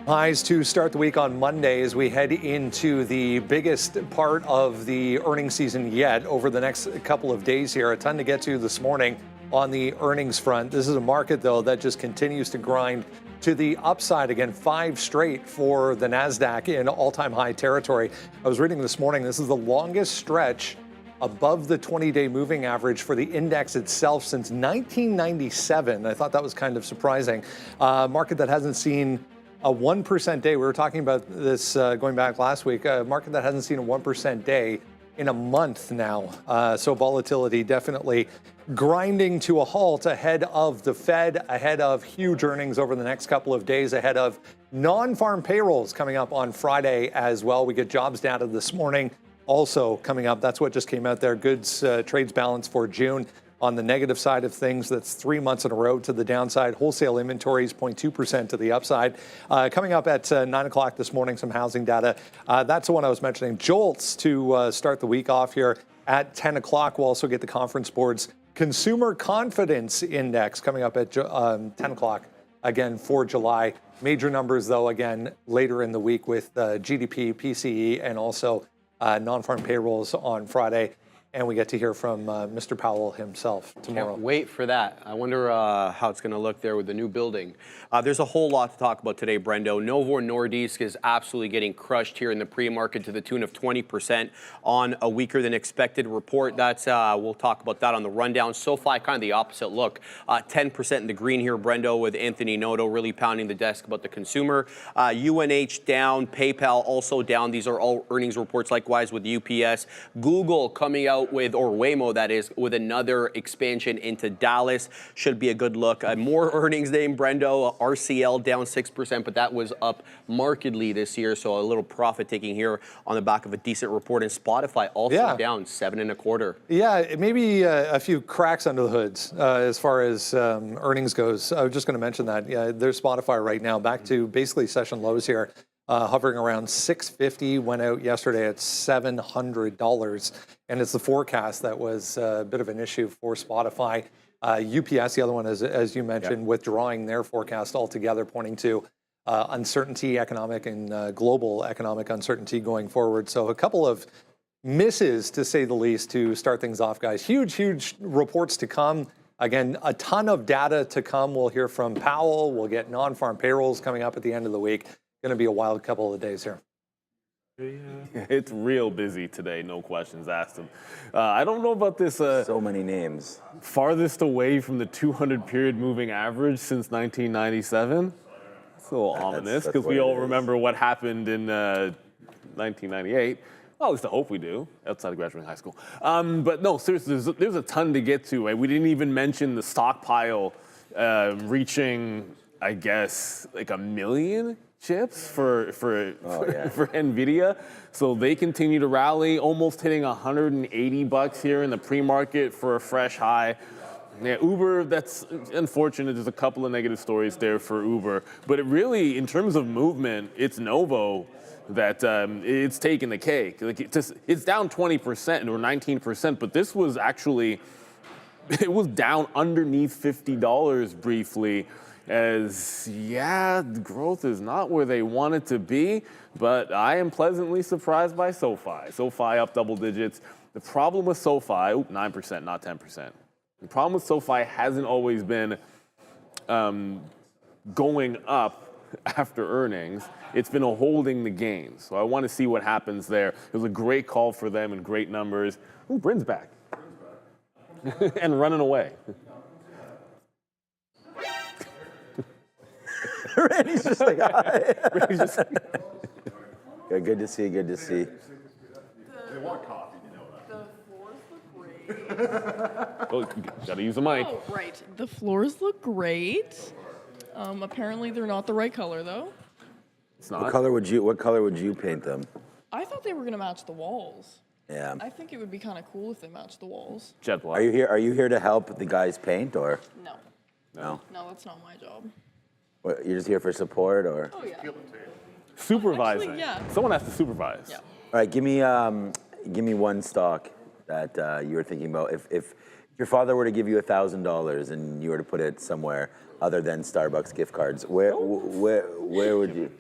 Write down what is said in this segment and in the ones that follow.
Highs to start the week on Monday as we head into the biggest part of the earnings season yet over the next couple of days here. A ton to get to this morning on the earnings front. This is a market, though, that just continues to grind to the upside. Again, 5 straight for the Nasdaq in all-time high territory. I was reading this morning, this is the longest stretch above the 20-day moving average for the index itself since 1997. I thought that was kind of surprising. Market that hasn't seen a 1% day. We were talking about this going back last week. A market that hasn't seen a 1% day in a month now. So volatility definitely grinding to a halt ahead of the Fed, ahead of huge earnings over the next couple of days, ahead of non-farm payrolls coming up on Friday as well. We get jobs data this morning also coming up. That's what just came out there. Goods trades balance for June. On the negative side of things, that's 3 months in a row to the downside. Wholesale inventories 0.2% to the upside. Coming up at 9 o'clock this morning, some housing data. That's the one I was mentioning. JOLTS to start the week off here at 10 o'clock. We'll also get the Conference Board's Consumer Confidence Index coming up at 10 o'clock again for July. Major numbers, though, again, later in the week with GDP, PCE, and also non-farm payrolls on Friday. And we get to hear from Mr. Powell himself tomorrow. Can't wait for that. I wonder how it's going to look there with the new building. There's a whole lot to talk about today, Brendo. Novo Nordisk is absolutely getting crushed here in the pre-market to the tune of 20% on a weaker than expected report. That's we'll talk about that on the rundown. SoFi, kind of the opposite look. 10% in the green here, Brendo, with Anthony Noto really pounding the desk about the consumer. UNH down, PayPal also down. These are all earnings reports, likewise with UPS. Google coming out with, or Waymo that is, with another expansion into Dallas. Should be a good look. More earnings day, Brendo. RCL down 6%, but that was up markedly this year, so a little profit taking here on the back of a decent report. And Spotify also down 7.25%. Yeah, maybe a few cracks under the hoods as far as earnings goes. I was just going to mention that. Yeah, there's Spotify right now back to basically session lows here. Hovering around $650, went out yesterday at $700. And it's the forecast that was a bit of an issue for Spotify. UPS, the other one, as you mentioned, withdrawing their forecast altogether, pointing to uncertainty, economic and global economic uncertainty going forward. So a couple of misses, to say the least, to start things off, guys. Huge reports to come. Again, a ton of data to come. We'll hear from Powell. We'll get non-farm payrolls coming up at the end of the week. Going to be a wild couple of days here. It's real busy today, no questions asked. I don't know about this. So many names. Farthest away from the 200-period moving average since 1997. It's a little ominous because we all remember what happened in 1998. Well, at least I hope we do, outside of graduating high school. But no, seriously, there's a ton to get to. Right? We didn't even mention the stockpile reaching, I guess, like 1 million chips for NVIDIA. So they continue to rally, almost hitting $180 here in the pre-market for a fresh high. Yeah, Uber, that's unfortunate. There's a couple of negative stories there for Uber. But it really, in terms of movement, it's Novo that it's taking the cake. Like it's down 20% or 19%, but this was actually, it was down underneath $50 briefly. As, the growth is not where they want it to be, but I am pleasantly surprised by SoFi. SoFi up double digits. The problem with SoFi, 9%, not 10%. The problem with SoFi hasn't always been going up after earnings. It's been holding the gains. So I want to see what happens there. It was a great call for them and great numbers. Ooh, Bryn's back. And running away. Randy's just like, hi. Good to see, good to see. They want coffee, you know that. The floors look great. Oh, gotta use the mic. Oh, right. The floors look great. Apparently they're not the right color, though. It's not. What color would you paint them? I thought they were going to match the walls. Yeah. I think it would be kind of cool if they matched the walls. Jet black. Are you here to help the guys paint, or? No. No. No, that's not my job. What, you're just here for support, or? Oh, yeah. Supervising. Actually, yeah. Someone has to supervise. Yeah. All right, give me one stock that you were thinking about. If your father were to give you $1,000 and you were to put it somewhere other than Starbucks gift cards, where would you?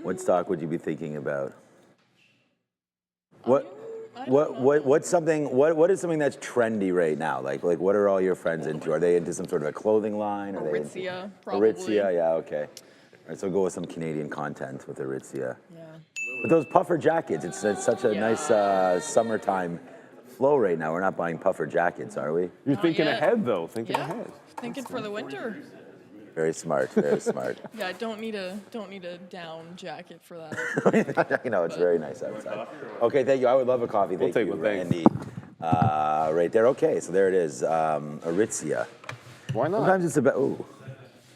What stock would you be thinking about? What's something? What is something that's trendy right now? Like what are all your friends into? Are they into some sort of a clothing line? Are Aritzia, probably. Aritzia, yeah, okay. All right, so go with some Canadian content with Aritzia. Yeah. But those puffer jackets, it's such a nice summertime flow right now. We're not buying puffer jackets, are we? You're Not thinking yet. ahead, though. Thinking Yeah. ahead. Thinking for the winter. Very smart, very smart. Yeah, I don't need a down jacket for that. You know, it's very nice outside. Okay, thank you. I would love a coffee. Thank take you, one, thanks. Randy. Right there. Okay, so there it is. Aritzia. Why not? Sometimes it's about. Ooh,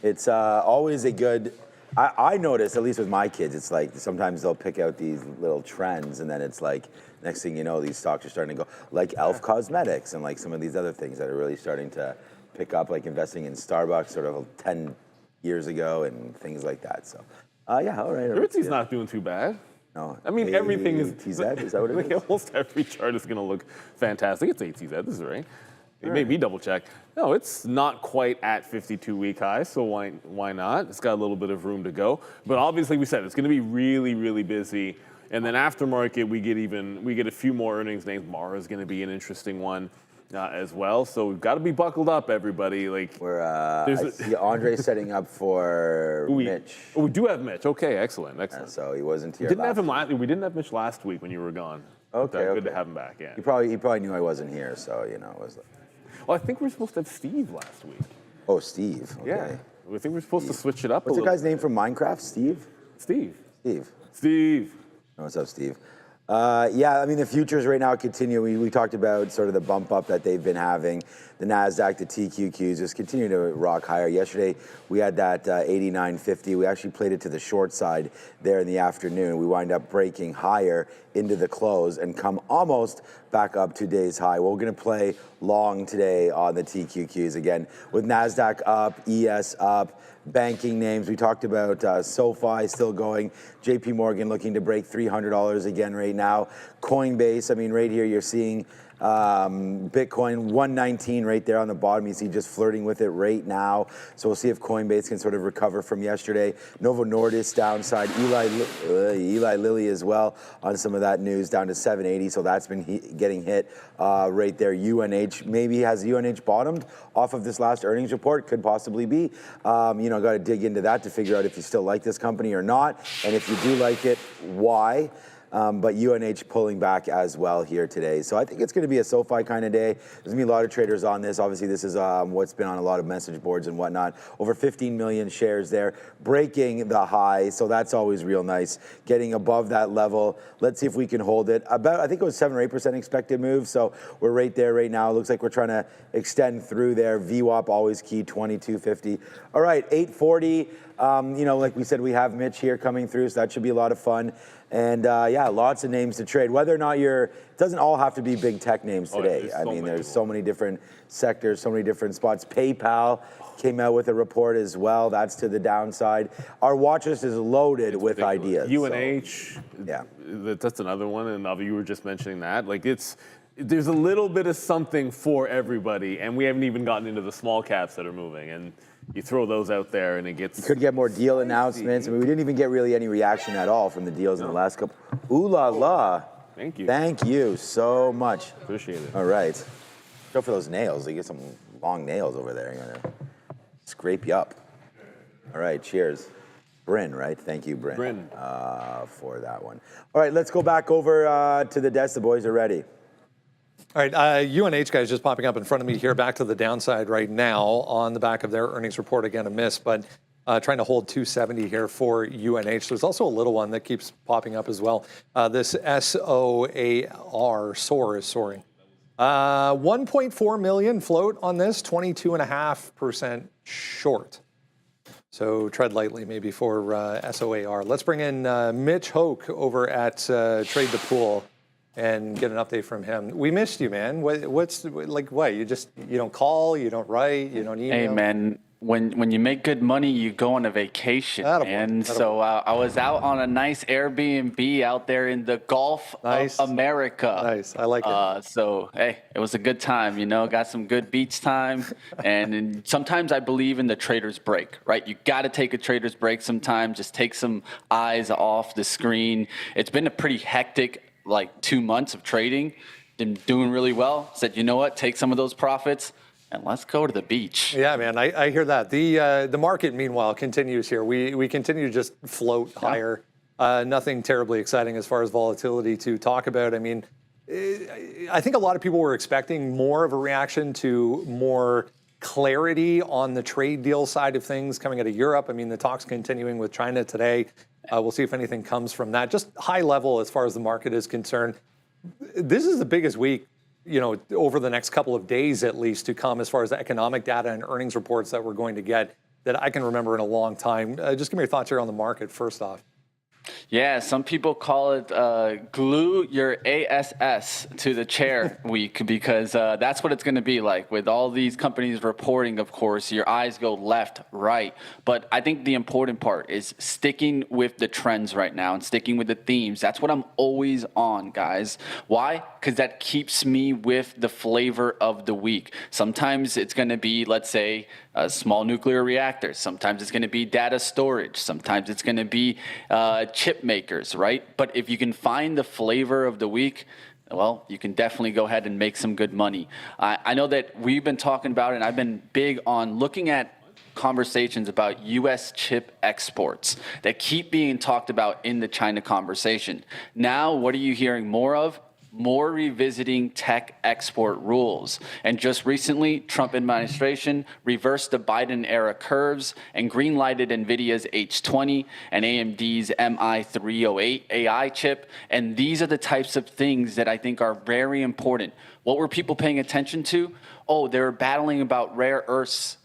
it's always a good. I notice, at least with my kids, it's like sometimes they'll pick out these little trends, and then it's like next thing you know, these stocks are starting to go like Elf Cosmetics and like some of these other things that are really starting to pick up, like investing in Starbucks sort of 10 years ago and things like that. So, yeah, all right. Aritzia's not doing too bad. No, I mean, everything is. ATZ, is that what it is? Almost every chart is going to look fantastic. It's ATZ, this is right. It made me double check. No, it's not quite at 52-week highs, so why not? It's got a little bit of room to go. But obviously, we said it's going to be really, really busy. And then aftermarket, we get a few more earnings names. Mara is going to be an interesting one as well. So we've got to be buckled up, everybody. Like I see Andre setting up for Mitch. Oh, we do have Mitch. Okay, excellent. So he wasn't here. We didn't have Mitch last week when you were gone. Okay, Good to have him back. Yeah. He probably knew I wasn't here, so you know it was. Well, I think we were supposed to have Steve last week. Oh, Steve. Okay. Yeah. I think we're supposed to switch it up What's a the little. guy's name from Minecraft? Steve? Steve. Oh, what's up, Steve? Yeah, I mean, the futures right now continue. We talked about sort of the bump up that they've been having. The Nasdaq, the TQQs just continue to rock higher. Yesterday, we had that 89.50. We actually played it to the short side there in the afternoon. We wind up breaking higher into the close and come almost back up to today's high. Well, we're going to play long today on the TQQs again with Nasdaq up, ES up. Banking names, we talked about SoFi still going, JP Morgan looking to break $300 again right now. Coinbase, I mean, right here you're seeing Bitcoin 119 right there on the bottom. You see just flirting with it right now. So we'll see if Coinbase can sort of recover from yesterday. Novo Nordisk downside. Eli Lilly as well on some of that news down to 780. So that's been getting hit right there. UNH, maybe has UNH bottomed off of this last earnings report? Could possibly be. Got to dig into that to figure out if you still like this company or not. And if you do like it, why? But UNH pulling back as well here today. So I think it's going to be a SoFi kind of day. There's going to be a lot of traders on this. Obviously, this is what's been on a lot of message boards and whatnot. Over 15 million shares there, breaking the high. So that's always real nice. Getting above that level. Let's see if we can hold it. I think it was 7 or 8% expected move. So we're right there right now. It looks like we're trying to extend through there. VWAP always key, 2250. All right, 840. Like we said, we have Mitch here coming through, so that should be a lot of fun. And yeah, lots of names to trade. Whether or not it doesn't all have to be big tech names today. There's so many different sectors, so many different spots. PayPal came out with a report as well. That's to the downside. Our watch list is loaded with ideas. UNH, yeah, that's another one. And Avi, you were just mentioning that. There's a little bit of something for everybody, and we haven't even gotten into the small caps that are moving. And you throw those out there, and it gets. You could get more deal announcements. I mean, we didn't even get really any reaction at all from the deals in the last couple. Ooh la la! Thank you. Thank you so much. Appreciate it. All right. Go for those nails. You get some long nails over there. You're gonna scrape you up. All right. Cheers. Bryn, right? Thank you, Bryn. For that one. All right. Let's go back over to the desk. The boys are ready. All right, UNH, guys, just popping up in front of me here, back to the downside right now on the back of their earnings report. Again, a miss, but trying to hold 270 here for UNH. There's also a little one that keeps popping up as well. This SOAR, soars, soaring. 1.4 million float on this, 22.5% short. So tread lightly maybe for SOAR. Let's bring in Mitch Hoke over at Trade the Pool and get an update from him. We missed you, man. What's like? What? You don't call, you don't write, you don't email. Hey, man. when you make good money, you go on a vacation. And so I was out on a nice Airbnb out there in the Gulf of America. Nice. I like it. So, hey, it was a good time, you know, got some good beach time. And sometimes I believe in the trader's break, right? You got to take a trader's break sometimes, just take some eyes off the screen. It's been a pretty hectic, like 2 months of trading. Been doing really well. Said, you know what, take some of those profits and let's go to the beach. Yeah, man, I hear that. The market, meanwhile, continues here. We continue to just float higher. Nothing terribly exciting as far as volatility to talk about. I mean, I think a lot of people were expecting more of a reaction to more clarity on the trade deal side of things coming out of Europe. I mean, the talks continuing with China today. We'll see if anything comes from that. Just high level as far as the market is concerned. This is the biggest week, you know, over the next couple of days at least to come as far as the economic data and earnings reports that we're going to get that I can remember in a long time. Just give me your thoughts here on the market first off. Yeah, some people call it glue your ASS to the chair week because that's what it's going to be like. With all these companies reporting, of course, your eyes go left, right. But I think the important part is sticking with the trends right now and sticking with the themes. That's what I'm always on, guys. Why? Because that keeps me with the flavor of the week. Sometimes it's going to be, let's say, small nuclear reactors. Sometimes it's going to be data storage. Sometimes it's going to be chip makers, right? But if you can find the flavor of the week, well, you can definitely go ahead and make some good money. I know that we've been talking about it, and I've been big on looking at conversations about U.S. chip exports that keep being talked about in the China conversation. Now, what are you hearing more of? More revisiting tech export rules. And just recently, Trump administration reversed the Biden era curves and green-lighted NVIDIA's H20 and AMD's MI308 AI chip. And these are the types of things that I think are very important. What were people paying attention to? Oh, they were battling about rare earths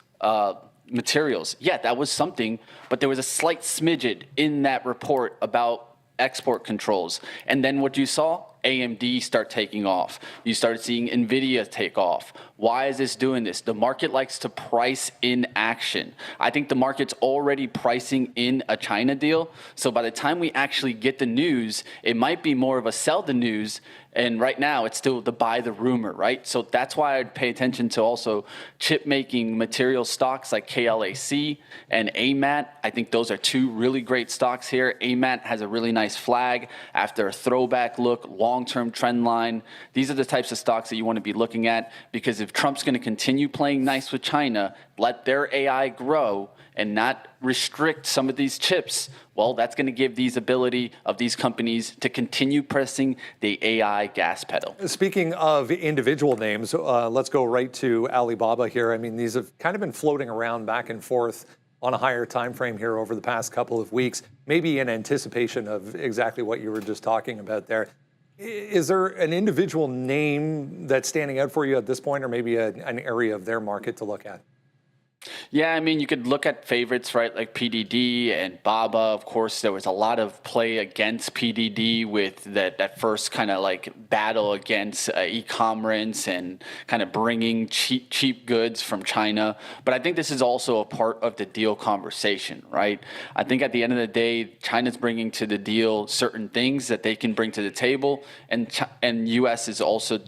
materials. Yeah, that was something, but there was a slight smidget in that report about export controls. And then what you saw? AMD start taking off. You started seeing NVIDIA take off. Why is this doing this? The market likes to price in action. I think the market's already pricing in a China deal. So by the time we actually get the news, it might be more of a sell the news. And right now, it's still the buy the rumor, right? So that's why I'd pay attention to also chip-making material stocks like KLAC and AMAT. I think those are two really great stocks here. AMAT has a really nice flag after a throwback look, long-term trend line. These are the types of stocks that you want to be looking at because if Trump's going to continue playing nice with China, let their AI grow and not restrict some of these chips, well, that's going to give these ability of these companies to continue pressing the AI gas pedal. Speaking of individual names, let's go right to Alibaba here. I mean, these have kind of been floating around back and forth on a higher time frame here over the past couple of weeks, maybe in anticipation of exactly what you were just talking about there. Is there an individual name that's standing out for you at this point, or maybe an area of their market to look at? Yeah, I mean, you could look at favorites, right, like PDD and Baba. Of course, there was a lot of play against PDD with that first kind of like battle against e-commerce and kind of bringing cheap goods from China. But I think this is also a part of the deal conversation, right? I think at the end of the day, China's bringing to the deal certain things that they can bring to the table, and U.S. is also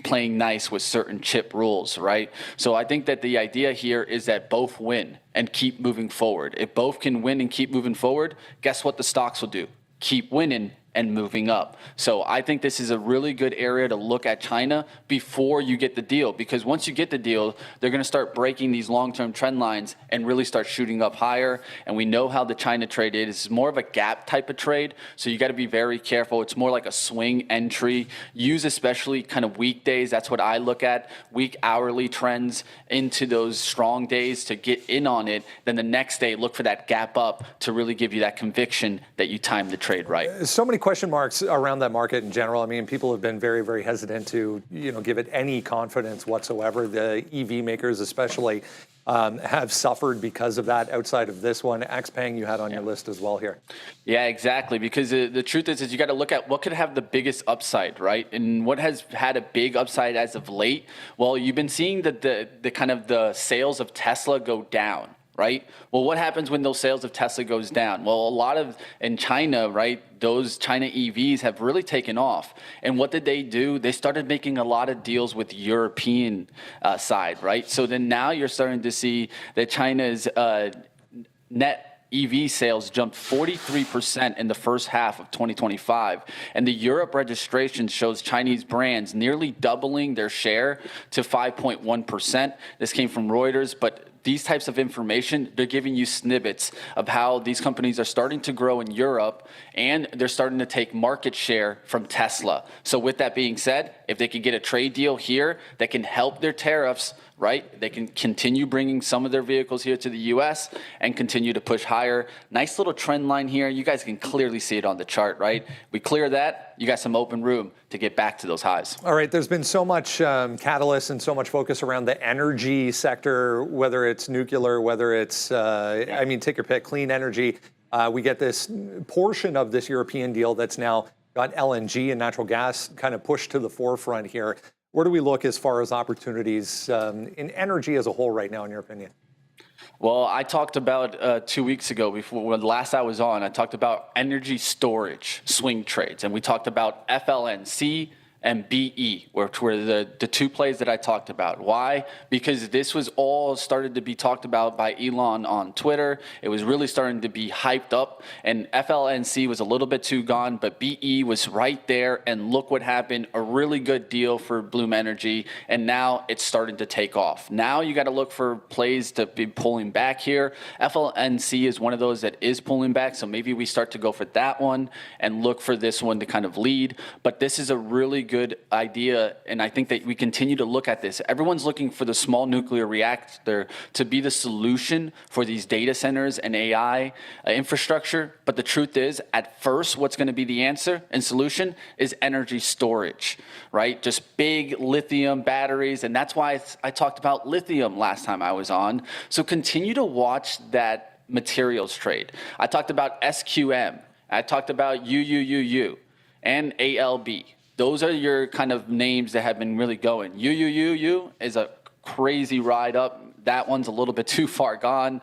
playing nice with certain chip rules, right? So I think that the idea here is that both win and keep moving forward. If both can win and keep moving forward, guess what the stocks will do? Keep winning and moving up. So I think this is a really good area to look at China before you get the deal, because once you get the deal, they're going to start breaking these long-term trend lines and really start shooting up higher. And we know how the China trade is. It's more of a gap type of trade, so you got to be very careful. It's more like a swing entry. Use especially kind of weekdays. That's what I look at, week hourly trends into those strong days to get in on it. Then the next day, look for that gap up to really give you that conviction that you timed the trade right. So many question marks around that market in general. I mean, people have been very, very hesitant to, give it any confidence whatsoever. The EV makers especially have suffered because of that. Outside of this one, XPeng you had on your list as well here. Yeah, exactly. Because the truth is you got to look at what could have the biggest upside, right? And what has had a big upside as of late? Well, you've been seeing that the kind of the sales of Tesla go down. Right? Well, what happens when those sales of Tesla goes down? Well, a lot of in China, right? Those China EVs have really taken off. And what did they do? They started making a lot of deals with European side, right? So then now you're starting to see that China's net EV sales jumped 43% in the first half of 2025. And the Europe registration shows Chinese brands nearly doubling their share to 5.1%. This came from Reuters, but these types of information, they're giving you snippets of how these companies are starting to grow in Europe, and they're starting to take market share from Tesla. So with that being said, if they can get a trade deal here that can help their tariffs, right? They can continue bringing some of their vehicles here to the U.S. and continue to push higher. Nice little trend line here. You guys can clearly see it on the chart, right? We clear that, you got some open room to get back to those highs. All right, there's been so much catalyst and so much focus around the energy sector, whether it's nuclear, whether it's, I mean, take your pick, clean energy. We get this portion of this European deal that's now got LNG and natural gas kind of pushed to the forefront here. Where do we look as far as opportunities in energy as a whole right now, in your opinion? Well, I talked about 2 weeks ago, when last I was on, I talked about energy storage swing trades, and we talked about FLNC and BE, which were the two plays that I talked about. Why? Because this was all started to be talked about by Elon on Twitter. It was really starting to be hyped up, and FLNC was a little bit too gone, but BE was right there, and look what happened. A really good deal for Bloom Energy, and now it's starting to take off. Now you got to look for plays to be pulling back here. FLNC is one of those that is pulling back, so maybe we start to go for that one and look for this one to kind of lead. But this is a really good idea, and I think that we continue to look at this. Everyone's looking for the small nuclear reactor to be the solution for these data centers and AI infrastructure, but the truth is, at first, what's going to be the answer and solution is energy storage, right? Just big lithium batteries, and that's why I talked about lithium last time I was on. So continue to watch that materials trade. I talked about SQM, I talked about UUUU, and ALB. Those are your kind of names that have been really going. UUUU is a crazy ride up. That one's a little bit too far gone.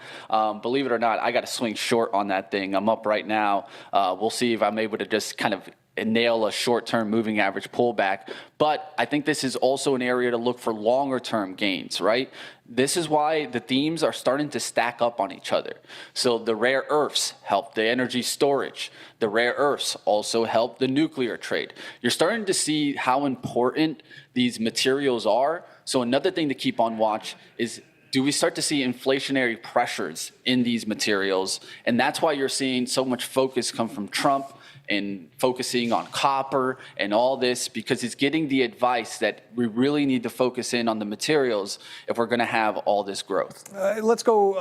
Believe it or not, I got to swing short on that thing. I'm up right now. We'll see if I'm able to just kind of nail a short-term moving average pullback. But I think this is also an area to look for longer-term gains, right? This is why the themes are starting to stack up on each other. So the rare earths help the energy storage. The rare earths also help the nuclear trade. You're starting to see how important these materials are. So another thing to keep on watch is, do we start to see inflationary pressures in these materials? And that's why you're seeing so much focus come from Trump and focusing on copper and all this, because he's getting the advice that we really need to focus in on the materials if we're going to have all this growth. Let's go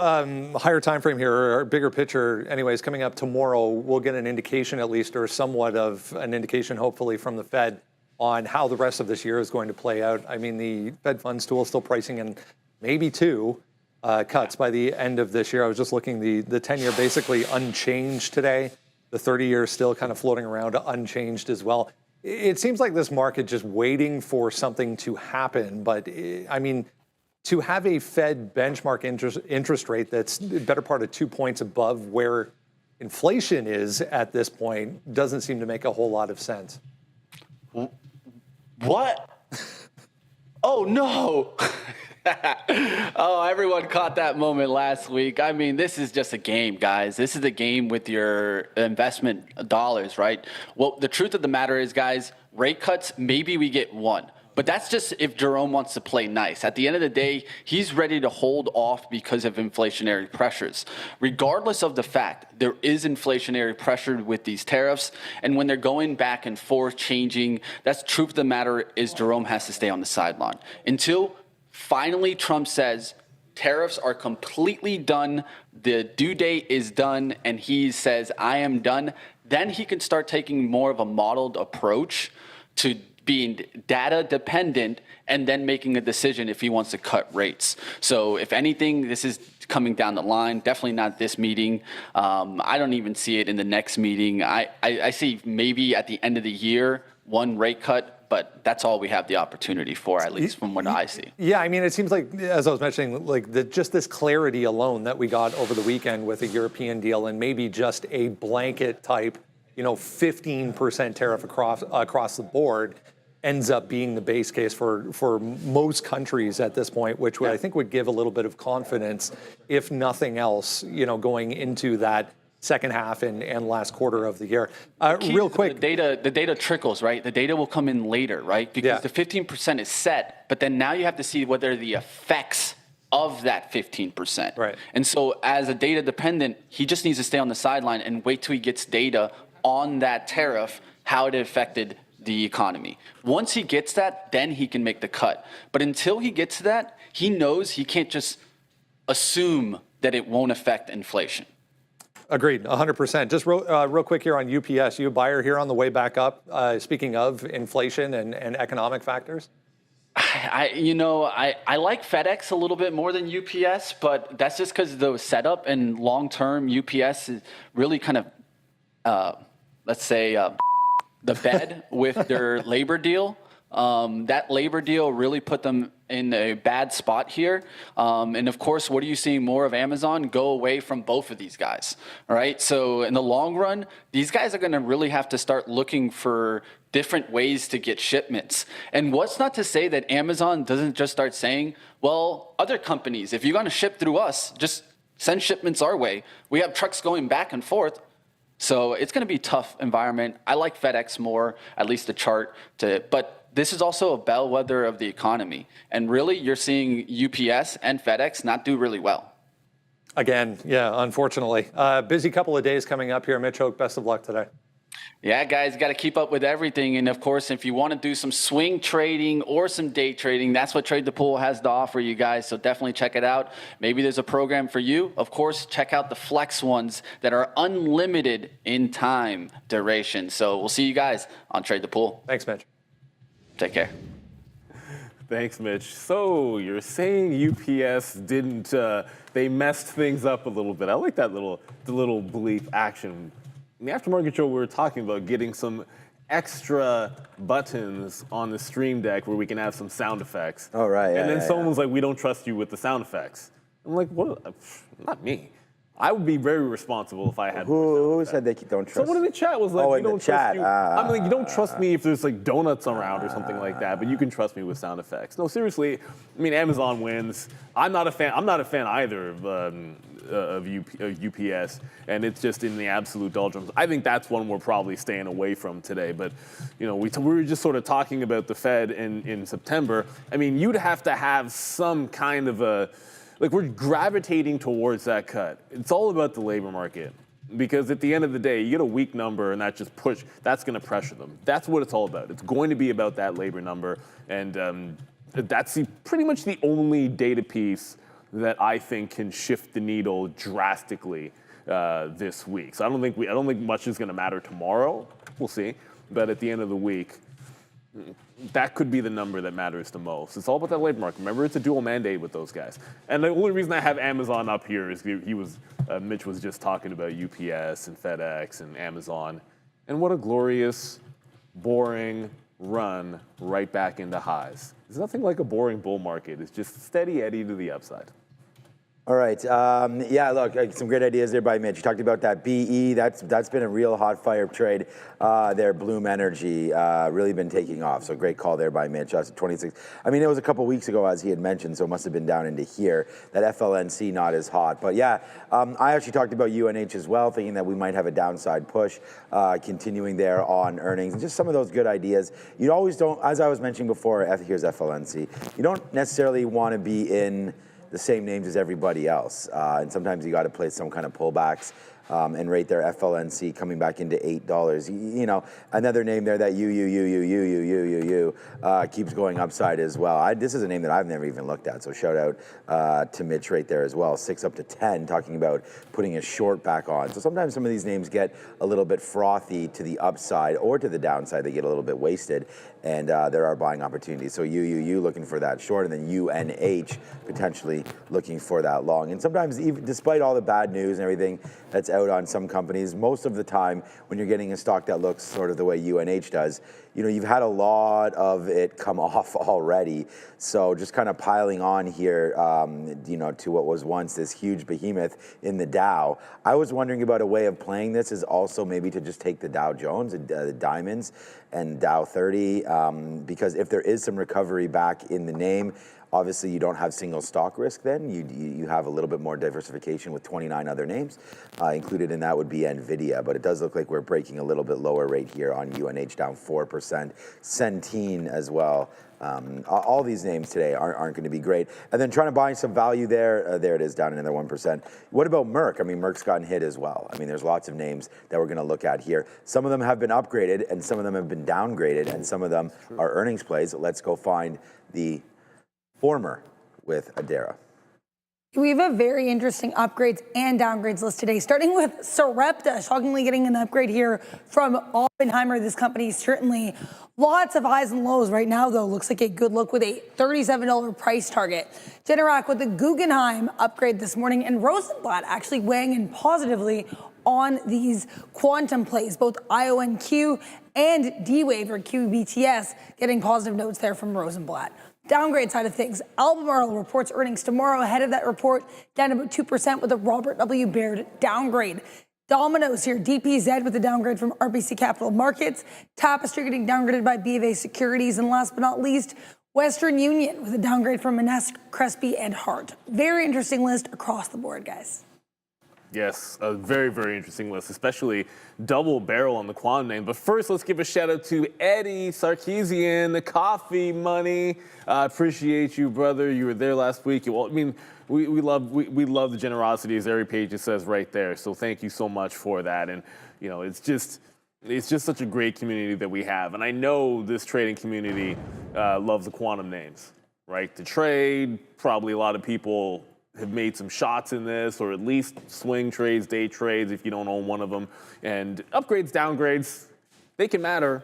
higher time frame here, or bigger picture. Anyways, coming up tomorrow, we'll get an indication at least, or somewhat of an indication, hopefully, from the Fed on how the rest of this year is going to play out. I mean, the Fed funds tool is still pricing in maybe 2 cuts by the end of this year. I was just looking, the 10-year basically unchanged today. The 30-year still kind of floating around unchanged as well. It seems like this market just waiting for something to happen. But I mean, to have a Fed benchmark interest rate that's the better part of 2 points above where inflation is at this point doesn't seem to make a whole lot of sense. What? Oh, no. Oh, everyone caught that moment last week. I mean, this is just a game, guys. This is a game with your investment dollars, right? Well, the truth of the matter is, guys, rate cuts, maybe we get one. But that's just if Jerome wants to play nice. At the end of the day, he's ready to hold off because of inflationary pressures. Regardless of the fact, there is inflationary pressure with these tariffs. And when they're going back and forth, changing, that's the truth of the matter is Jerome has to stay on the sideline. Until finally Trump says tariffs are completely done, the due date is done, and he says, I am done. then he can start taking more of a modeled approach to being data dependent and then making a decision if he wants to cut rates. So if anything, this is coming down the line, definitely not this meeting. I don't even see it in the next meeting. I see maybe at the end of the year, one rate cut, but that's all we have the opportunity for, at least from what I see. Yeah, I mean, it seems like, as I was mentioning, like just this clarity alone that we got over the weekend with a European deal and maybe just a blanket type, 15% tariff across the board ends up being the base case for most countries at this point, which I think would give a little bit of confidence, if nothing else, going into that second half and last quarter of the year. Real quick. The data trickles, right? The data will come in later, right? Because the 15% is set, but then now you have to see what are the effects of that 15%. Right. And so as a data dependent, he just needs to stay on the sideline and wait till he gets data on that tariff, how it affected the economy. Once he gets that, then he can make the cut. But until he gets to that, he knows he can't just assume that it won't affect inflation. Agreed, 100%. Just real quick here on UPS, you a buyer here on the way back up, speaking of inflation and economic factors? I like FedEx a little bit more than UPS, but that's just because the setup and long-term UPS is really kind of, let's say, the bed with their labor deal. That labor deal really put them in a bad spot here. And of course, what are you seeing more of Amazon? Go away from both of these guys, all right? So in the long run, these guys are gonna really have to start looking for different ways to get shipments. And what's not to say that Amazon doesn't just start saying, well, other companies, if you're gonna ship through us, just send shipments our way. We have trucks going back and forth. So it's going to be a tough environment. I like FedEx more, at least the chart, but this is also a bellwether of the economy. And really, you're seeing UPS and FedEx not do really well. Again, yeah, unfortunately. Busy couple of days coming up here. Mitch Hoke, best of luck today. Yeah, guys, got to keep up with everything. And of course, if you want to do some swing trading or some day trading, that's what Trade the Pool has to offer you guys. So definitely check it out. Maybe there's a program for you. Of course, check out the flex ones that are unlimited in time duration. So we'll see you guys on Trade the Pool. Thanks, Mitch. Take care. Thanks, Mitch. So you're saying UPS didn't, they messed things up a little bit. I like that little bleep action. In the aftermarket show, we were talking about getting some extra buttons on the Stream Deck where we can have some sound effects. Oh, right. And then someone was like, we don't trust you with the sound effects. I'm like, what? Not me. I would be very responsible if I had. Who said they don't trust? Someone in the chat was like, oh, we in don't the chat. trust you. I'm like, you don't trust me if there's like donuts around or something like that, but you can trust me with sound effects. No, seriously. I mean, Amazon wins. I'm not a fan either of UPS, and it's just in the absolute doldrums. I think that's one we're probably staying away from today. But we were just sort of talking about the Fed in September. I mean, you'd have to have some kind of a. Like, we're gravitating towards that cut. It's all about the labor market. Because at the end of the day, you get a weak number and that's going to pressure them. That's what it's all about. It's going to be about that labor number. And that's pretty much the only data piece that I think can shift the needle drastically this week. So I don't think much is going to matter tomorrow. We'll see. But at the end of the week, that could be the number that matters the most. It's all about that labor market. Remember, it's a dual mandate with those guys. And the only reason I have Amazon up here is Mitch was just talking about UPS and FedEx and Amazon. And what a glorious, boring run right back into highs. There's nothing like a boring bull market. It's just steady Eddie to the upside. All right. Yeah, look, some great ideas there by Mitch. You talked about that BE. That's been a real hot fire trade there. Bloom Energy really been taking off. So great call there by Mitch. 26. I mean, it was a couple weeks ago, as he had mentioned, so it must have been down into here. That FLNC not as hot. But yeah, I actually talked about UNH as well, thinking that we might have a downside push continuing there on earnings. And just some of those good ideas. You always don't, as I was mentioning before, here's FLNC. You don't necessarily want to be in the same names as everybody else. And sometimes you got to play some kind of pullbacks And right there, FLNC coming back into $8. You know, another name there that keeps going upside as well. This is a name that I've never even looked at, so shout out to Mitch right there as well. 6 up to 10, talking about putting a short back on. So sometimes some of these names get a little bit frothy to the upside or to the downside. They get a little bit wasted, and there are buying opportunities. So UUU looking for that short, and then UNH potentially looking for that long. And sometimes, even despite all the bad news and everything that's out on some companies, most of the time when you're getting a stock that looks sort of the way UNH does, you know, you've had a lot of it come off already. So just kind of piling on here, you know, to what was once this huge behemoth in the Dow. I was wondering about a way of playing this is also maybe to just take the Dow Jones, the diamonds, and Dow 30, because if there is some recovery back in the name, obviously, you don't have single stock risk then. You have a little bit more diversification with 29 other names. Included in that would be NVIDIA, but it does look like we're breaking a little bit lower rate here on UNH, down 4%. Centene as well. All these names today aren't going to be great. And then trying to buy some value there. There it is, down another 1%. What about Merck? I mean, Merck's gotten hit as well. I mean, there's lots of names that we're going to look at here. Some of them have been upgraded, and some of them have been downgraded, and some of them are earnings plays. Let's go find the former with Adara. We have a very interesting upgrades and downgrades list today, starting with Sarepta, shockingly getting an upgrade here from Oppenheimer. This company certainly lots of highs and lows right now, though. Looks like a good look with a $37 price target. Generac with the Guggenheim upgrade this morning, and Rosenblatt actually weighing in positively on these quantum plays, both IONQ and D-Wave or QBTS getting positive notes there from Rosenblatt. Downgrade side of things, Albemarle reports earnings tomorrow. Ahead of that report, down about 2% with a Robert W. Baird downgrade. Domino's here, DPZ with a downgrade from RBC Capital Markets. Tapestry getting downgraded by BofA Securities. And last but not least, Western Union with a downgrade from Monness, Crespi, and Hart. Very interesting list across the board, guys. Yes, a very, very interesting list, especially double barrel on the quantum name. But first, let's give a shout out to Eddie Sarkeesian, the coffee money. I appreciate you, brother. You were there last week. Well, I mean, we love the generosity, as every page says right there. So thank you so much for that. And you know, it's just such a great community that we have. And I know this trading community loves the quantum names, right? To trade, probably a lot of people have made some shots in this, or at least swing trades, day trades, if you don't own one of them. And upgrades, downgrades, they can matter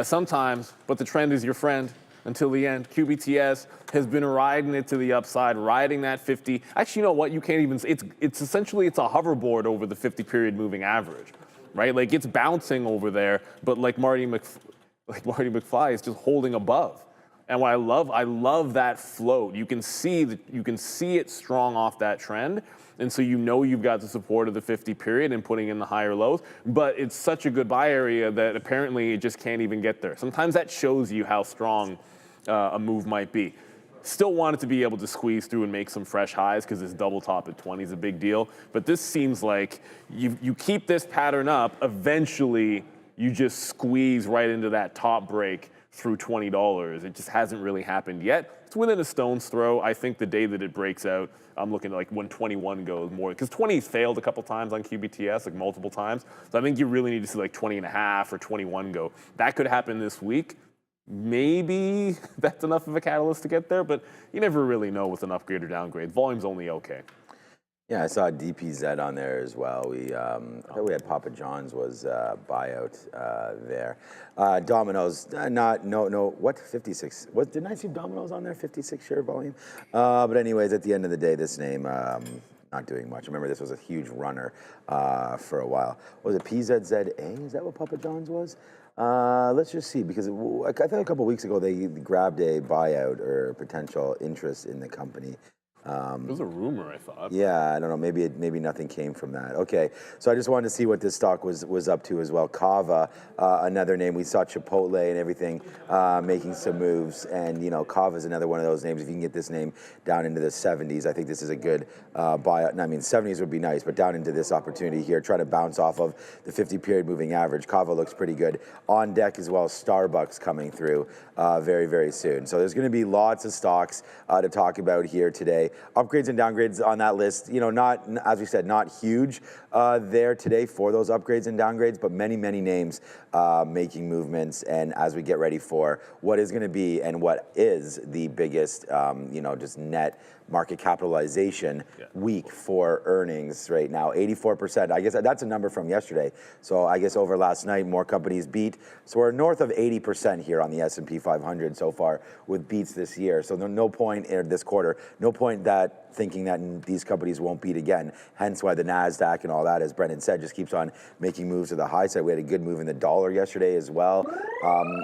sometimes, but the trend is your friend until the end. QBTS has been riding it to the upside, riding that 50. Actually, you know what? You can't even, it's essentially, it's a hoverboard over the 50-period moving average, right? Like, it's bouncing over there, but like Marty McFly is just holding above. And what I love that float. You can see it strong off that trend, and so you know you've got the support of the 50 period and putting in the higher lows. But it's such a good buy area that apparently it just can't even get there. Sometimes that shows you how strong a move might be. Still want it to be able to squeeze through and make some fresh highs because this double top at 20 is a big deal. But this seems like you keep this pattern up, eventually you just squeeze right into that top break through $20. It just hasn't really happened yet. It's within a stone's throw. I think the day that it breaks out, I'm looking at like when 21 goes more, because 20's failed a couple times on QBTS, like multiple times. So I think you really need to see like 20 and a half or 21 go. That could happen this week. Maybe that's enough of a catalyst to get there, but you never really know with an upgrade or downgrade. Volume's only okay. Yeah, I saw DPZ on there as well. I thought we had Papa John's was buyout there. Domino's, what 56? What didn't I see Domino's on there? 56 share volume. But anyways, at the end of the day, this name not doing much. Remember, this was a huge runner for a while. Was it PZZA? Is that what Papa John's was? Let's just see, because I thought a couple weeks ago they grabbed a buyout or potential interest in the company. It was a rumor, I thought. Yeah, I don't know. Maybe nothing came from that. Okay, so I just wanted to see what this stock was up to as well. Kava, another name. We saw Chipotle and everything making some moves, and you know, Kava is another one of those names. If you can get this name down into the 70s, I think this is a good buyout. I mean, 70s would be nice, but down into this opportunity here, trying to bounce off of the 50-period moving average. Kava looks pretty good. On deck as well, Starbucks coming through very, very soon. So there's going to be lots of stocks to talk about here today. Upgrades and downgrades on that list, you know, not, as we said, not huge there today for those upgrades and downgrades, but many, many names making movements. And as we get ready for what is going to be and what is the biggest, you know, just net market capitalization week for earnings right now, 84%. I guess that's a number from yesterday. So I guess over last night, more companies beat. So we're north of 80% here on the S&P 500 so far with beats this year. So no point in this quarter, no point that thinking that these companies won't beat again. Hence why the Nasdaq and all that, as Brendan said, just keeps on making moves to the high side. We had a good move in the dollar yesterday as well.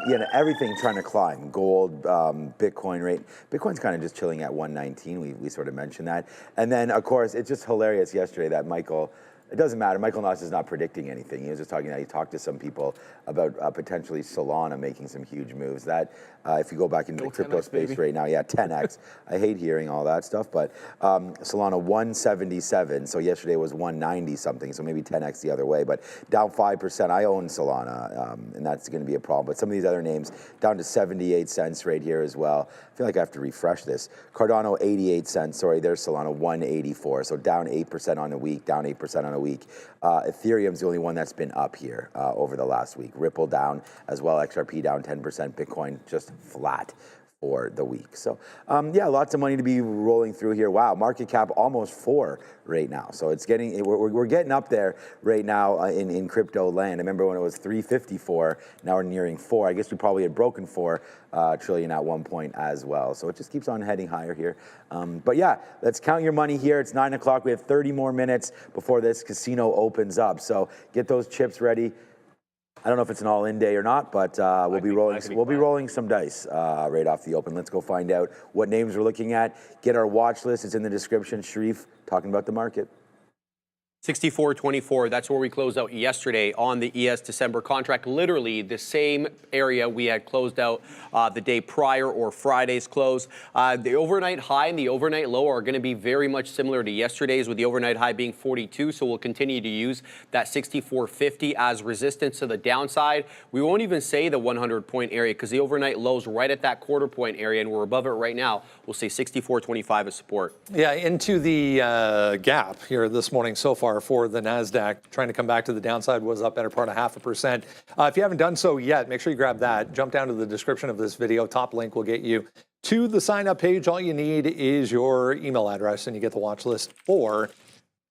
You know, everything trying to climb. Gold, Bitcoin rate. Bitcoin's kind of just chilling at 119. We sort of mentioned that. And then, of course, it's just hilarious yesterday that Michael, it doesn't matter. Michael Noss is not predicting anything. He was just talking that he talked to some people about potentially Solana making some huge moves. That, if you go back into the crypto space right now, 10x. I hate hearing all that stuff, but Solana 177. So yesterday was 190 something. So maybe 10x the other way, but down 5%. I own Solana, and that's going to be a problem. But some of these other names down to 78 cents right here as well. I feel like I have to refresh this. Cardano 88 cents. Sorry, there's Solana 184. So down 8% on the week. Down 8% on a week. Ethereum's the only one that's been up here over the last week. Ripple down as well. XRP down 10%. Bitcoin just flat for the week. So yeah, lots of money to be rolling through here. Wow, market cap almost 4 right now. So it's getting, we're getting up there right now in crypto land. I remember when it was 354, now we're nearing 4. I guess we probably had broken 4 trillion at one point as well. So it just keeps on heading higher here. But yeah, let's count your money here. It's 9 o'clock. We have 30 more minutes before this casino opens up. So get those chips ready. I don't know if it's an all-in day or not, but we'll be rolling some dice right off the open. Let's go find out what names we're looking at. Get our watch list. It's in the description. Sharif talking about the market. 64.24, that's where we closed out yesterday on the ES December contract. Literally the same area we had closed out the day prior or Friday's close. The overnight high and the overnight low are going to be very much similar to yesterday's, with the overnight high being 42. So we'll continue to use that 64.50 as resistance to the downside. We won't even say the 100-point area because the overnight low's right at that quarter-point area, and we're above it right now. We'll say 64.25 as support. Yeah, into the gap here this morning so far for the Nasdaq, trying to come back to the downside, was up better part of 0.5%. If you haven't done so yet, make sure you grab that. Jump down to the description of this video. Top link will get you to the sign up page. All you need is your email address and you get the watch list for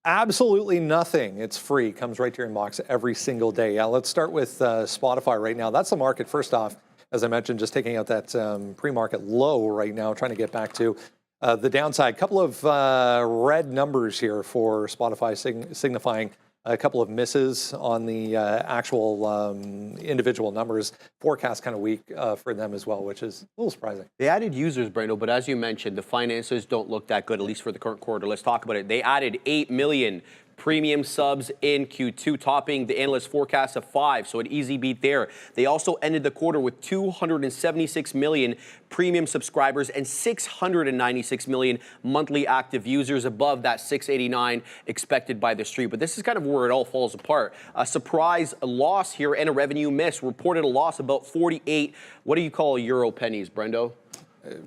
absolutely nothing. It's free. Comes right to your inbox every single day. Yeah, let's start with Spotify right now. That's the market. First off, as I mentioned, just taking out that pre-market low right now, trying to get back to the downside. Couple of red numbers here for Spotify, signifying a couple of misses on the actual individual numbers. Forecast kind of weak for them as well, which is a little surprising. They added users, Brendo, but as you mentioned, the finances don't look that good, at least for the current quarter. Let's talk about it. They added 8 million premium subs in Q2, topping the analyst forecast of 5, so an easy beat there. They also ended the quarter with 276 million premium subscribers and 696 million monthly active users, above that 689 expected by the street. But this is kind of where it all falls apart. A surprise loss here and a revenue miss. Reported a loss about 48, what do you call euro pennies, Brendo?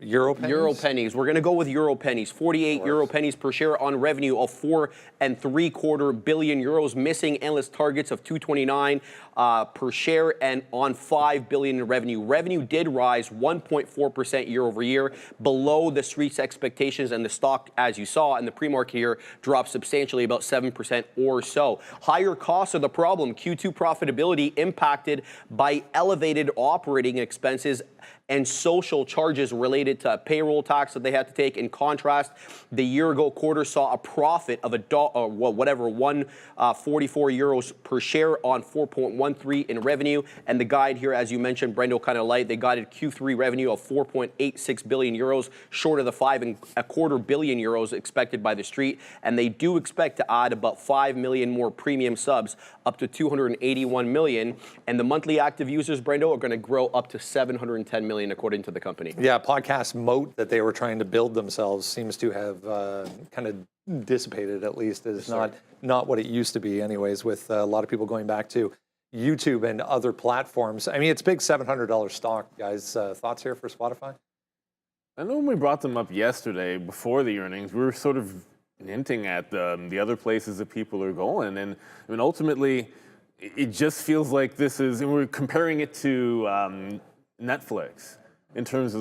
Euro pennies? Euro pennies. We're going to go with euro pennies. 48 euro pennies per share on revenue of 4.75 billion euros, missing analyst targets of 229 per share and on 5 billion in revenue. Revenue did rise 1.4% year over year, below the street's expectations, and the stock, as you saw in the pre-market here, dropped substantially, about 7% or so. Higher costs are the problem. Q2 profitability impacted by elevated operating expenses and social charges related to payroll tax that they had to take. In contrast, the year-ago quarter saw a profit of €1.44 euros per share on 4.13 in revenue. And the guide here, as you mentioned, Brendo, kind of light. They guided Q3 revenue of 4.86 billion euros, short of the 5.25 billion euros expected by the street. And they do expect to add about 5 million more premium subs, up to 281 million. And the monthly active users, Brendo, are going to grow up to 710 million, according to the company. Yeah, podcast moat that they were trying to build themselves seems to have kind of dissipated, at least. It's not what it used to be anyways, with a lot of people going back to YouTube and other platforms. I mean, it's big $700 stock, guys. Thoughts here for Spotify? I know when we brought them up yesterday before the earnings, we were sort of hinting at the other places that people are going. And I mean, ultimately, it just feels like this is, and we're comparing it to Netflix in terms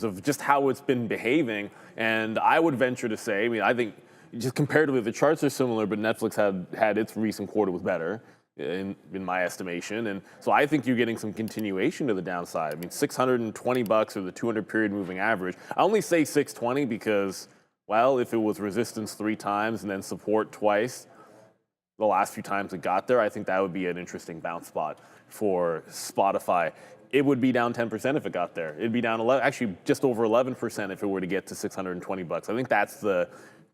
of just how it's been behaving. And I would venture to say, I mean, I think just comparatively, the charts are similar, but Netflix had its recent quarter was better in my estimation. And so I think you're getting some continuation to the downside. I mean, $620 or the 200 period moving average. I only say 620 because, well, if it was resistance 3 times and then support twice, the last few times it got there, I think that would be an interesting bounce spot for Spotify. It would be down 10% if it got there. It'd be down 11, actually just over 11% if it were to get to $620. I think that's the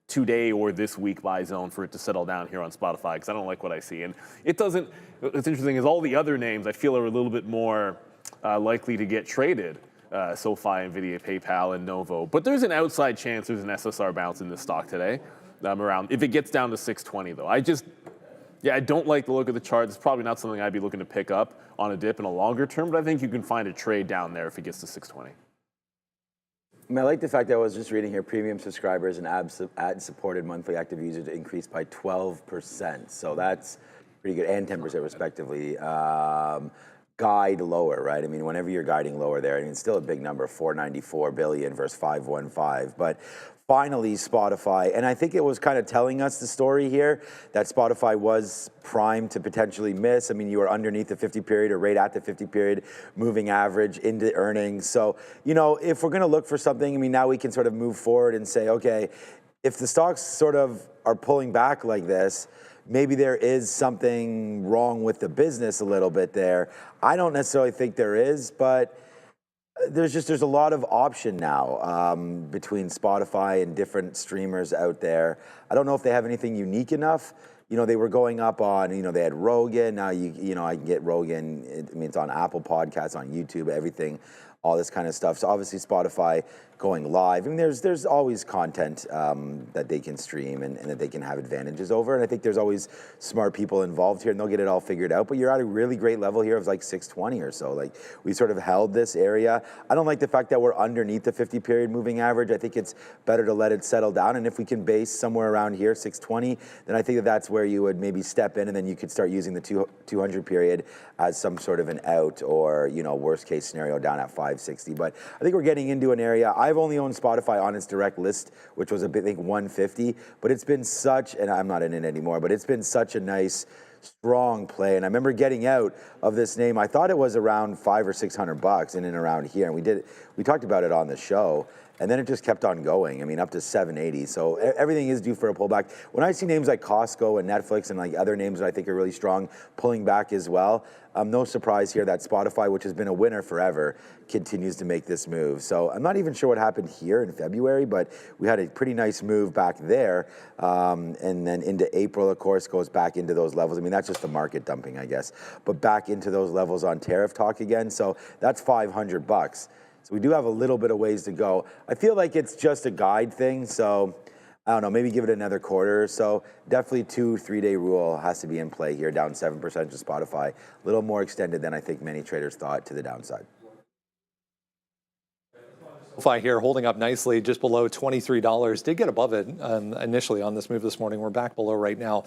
today or this week buy zone for it to settle down here on Spotify, because I don't like what I see. And it doesn't, what's interesting is all the other names I feel are a little bit more likely to get traded. SoFi, NVIDIA, PayPal, and Novo. But there's an outside chance there's an SSR bounce in this stock today. Around, if it gets down to 620 though. I don't like the look of the chart. It's probably not something I'd be looking to pick up on a dip in a longer term, but I think you can find a trade down there if it gets to 620. I mean, I like the fact that I was just reading here, premium subscribers and ad-supported monthly active users increased by 12%. So that's pretty good, and 10% respectively. Guide lower, right? I mean, whenever you're guiding lower there, I mean, it's still a big number, 494 billion versus 515. But finally, Spotify, and I think it was kind of telling us the story here that Spotify was primed to potentially miss. I mean, you were underneath the 50 period or right at the 50 period moving average into earnings. So, you know, if we're going to look for something, I mean, now we can sort of move forward and say, okay, if the stocks sort of are pulling back like this, maybe there is something wrong with the business a little bit there. I don't necessarily think there is, but there's a lot of option now between Spotify and different streamers out there. I don't know if they have anything unique enough. You know, they were going up on, you know, they had Rogan. Now, you know, I can get Rogan. I mean, it's on Apple Podcasts, on YouTube, everything, all this kind of stuff. So obviously Spotify going live. I mean, there's always content that they can stream and that they can have advantages over. And I think there's always smart people involved here, and they'll get it all figured out. But you're at a really great level here of like 620 or so. Like, we sort of held this area. I don't like the fact that we're underneath the 50 period moving average. I think it's better to let it settle down. And if we can base somewhere around here, 620, then I think that that's where you would maybe step in, and then you could start using the 200 period as some sort of an out, or, you know, worst case scenario down at 560. But I think we're getting into an area. I've only owned Spotify on its direct list, which was I think 150, but it's been such, and I'm not in it anymore, but it's been such a nice, strong play. And I remember getting out of this name. I thought it was around $500 or $600 in and around here, and we talked about it on the show. And then it just kept on going. I mean, up to 780. So everything is due for a pullback. When I see names like Costco and Netflix and like other names that I think are really strong pulling back as well, no surprise here that Spotify, which has been a winner forever, continues to make this move. So I'm not even sure what happened here in February, but we had a pretty nice move back there. And then into April, of course, goes back into those levels. I mean, that's just the market dumping, I guess. But back into those levels on tariff talk again. So that's $500. So we do have a little bit of ways to go. I feel like it's just a guide thing, so I don't know, maybe give it another quarter or so. Definitely 2-3 day rule has to be in play here, down 7% to Spotify. A little more extended than I think many traders thought to the downside. SoFi here holding up nicely, just below $23. Did get above it initially on this move this morning. We're back below right now.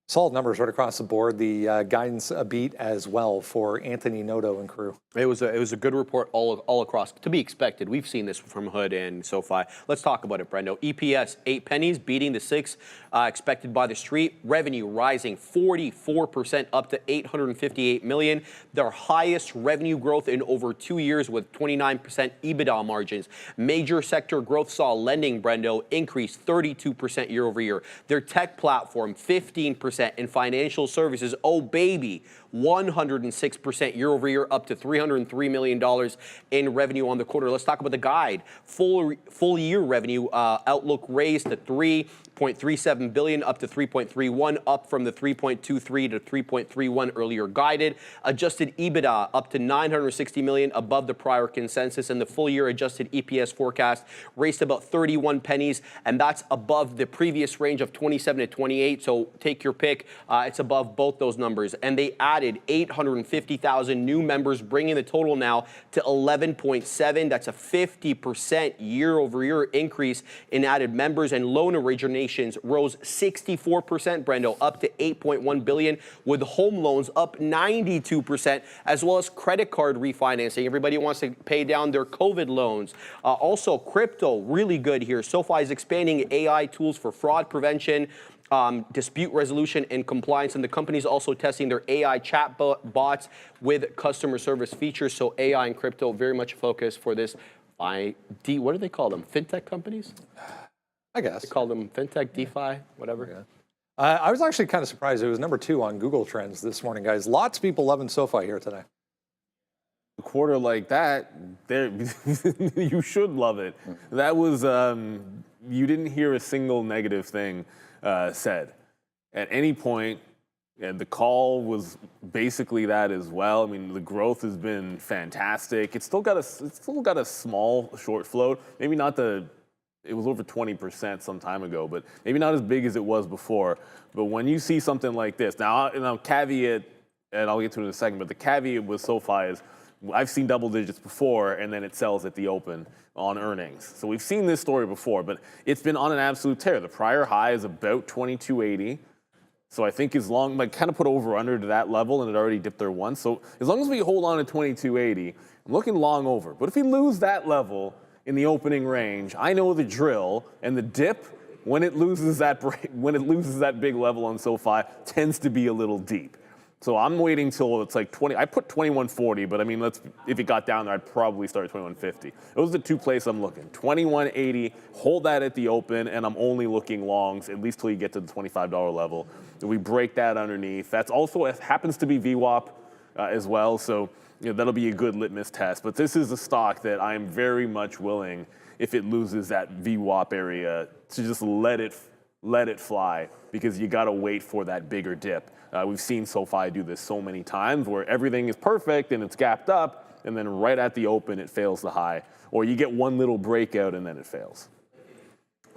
Solid numbers right across the board. The guidance beat as well for Anthony Noto and crew. It was a good report all across. To be expected. We've seen this from Hood and SoFi. Let's talk about it, Brendo. EPS 8 pennies, beating the 6 expected by the street. Revenue rising 44% up to $858 million. Their highest revenue growth in over 2 years with 29% EBITDA margins. Major sector growth saw lending, Brendo, increase 32% year over year. Their tech platform 15%. In financial services, oh baby, 106% year over year, up to $303 million in revenue on the quarter. Let's talk about the guide. Full year revenue outlook raised to $3.37 billion, up to $3.31, up from the $3.23 to $3.31 earlier guided. Adjusted EBITDA up to $960 million, above the prior consensus, and the full year adjusted EPS forecast raised to about 31 pennies, and that's above the previous range of 27 to 28. So take your pick. It's above both those numbers, and they added added 850,000 new members, bringing the total now to 11.7. That's a 50% year-over-year increase in added members, and loan originations rose 64%, Brendo, up to 8.1 billion, with home loans up 92%, as well as credit card refinancing. Everybody wants to pay down their COVID loans. Also, crypto, really good here. SoFi is expanding AI tools for fraud prevention, dispute resolution, and compliance. And the company's also testing their AI chat bots with customer service features. So AI and crypto very much a focus for this. What do they call them? Fintech companies? I guess. They call them fintech, DeFi, whatever. Yeah. I was actually kind of surprised. It was #2 on Google Trends this morning, guys. Lots of people loving SoFi here today. A quarter like that, you should love it. That was, you didn't hear a single negative thing said. At any point, and the call was basically that as well. I mean, the growth has been fantastic. It's still got a small short float. Maybe not it was over 20% some time ago, but maybe not as big as it was before. But when you see something like this, now caveat, and I'll get to it in a second, but the caveat with SoFi is I've seen double digits before, and then it sells at the open on earnings. So we've seen this story before, but it's been on an absolute tear. The prior high is about 22.80. So I think as long, kind of put over under to that level, and it already dipped there once. So as long as we hold on to 22.80, I'm looking long over. But if we lose that level in the opening range, I know the drill, and the dip, when it loses that big level on SoFi, tends to be a little deep. So I'm waiting till it's like 20. I put 21.40, but I mean, if it got down there, I'd probably start at 21.50. Those are the two places I'm looking. 21.80, hold that at the open, and I'm only looking longs, at least till you get to the $25 level. If we break that underneath, that's also, it happens to be VWAP as well, so that'll be a good litmus test. But this is a stock that I am very much willing, if it loses that VWAP area, to just let it fly, because you got to wait for that bigger dip. We've seen SoFi do this so many times where everything is perfect and it's gapped up, and then right at the open it fails the high. Or you get one little breakout and then it fails.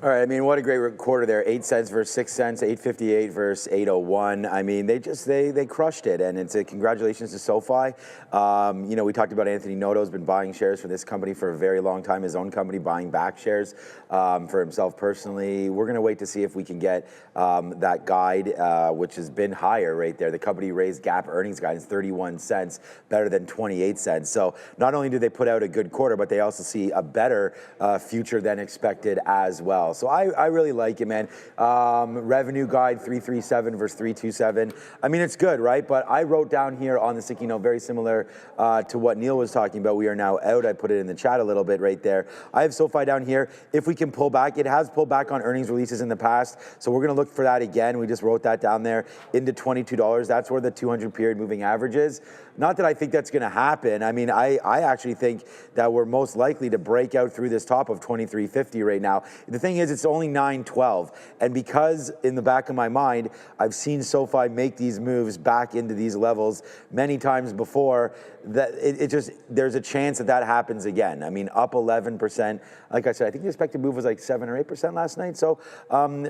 All right, I mean, what a great quarter there. 8 cents versus 6 cents, 8.58 versus 8.01. I mean, they crushed it, and it's a congratulations to SoFi. We talked about Anthony Noto's been buying shares for this company for a very long time, his own company buying back shares for himself personally. We're going to wait to see if we can get that guide, which has been higher right there. The company raised GAAP earnings guidance 31 cents, better than 28 cents. So not only do they put out a good quarter, but they also see a better future than expected as well. So I really like it, man. Revenue guide 337 versus 327. I mean, it's good, right? But I wrote down here on the sticky note, very similar to what Neil was talking about. We are now out. I put it in the chat a little bit right there. I have SoFi down here. If we can pull back, it has pulled back on earnings releases in the past. So we're going to look for that again. We just wrote that down there into $22. That's where the 200 period moving average is. Not that I think that's going to happen. I mean, I actually think that we're most likely to break out through this top of 23.50 right now. The thing is, it's only 9.12. And because in the back of my mind, I've seen SoFi make these moves back into these levels many times before, that there's a chance that happens again. I mean, up 11%. Like I said, I think the expected move was like 7 or 8% last night. So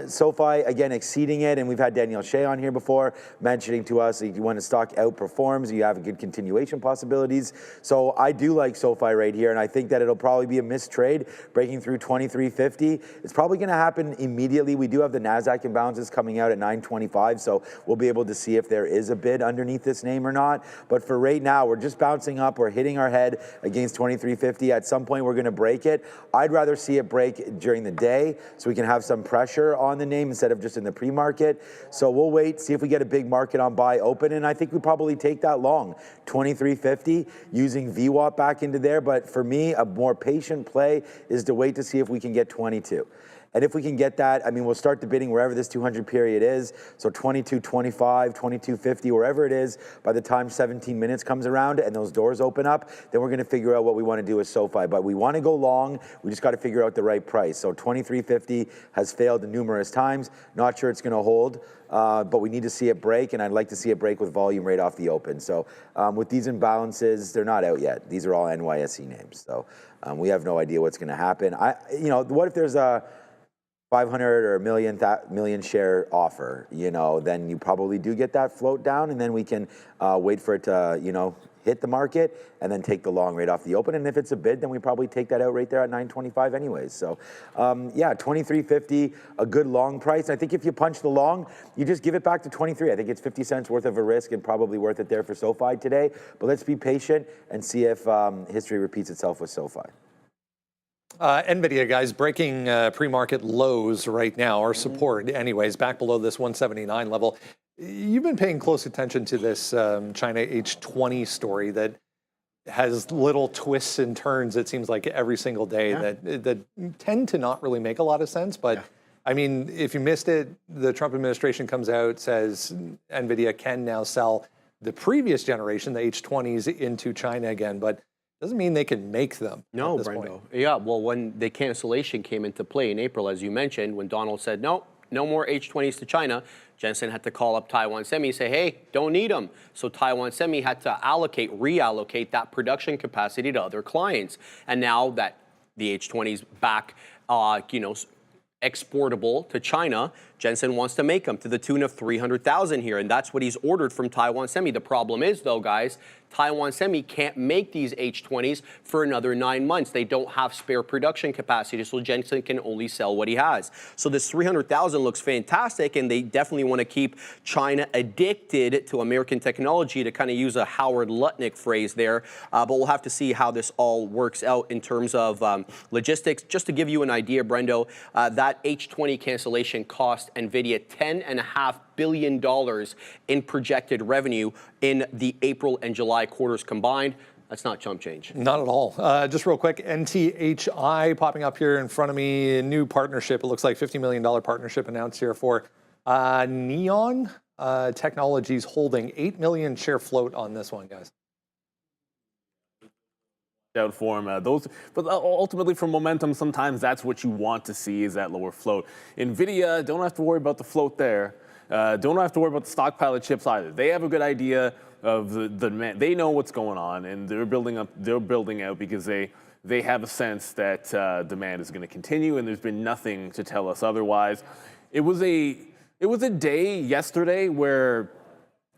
SoFi, again, exceeding it. And we've had Daniel Shea on here before mentioning to us that when a stock outperforms, you have a good continuation possibilities. So I do like SoFi right here. And I think that it'll probably be a missed trade breaking through 23.50. It's probably going to happen immediately. We do have the Nasdaq imbalances coming out at 9.25. So we'll be able to see if there is a bid underneath this name or not. But for right now, we're just bouncing up. We're hitting our head against 23.50. At some point, we're going to break it. I'd rather see it break during the day so we can have some pressure on the name instead of just in the pre-market. So we'll wait, see if we get a big market on buy open, and I think we probably take that long. 23.50, using VWAP back into there. But for me, a more patient play is to wait to see if we can get 22. And if we can get that, I mean, we'll start the bidding wherever this 200 period is. So 22.25, 22.50, wherever it is, by the time 17 minutes comes around and those doors open up, then we're going to figure out what we want to do with SoFi. But we want to go long. We just got to figure out the right price. So 23.50 has failed numerous times. Not sure it's going to hold, but we need to see it break, and I'd like to see it break with volume right off the open. So with these imbalances, they're not out yet. These are all NYSE names. So we have no idea what's going to happen. What if there's a 500 or a million share offer, then you probably do get that float down, and then we can wait for it to, hit the market and then take the long rate off the open. And if it's a bid, then we probably take that out right there at 925 anyways. So yeah, 23.50, a good long price. I think if you punch the long, you just give it back to 23. I think it's 50 cents worth of a risk and probably worth it there for SoFi today. But let's be patient and see if history repeats itself with SoFi. NVIDIA, guys, breaking pre-market lows right now, or support anyways, back below this 179 level. You've been paying close attention to this China H20 story that has little twists and turns, it seems like, every single day that tend to not really make a lot of sense. But I mean, if you missed it, the Trump administration comes out, says NVIDIA can now sell the previous generation, the H20s, into China again, but doesn't mean they can make them. No, Brendo. Yeah, well, when the cancellation came into play in April, as you mentioned, when Donald said, no more H20s to China, Jensen had to call up Taiwan Semi, say, hey, don't need them. So Taiwan Semi had to reallocate that production capacity to other clients. And now that the H20's back, exportable to China, Jensen wants to make them to the tune of 300,000 here, and that's what he's ordered from Taiwan Semi. The problem is, though, guys, Taiwan Semi can't make these H20s for another 9 months. They don't have spare production capacity, so Jensen can only sell what he has. So this 300,000 looks fantastic, and they definitely want to keep China addicted to American technology, to kind of use a Howard Lutnick phrase there. But we'll have to see how this all works out in terms of logistics. Just to give you an idea, Brendo, that H20 cancellation cost NVIDIA $10.5 billion in projected revenue in the April and July quarters combined. That's not chump change. Not at all. Just real quick, NTHI popping up here in front of me, a new partnership. It looks like $50 million partnership announced here for Neon Technologies holding 8 million share float on this one, guys. Out for them. But ultimately for momentum, sometimes that's what you want to see, is that lower float. NVIDIA, don't have to worry about the float there. Don't have to worry about the stockpile of chips either. They have a good idea of the demand. They know what's going on, and they're building out because they have a sense that demand is going to continue, and there's been nothing to tell us otherwise. It was a day yesterday where,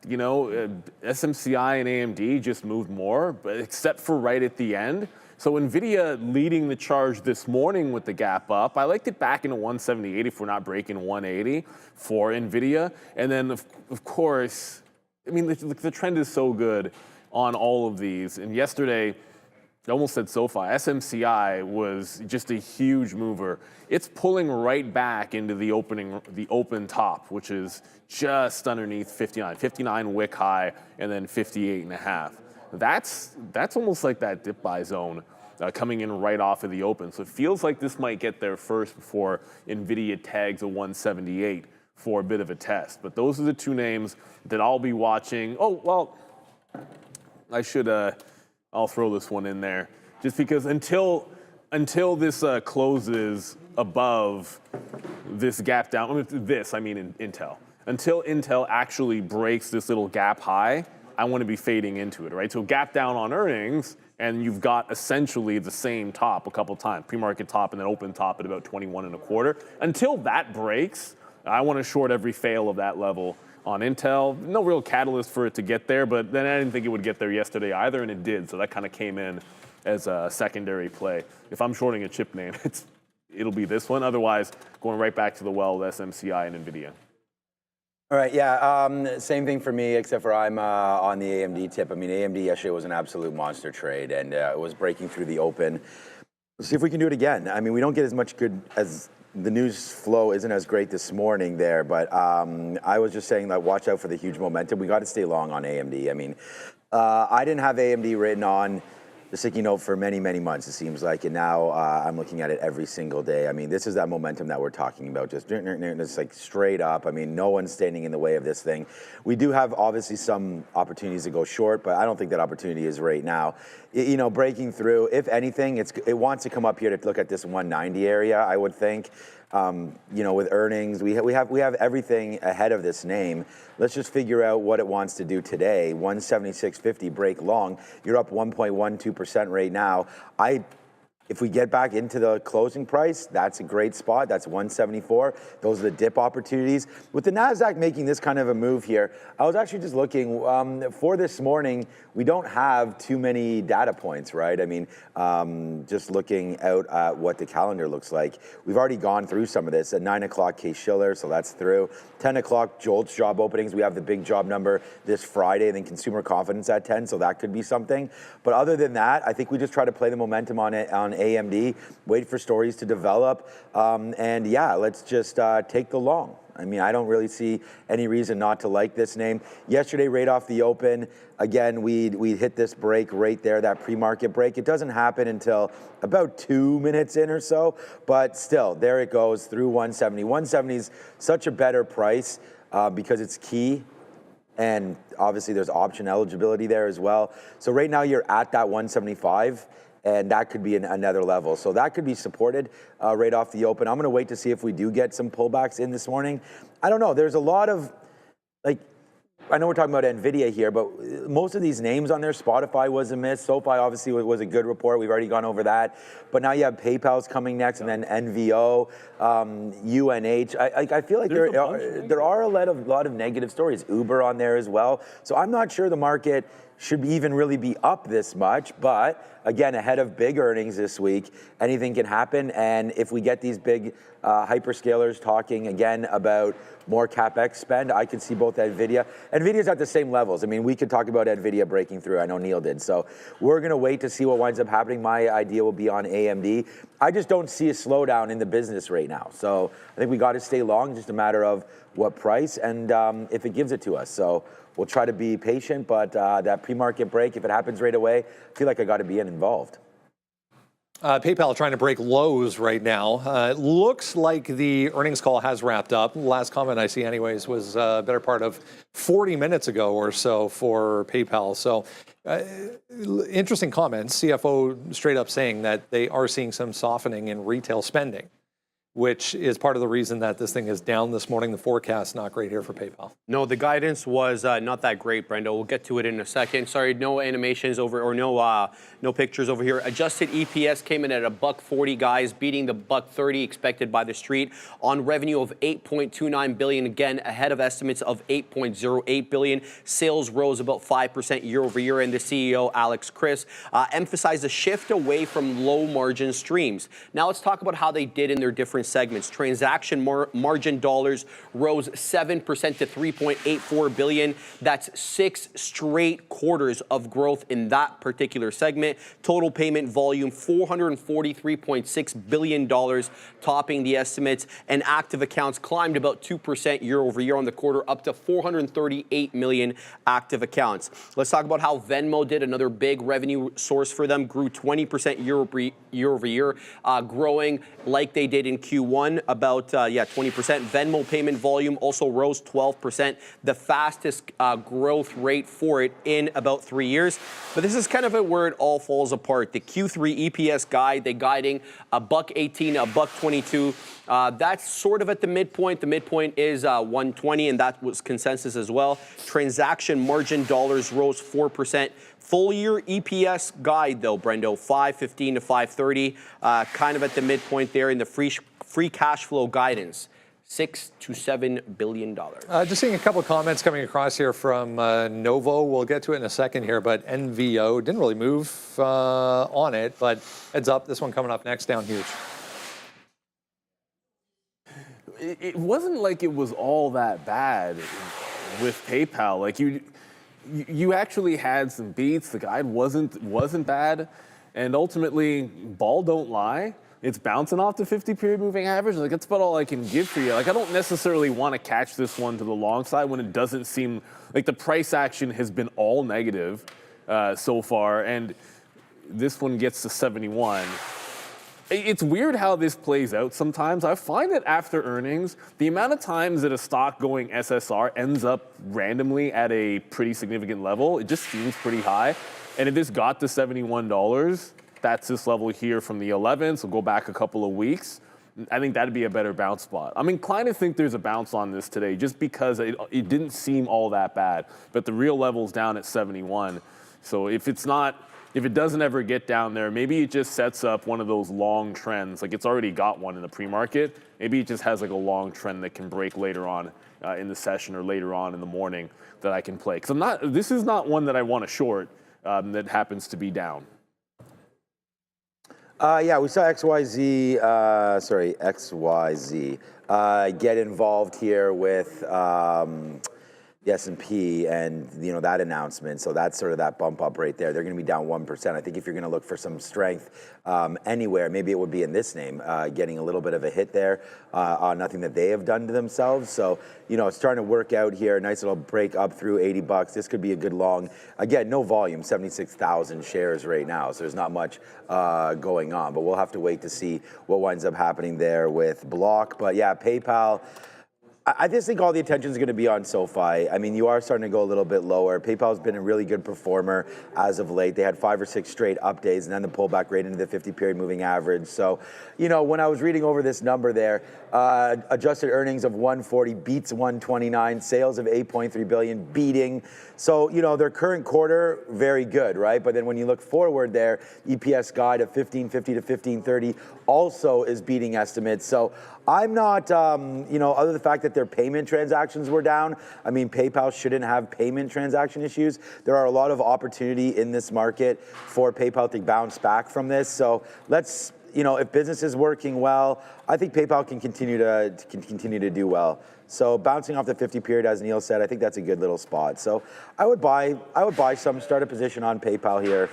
SMCI and AMD just moved more, but except for right at the end. So NVIDIA leading the charge this morning with the gap up. I liked it back into 178 if we're not breaking 180 for NVIDIA. And then, of course, I mean, the trend is so good on all of these. And yesterday, I almost said SoFi. SMCI was just a huge mover. It's pulling right back into the open top, which is just underneath 59. 59 wick high, and then 58.5. That's almost like that dip buy zone coming in right off of the open. So it feels like this might get there first before NVIDIA tags a 178 for a bit of a test. But those are the two names that I'll be watching. Oh, well, I should... I'll throw this one in there, just because until this closes above this gap down, I mean Intel. Until Intel actually breaks this little gap high, I want to be fading into it, right? So gap down on earnings, and you've got essentially the same top a couple times, pre-market top and then open top at about 21.25. Until that breaks, I want to short every fail of that level on Intel. No real catalyst for it to get there, but then I didn't think it would get there yesterday either, and it did. So that kind of came in as a secondary play. If I'm shorting a chip name, it'll be this one. Otherwise, going right back to the well with SMCI and NVIDIA. All right, yeah, same thing for me, except for I'm on the AMD tip. I mean, AMD yesterday was an absolute monster trade, and it was breaking through the open. Let's see if we can do it again. I mean, we don't get as much good as... The news flow isn't as great this morning there, but I was just saying that watch out for the huge momentum. We got to stay long on AMD. I mean, I didn't have AMD written on the sticky note for many, many months, it seems like, and now I'm looking at it every single day. I mean, this is that momentum that we're talking about, just like straight up. I mean, no one's standing in the way of this thing. We do have obviously some opportunities to go short, but I don't think that opportunity is right now. Breaking through, if anything, it wants to come up here to look at this 190 area, I would think. With earnings, we have everything ahead of this name. Let's just figure out what it wants to do today. 176.50 break long. You're up 1.12% right now. I If we get back into the closing price, that's a great spot. That's 174. Those are the dip opportunities. With the Nasdaq making this kind of a move here, I was actually just looking for this morning. We don't have too many data points, right? I mean, just looking out at what the calendar looks like, we've already gone through some of this. At 9 o'clock, Case-Shiller, so that's through. 10 o'clock, JOLTS job openings. We have the big job number this Friday, and then consumer confidence at 10, so that could be something. But other than that, I think we just try to play the momentum on it on AMD, wait for stories to develop, and yeah, let's just take the long. I mean, I don't really see any reason not to like this name. Yesterday, right off the open, again, we hit this break right there, that pre-market break. It doesn't happen until about 2 minutes in or so, but still, there it goes through 170. 170 is such a better price because it's key. And obviously there's option eligibility there as well. So right now you're at that 175. And that could be another level. So that could be supported right off the open. I'm going to wait to see if we do get some pullbacks in this morning. I don't know. There's a lot of, like, I know we're talking about NVIDIA here, but most of these names on there, Spotify was a miss. SoFi obviously was a good report. We've already gone over that. But now you have PayPal's coming next, and then NVO, UNH. I feel like there are a lot of negative stories. Uber on there as well. So I'm not sure the market should even really be up this much, but again, ahead of big earnings this week, anything can happen. And if we get these big hyperscalers talking again about more CapEx spend, I could see both NVIDIA's at the same levels. I mean, we could talk about NVIDIA breaking through. I know Neil did. So we're going to wait to see what winds up happening. My idea will be on AMD. I just don't see a slowdown in the business right now. So I think we got to stay long, just a matter of what price and if it gives it to us. So we'll try to be patient, but that pre-market break, if it happens right away, I feel like I got to be involved. PayPal trying to break lows right now. It looks like the earnings call has wrapped up. Last comment I see anyways was a better part of 40 minutes ago or so for PayPal. So interesting comments. CFO straight up saying that they are seeing some softening in retail spending, which is part of the reason that this thing is down this morning. The forecast not great here for PayPal. No, the guidance was not that great, Brendo. We'll get to it in a second. Sorry, no animations over, or no pictures over here. Adjusted EPS came in at $1.40, guys, beating the $1.30 expected by the street on revenue of $8.29 billion, again ahead of estimates of $8.08 billion. Sales rose about 5% year over year, and the CEO Alex Chris emphasized a shift away from low margin streams. Now let's talk about how they did in their different segments. Transaction margin dollars rose 7% to $3.84 billion. That's 6 straight quarters of growth in that particular segment. Total payment volume, $443.6 billion, topping the estimates. And active accounts climbed about 2% year over year on the quarter, up to 438 million active accounts. Let's talk about how Venmo did, another big revenue source for them, grew 20% year over year, growing like they did in Q1, about 20%. Venmo payment volume also rose 12%, the fastest growth rate for it in about 3 years. But this is kind of where it all falls apart. The Q3 EPS guide, they guiding $1.18, $1.22. That's sort of at the midpoint. The midpoint is 120, and that was consensus as well. Transaction margin dollars rose 4%. Full year EPS guide, though, Brendo, $5.15 to $5.30, kind of at the midpoint there in the free cash flow guidance, $6 to $7 billion. Just seeing a couple of comments coming across here from Novo. We'll get to it in a second here, but NVO didn't really move on it, but heads up, this one coming up next, down huge. It wasn't like it was all that bad with PayPal. Like you actually had some beats. The guide wasn't bad, and ultimately, ball don't lie. It's bouncing off the 50-period moving average. Like, that's about all I can give for you. Like, I don't necessarily want to catch this one to the long side when it doesn't seem like the price action has been all negative so far, and this one gets to 71. It's weird how this plays out sometimes. I find that after earnings, the amount of times that a stock going SSR ends up randomly at a pretty significant level, it just seems pretty high. And if this got to $71, that's this level here from the 11th, so go back a couple of weeks. I think that'd be a better bounce spot. I'm inclined to think there's a bounce on this today just because it didn't seem all that bad, but the real level's down at 71. So if it's not if it doesn't ever get down there, maybe it just sets up one of those long trends. Like it's already got one in the pre-market. Maybe it just has like a long trend that can break later on in the session or later on in the morning that I can play. Because this is not one that I want to short that happens to be down. Yeah, we saw XYZ get involved here with the S&P and that announcement. So that's sort of that bump up right there. They're going to be down 1%. I think if you're going to look for some strength anywhere, maybe it would be in this name, getting a little bit of a hit there on nothing that they have done to themselves. So it's starting to work out here. Nice little break up through $80. This could be a good long. Again, no volume, 76,000 shares right now. So there's not much going on. But we'll have to wait to see what winds up happening there with Block. But yeah, PayPal. I just think all the attention is going to be on SoFi. I mean, you are starting to go a little bit lower. PayPal's been a really good performer as of late. They had 5 or 6 straight up days and then the pullback right into the 50-period moving average. So, when I was reading over this number there, adjusted earnings of 140 beats 129, sales of 8.3 billion beating. So, their current quarter, very good, right? But then when you look forward there, EPS guide of 1550 to 1530 also is beating estimates. So I'm not, other than the fact that their payment transactions were down, I mean, PayPal shouldn't have payment transaction issues. There are a lot of opportunity in this market for PayPal to bounce back from this. So let's, if business is working well, I think PayPal can continue to do well. So bouncing off the 50 period, as Neil said, I think that's a good little spot. So I would buy some, start a position on PayPal here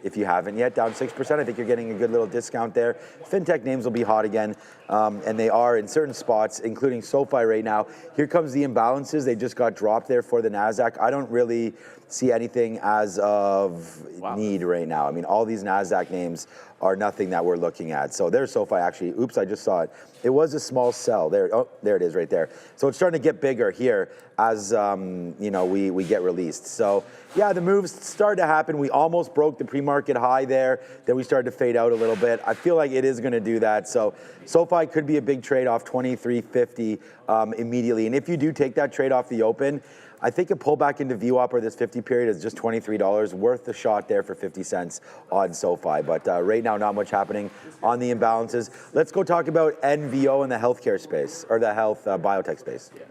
if you haven't yet, down 6%. I think you're getting a good little discount there. Fintech names will be hot again, and they are in certain spots, including SoFi right now. Here comes the imbalances. They just got dropped there for the Nasdaq. I don't really see anything as of need right now. I mean, all these Nasdaq names are nothing that we're looking at. So there's SoFi actually. Oops, I just saw it. It was a small sell. There, oh, there it is right there. So it's starting to get bigger here as we get released. So yeah, the moves started to happen. We almost broke the pre-market high there. Then we started to fade out a little bit. I feel like it is going to do that. So SoFi could be a big trade off 23.50 immediately. And if you do take that trade off the open, I think a pullback into VWAP or this 50 period is just $23, worth the shot there for 50 cents on SoFi. But right now, not much happening on the imbalances. Let's go talk about NVO in the healthcare space, or the health biotech space. Yeah.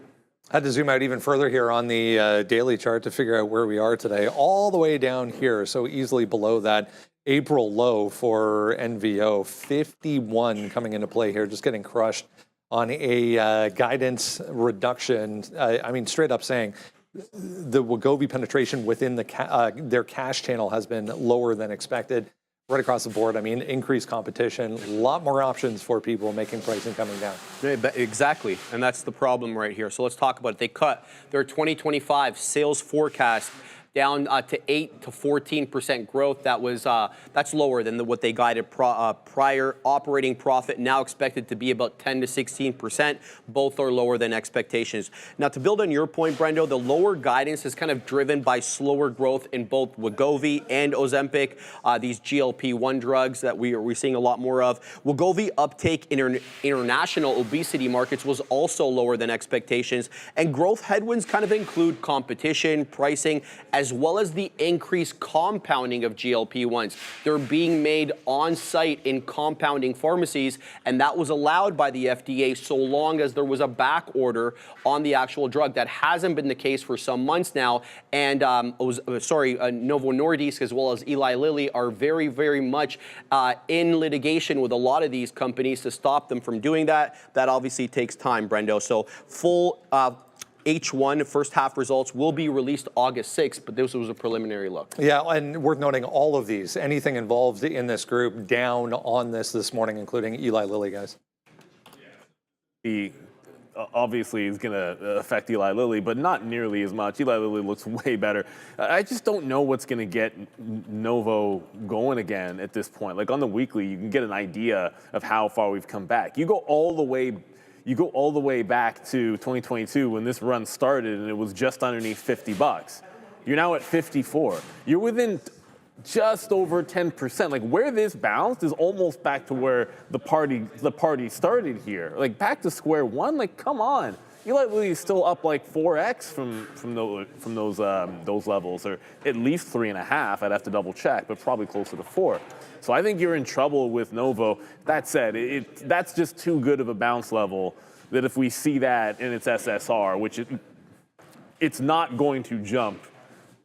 Had to zoom out even further here on the daily chart to figure out where we are today, all the way down here, so easily below that April low for NVO. 51 coming into play here, just getting crushed on a guidance reduction. I mean, straight up saying the Wegovy penetration within their cash channel has been lower than expected. Right across the board, I mean, increased competition, a lot more options for people, making pricing coming down. Exactly, and that's the problem right here. So let's talk about it. They cut their 2025 sales forecast down to 8 to 14% growth. That's lower than what they guided prior. Operating profit now expected to be about 10 to 16%. Both are lower than expectations. Now, to build on your point, Brendo, the lower guidance is kind of driven by slower growth in both Wegovy and Ozempic, these GLP-1 drugs that we're seeing a lot more of. Wegovy uptake in international obesity markets was also lower than expectations, and growth headwinds kind of include competition, pricing, as well as the increased compounding of GLP-1s. They're being made on site in compounding pharmacies, and that was allowed by the FDA so long as there was a back order on the actual drug. That hasn't been the case for some months now, and Novo Nordisk as well as Eli Lilly are very, very much in litigation with a lot of these companies to stop them from doing that. That obviously takes time, Brendo. So full H1 first half results will be released August 6th, but this was a preliminary look. Yeah, and worth noting all of these, anything involved in this group down on this morning, including Eli Lilly, guys. He obviously is going to affect Eli Lilly, but not nearly as much. Eli Lilly looks way better. I just don't know what's going to get Novo going again at this point. Like on the weekly, you can get an idea of how far we've come back. You go all the way back to 2022 when this run started and it was just underneath $50. You're now at 54. You're within just over 10%. Like where this bounced is almost back to where the party started here. Like back to square one. Like come on. Eli is still up like 4x from those levels, or at least 3.5. I'd have to double check, but probably closer to 4. So I think you're in trouble with Novo. That said, that's just too good of a bounce level that if we see that in its SSR, which it's not going to jump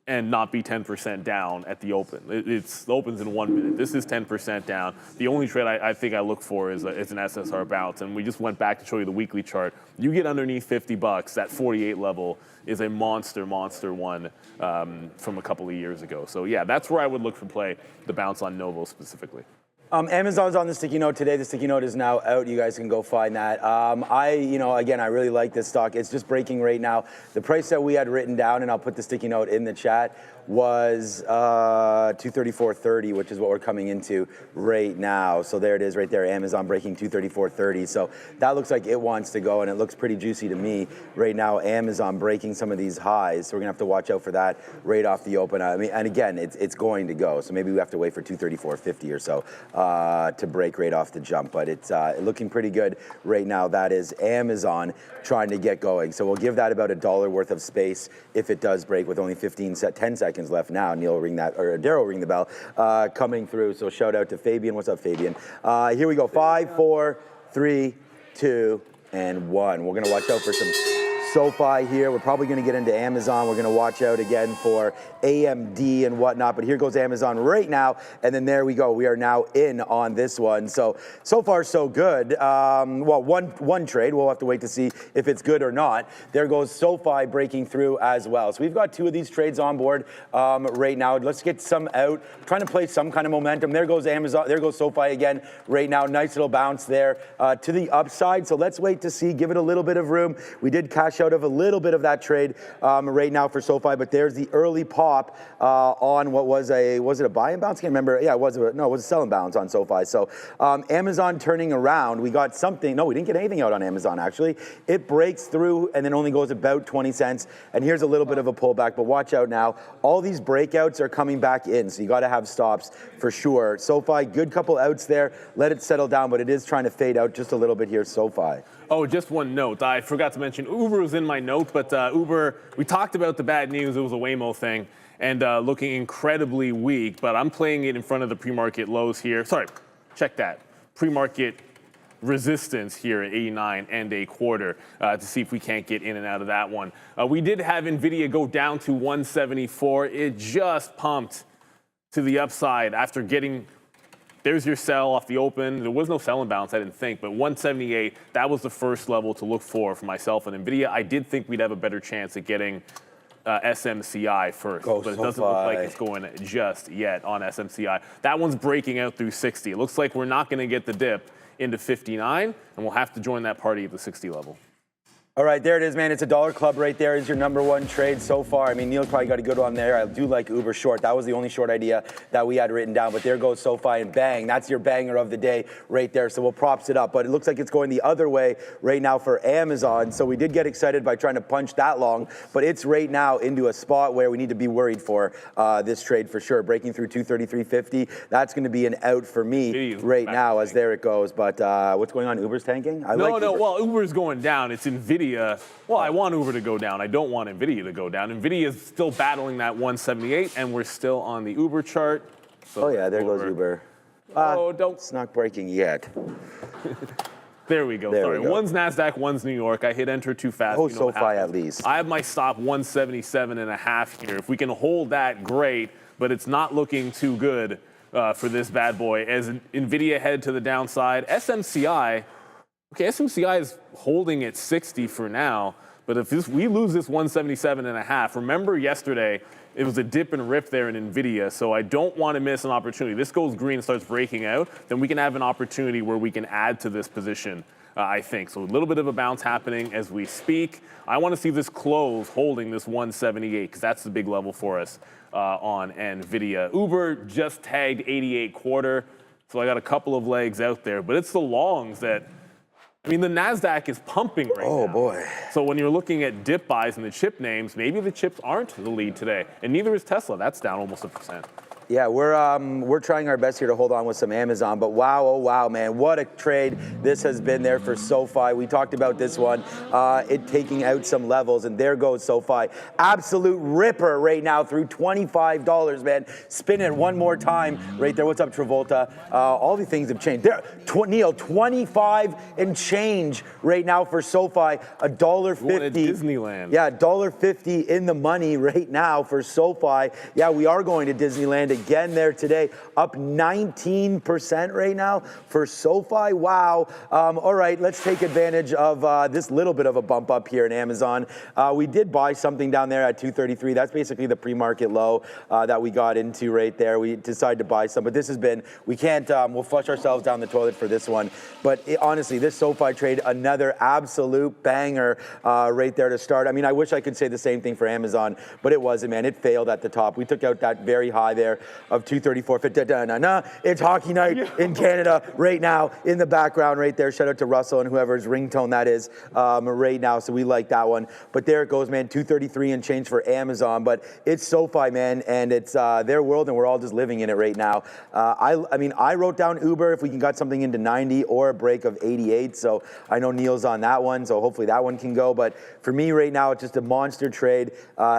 and not be 10% down at the open. It opens in 1 minute. This is 10% down. The only trade I think I look for is an SSR bounce, and we just went back to show you the weekly chart. You get underneath $50, that 48 level is a monster one from a couple of years ago. So yeah, that's where I would look for play, the bounce on Novo specifically. Amazon's on the sticky note today. The sticky note is now out. You guys can go find that. Again, I really like this stock. It's just breaking right now. The price that we had written down, and I'll put the sticky note in the chat, was 234.30, which is what we're coming into right now. So there it is right there, Amazon breaking 234.30. So that looks like it wants to go, and it looks pretty juicy to me right now, Amazon breaking some of these highs. So we're gonna have to watch out for that right off the open. I mean, and again, it's going to go. So maybe we have to wait for 234.50 or so to break right off the jump. But it's looking pretty good right now. That is Amazon trying to get going. So we'll give that about $1 worth of space if it does break, with only 10 seconds left now. Neil ring that, or Daryl ring the bell, coming through. So shout out to Fabian. What's up, Fabian? Here we go. 5, 4, 3, 2, and 1. We're gonna watch out for some SoFi here. We're probably going to get into Amazon. We're going to watch out again for AMD and whatnot. But here goes Amazon right now. And then there we go. We are now in on this one. So far, so good. Well, one trade. We'll have to wait to see if it's good or not. There goes SoFi breaking through as well. So we've got 2 of these trades on board right now. Let's get some out. Trying to play some kind of momentum. There goes Amazon. There goes SoFi again right now. Nice little bounce there to the upside. So let's wait to see. Give it a little bit of room. We did cash out of a little bit of that trade right now for SoFi, but there's the early pop on what was it a buy and bounce? I can't remember. Yeah, it was a sell and bounce on SoFi. So Amazon turning around. We got something. No, we didn't get anything out on Amazon actually. It breaks through and then only goes about 20 cents. And here's a little bit of a pullback, but watch out now. All these breakouts are coming back in, so you got to have stops for sure. SoFi, good couple outs there. Let it settle down, but it is trying to fade out just a little bit here, SoFi. Oh, just one note. I forgot to mention Uber was in my note, but Uber, we talked about the bad news. It was a Waymo thing and looking incredibly weak, but I'm playing it in front of the pre-market lows here. Sorry, check that. Pre-market resistance here at 89.25 to see if we can't get in and out of that one. We did have NVIDIA go down to 174. It just pumped to the upside after getting... There's your sell off the open. There was no sell and bounce, I didn't think, but 178, that was the first level to look for myself and NVIDIA. I did think we'd have a better chance at getting SMCI first, but it doesn't look like it's going just yet on SMCI. That one's breaking out through 60. It looks like we're not going to get the dip into 59, and we'll have to join that party at the 60 level. All right, there it is, man. It's $1 club right there. Is your #1 trade so far. I mean, Neil probably got a good one there. I do like Uber short. That was the only short idea that we had written down. But there goes SoFi, and bang, that's your banger of the day right there. So we'll props it up. But it looks like it's going the other way right now for Amazon. So we did get excited by trying to punch that long. But it's right now into a spot where we need to be worried for this trade for sure. Breaking through 233.50. That's going to be an out for me right now as there it goes. But what's going on? Uber's tanking? No. Well, Uber's going down. It's NVIDIA. Well, I want Uber to go down. I don't want NVIDIA to go down. NVIDIA is still battling that 178, and we're still on the Uber chart. So oh, yeah, there goes Uber. It's not breaking yet. There we go. Sorry, one's Nasdaq, one's New York. I hit enter too fast. Oh, SoFi at least. I have my stop 177.5 here. If we can hold that, great, but it's not looking too good for this bad boy. As NVIDIA head to the downside, SMCI, okay, SMCI is holding at 60 for now, but if we lose this 177.5, remember yesterday, it was a dip and rip there in NVIDIA, so I don't want to miss an opportunity. This goes green and starts breaking out, then we can have an opportunity where we can add to this position, I think. So a little bit of a bounce happening as we speak. I want to see this close holding this 178, because that's the big level for us on NVIDIA. Uber just tagged 88.25, so I got a couple of legs out there, but it's the longs that... I mean, the Nasdaq is pumping right now. Oh, boy. So when you're looking at dip buys and the chip names, maybe the chips aren't the lead today. And neither is Tesla. That's down almost 1%. Yeah, we're trying our best here to hold on with some Amazon, but wow, oh wow, man, what a trade this has been there for SoFi. We talked about this one, it taking out some levels, and there goes SoFi. Absolute ripper right now through $25, man. Spin it one more time right there. What's up, Travolta? All the things have changed. There, Neil, 25 and change right now for SoFi. $1.50. Disneyland. Yeah, $1.50 in the money right now for SoFi. Yeah, we are going to Disneyland again there today, up 19% right now for SoFi. Wow. All right, let's take advantage of this little bit of a bump up here in Amazon. We did buy something down there at 233. That's basically the pre-market low that we got into right there. We decided to buy some, but this has been, we can't, we'll flush ourselves down the toilet for this one. But honestly, this SoFi trade, another absolute banger right there to start. I mean, I wish I could say the same thing for Amazon, but it wasn't, man. It failed at the top. We took out that very high there of 234.50. It's hockey night in Canada right now in the background right there. Shout out to Russell and whoever's ringtone that is right now. So we like that one. But there it goes, man. 233 and change for Amazon. But it's SoFi, man, and it's their world, and we're all just living in it right now. I mean, I wrote down Uber if we can get something into 90 or a break of 88. So I know Neil's on that one, so hopefully that one can go. But for me right now, it's just a monster trade.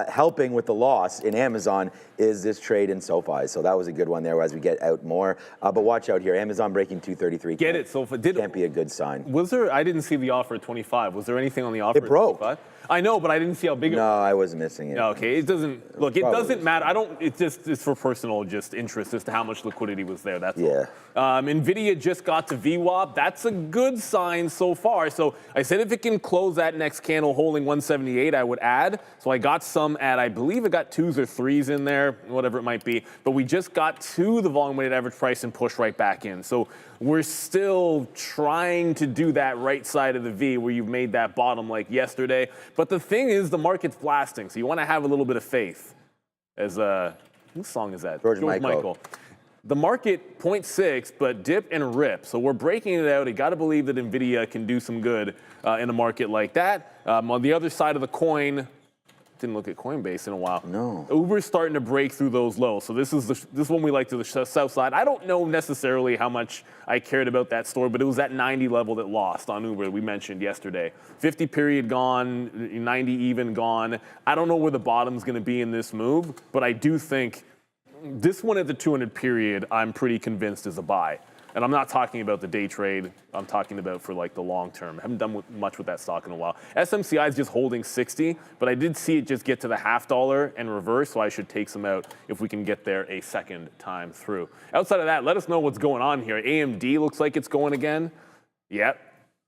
Helping with the loss in Amazon is this trade in SoFi. So that was a good one there as we get out more. But watch out here. Amazon breaking 233. Get it, SoFi. Can't be a good sign. Was there, I didn't see the offer at 25. Was there anything on the offer It broke. at 25? I know, but I didn't see how big it was. No, I was missing it. Okay, it doesn't, look, it doesn't matter. I don't, it's for personal just interest as to how much liquidity was there. That's all. NVIDIA just got to VWAP. That's a good sign so far. So I said if it can close that next candle holding 178, I would add. So I got some at, I believe it got 2s or 3s in there, whatever it might be. But we just got to the volume weighted average price and pushed right back in. So we're still trying to do that right side of the V where you've made that bottom like yesterday. But the thing is, the market's blasting, so you want to have a little bit of faith. As whose song is that? George Michael. The market 0.6, but dip and rip. So we're breaking it out. You got to believe that NVIDIA can do some good in a market like that. On the other side of the coin, didn't look at Coinbase in a while. No. Uber's starting to break through those lows. So this is one we like to the south side. I don't know necessarily how much I cared about that story, but it was that 90 level that lost on Uber we mentioned yesterday. 50 period gone, 90 even gone. I don't know where the bottom's going to be in this move, but I do think this one at the 200 period, I'm pretty convinced is a buy. And I'm not talking about the day trade. I'm talking about for like the long term. I haven't done much with that stock in a while. SMCI is just holding 60, but I did see it just get to the $0.50 and reverse, so I should take some out if we can get there a second time through. Outside of that, let us know what's going on here. AMD looks like it's going again. Yep,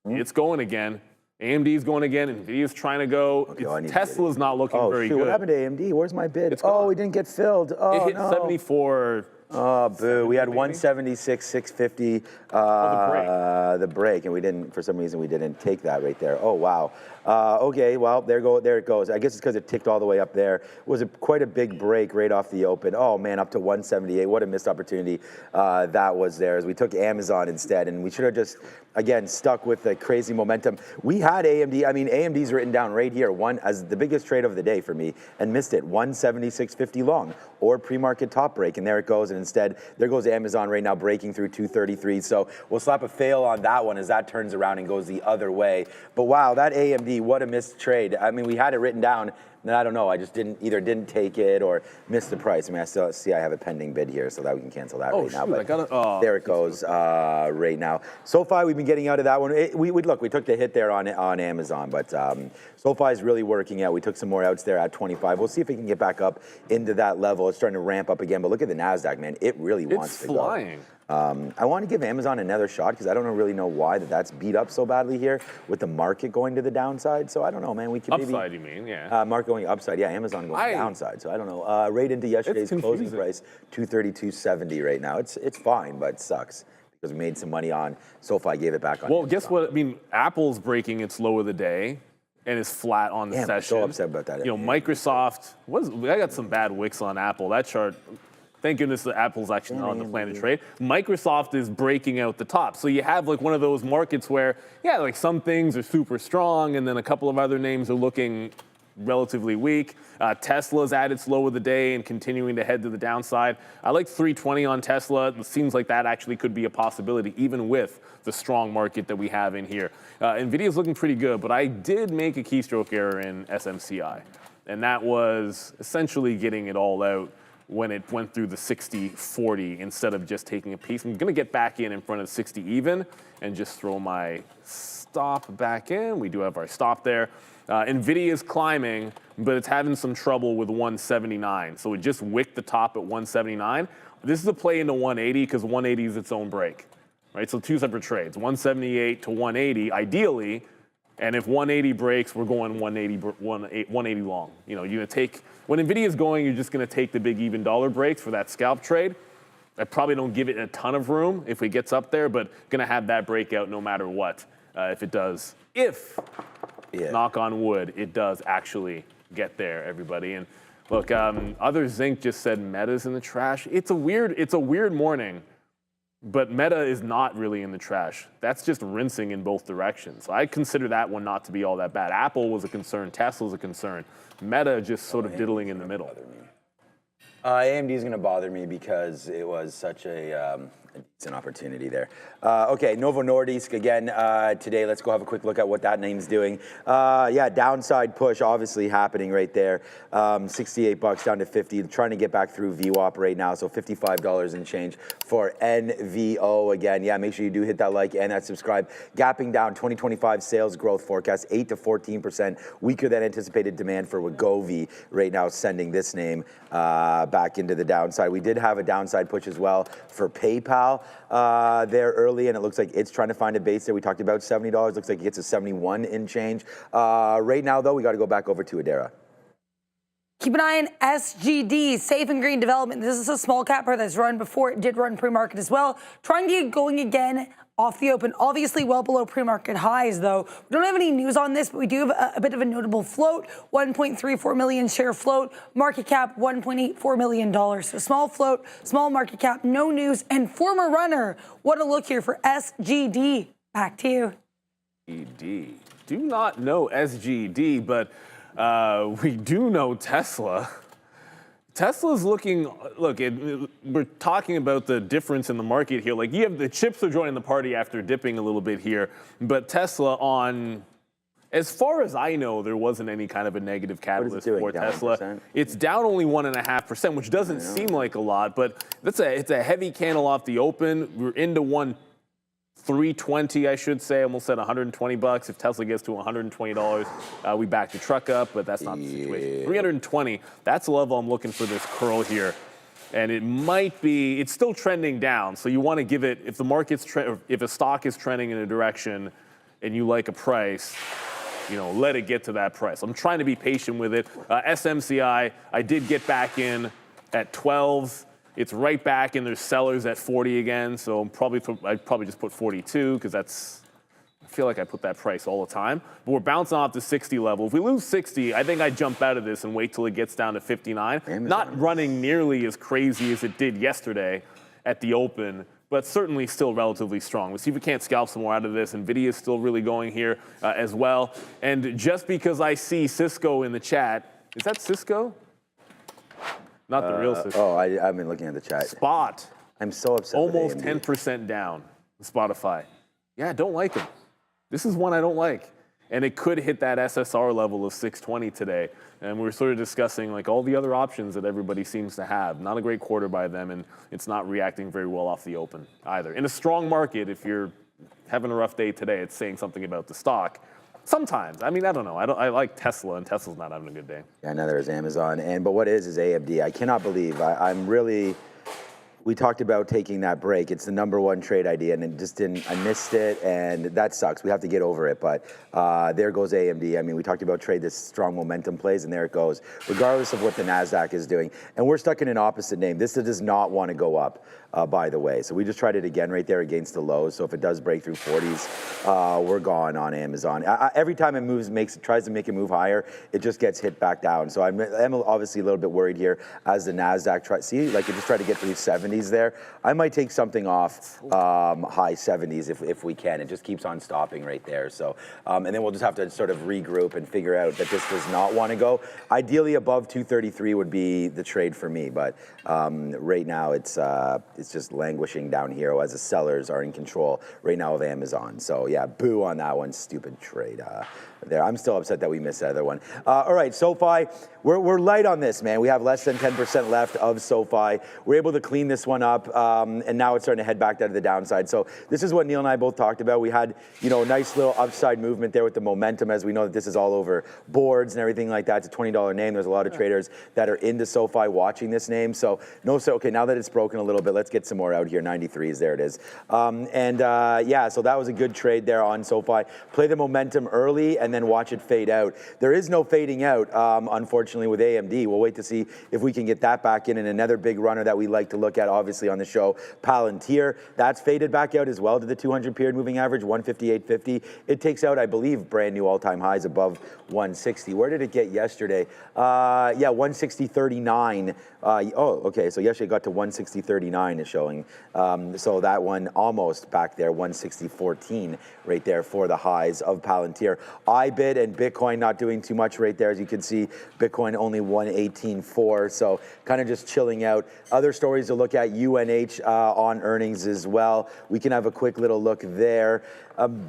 it's going again. AMD's going again. NVIDIA's trying to go. Okay, Tesla's not looking very good. What happened to AMD? Where's my bid? It didn't get filled. Oh, it hit 74. Oh, boo. We had 176,650 the break, and we didn't, for some reason, we didn't take that right there. Oh, wow. Okay, well, there it goes. I guess it's because it ticked all the way up there. It was quite a big break right off the open. Oh, man, up to 178. What a missed opportunity that was there, as we took Amazon instead, and we should have just, again, stuck with the crazy momentum. We had AMD. I mean, AMD's written down right here, one as the biggest trade of the day for me, and missed it. 176.50 long, or pre-market top break, and there it goes. And instead, there goes Amazon right now breaking through 233. So we'll slap a fail on that one as that turns around and goes the other way. But wow, that AMD, what a missed trade. I mean, we had it written down. And I don't know, I just didn't take it or missed the price. I mean, I still see I have a pending bid here, so that we can cancel that right now. But there it goes right now. SoFi, we've been getting out of that one. We took the hit there on Amazon, but SoFi is really working out. We took some more outs there at 25. We'll see if we can get back up into that level. It's starting to ramp up again, but look at the Nasdaq, man. It really wants to go. It's flying. I want to give Amazon another shot because I don't really know why that's beat up so badly here with the market going to the downside. So I don't know, man. We can upside, you mean? Yeah. Market going upside, yeah. Amazon going downside. So I don't know. Right into yesterday's closing price, 232.70 right now. It's fine, but it sucks because we made some money on SoFi. Gave it back on. Well, guess what? I mean, Apple's breaking its low of the day and is flat on the session. I'm so upset about that. You know, Microsoft. I got some bad wicks on Apple. That chart. Thank goodness that Apple's actually not on the plan to trade. Microsoft is breaking out the top. So you have like one of those markets where, yeah, like some things are super strong and then a couple of other names are looking relatively weak. Tesla's at its low of the day and continuing to head to the downside. I like 320 on Tesla. It seems like that actually could be a possibility, even with the strong market that we have in here. NVIDIA's looking pretty good, but I did make a keystroke error in SMCI, and that was essentially getting it all out when it went through the 60-40 instead of just taking a piece. I'm going to get back in front of 60 even and just throw my stop back in. We do have our stop there. NVIDIA is climbing, but it's having some trouble with 179. So it just wicked the top at 179. This is a play into 180 because 180 is its own break, right? So two separate trades, 178 to 180 ideally. And if 180 breaks, we're going 180 long. You know, you're gonna take, when NVIDIA is going, you're just gonna take the big even dollar breaks for that scalp trade. I probably don't give it a ton of room if it gets up there, but gonna have that breakout no matter what. If it does, knock on wood, it does actually get there, everybody. And look, other Zinc just said Meta's in the trash. It's a weird morning. But Meta is not really in the trash. That's just rinsing in both directions. So I consider that one not to be all that bad. Apple was a concern. Tesla's a concern. Meta just sort of diddling in the middle. AMD is going to bother me because it was such a decent opportunity there. Okay, Novo Nordisk again today. Let's go have a quick look at what that name's doing. Yeah, downside push obviously happening right there. $68 down to 50. Trying to get back through VWAP right now. So $55 and change for NVO again. Yeah, make sure you do hit that like and that subscribe. Gapping down 2025 sales growth forecast 8 to 14%. Weaker than anticipated demand for Wegovy right now, sending this name back into the downside. We did have a downside push as well for PayPal there early, and it looks like it's trying to find a base there. We talked about $70. Looks like it gets a 71 in change. Right now, though, we got to go back over to Adara. Keep an eye on SGD, Safe and Green Development. This is a small capper that's run before. It did run pre-market as well. Trying to get going again off the open. Obviously well below pre-market highs, though. We don't have any news on this, but we do have a bit of a notable float. 1.34 million share float. Market cap $1.84 million. So small float, small market cap, no news. And former runner. What a look here for SGD. Back to you. SGD. Do not know SGD, but we do know Tesla. Tesla's looking, look, we're talking about the difference in the market here. Like, you have the chips are joining the party after dipping a little bit here, but Tesla on, as far as I know, there wasn't any kind of a negative catalyst for Tesla. 1%? It's down only 1.5%, which doesn't seem like a lot, but it's a heavy candle off the open. We're into 320, I should say, almost at $120. If Tesla gets to $120, we back the truck up, but that's not the situation. 320, that's the level I'm looking for this curl here. And it might be, it's still trending down. So you want to give it, if the market's, if a stock is trending in a direction and you like a price, you know, let it get to that price. I'm trying to be patient with it. SMCI, I did get back in at 12. It's right back, and there's sellers at 40 again, so I'd probably just put 42 because I feel like I put that price all the time. But we're bouncing off the 60 level. If we lose 60, I think I'd jump out of this and wait till it gets down to 59. Not running nearly as crazy as it did yesterday at the open, but certainly still relatively strong. We'll see if we can't scalp some more out of this. NVIDIA is still really going here as well. And just because I see Cisco in the chat, is that Cisco? Not the real Cisco. Oh, I've been looking at the chat. Spot. I'm so upset. Almost 10% down. Spotify. Yeah, I don't like them. This is one I don't like. And it could hit that SSR level of 620 today. And we're sort of discussing like all the other options that everybody seems to have. Not a great quarter by them, and it's not reacting very well off the open either. In a strong market, if you're having a rough day today, it's saying something about the stock. Sometimes. I mean, I don't know. I like Tesla, and Tesla's not having a good day. Yeah, neither is Amazon. But what is AMD? I cannot believe. I'm really. We talked about taking that break. It's the #1 trade idea, and it just didn't. I missed it, and that sucks. We have to get over it. But there goes AMD. I mean, we talked about trade this strong momentum plays, and there it goes. Regardless of what the Nasdaq is doing, and we're stuck in an opposite name. This does not want to go up, by the way. So we just tried it again right there against the lows. So if it does break through 40s, we're gone on Amazon. Every time it tries to make a move higher, it just gets hit back down. So I'm obviously a little bit worried here as the Nasdaq it just tried to get through 70. 70s there. I might take something off high 70s if we can. It just keeps on stopping right there. So, and then we'll just have to sort of regroup and figure out that this does not want to go. Ideally, above 233 would be the trade for me, but right now it's just languishing down here as the sellers are in control right now of Amazon. So yeah, boo on that one, stupid trade there. I'm still upset that we missed that other one. All right, SoFi, we're light on this, man. We have less than 10% left of SoFi. We're able to clean this one up, and now it's starting to head back down to the downside. So this is what Neil and I both talked about. We had, you know, a nice little upside movement there with the momentum, as we know that this is all over boards and everything like that. It's a $20 name. There's a lot of traders that are into SoFi watching this name. So okay, now that it's broken a little bit, let's get some more out here. 93s, there it is. Yeah, so that was a good trade there on SoFi. Play the momentum early and then watch it fade out. There is no fading out, unfortunately, with AMD. We'll wait to see if we can get that back in. And another big runner that we like to look at, obviously, on the show, Palantir. That's faded back out as well to the 200 period moving average, 158.50. It takes out, I believe, brand new all-time highs above 160. Where did it get yesterday? Yeah, 160.39. Okay, so yesterday it got to 160.39 is showing. So that one almost back there, 160.14 right there for the highs of Palantir. IBIT and Bitcoin not doing too much right there. As you can see, Bitcoin only 118.4, so kind of just chilling out. Other stories to look at, UNH on earnings as well. We can have a quick little look there.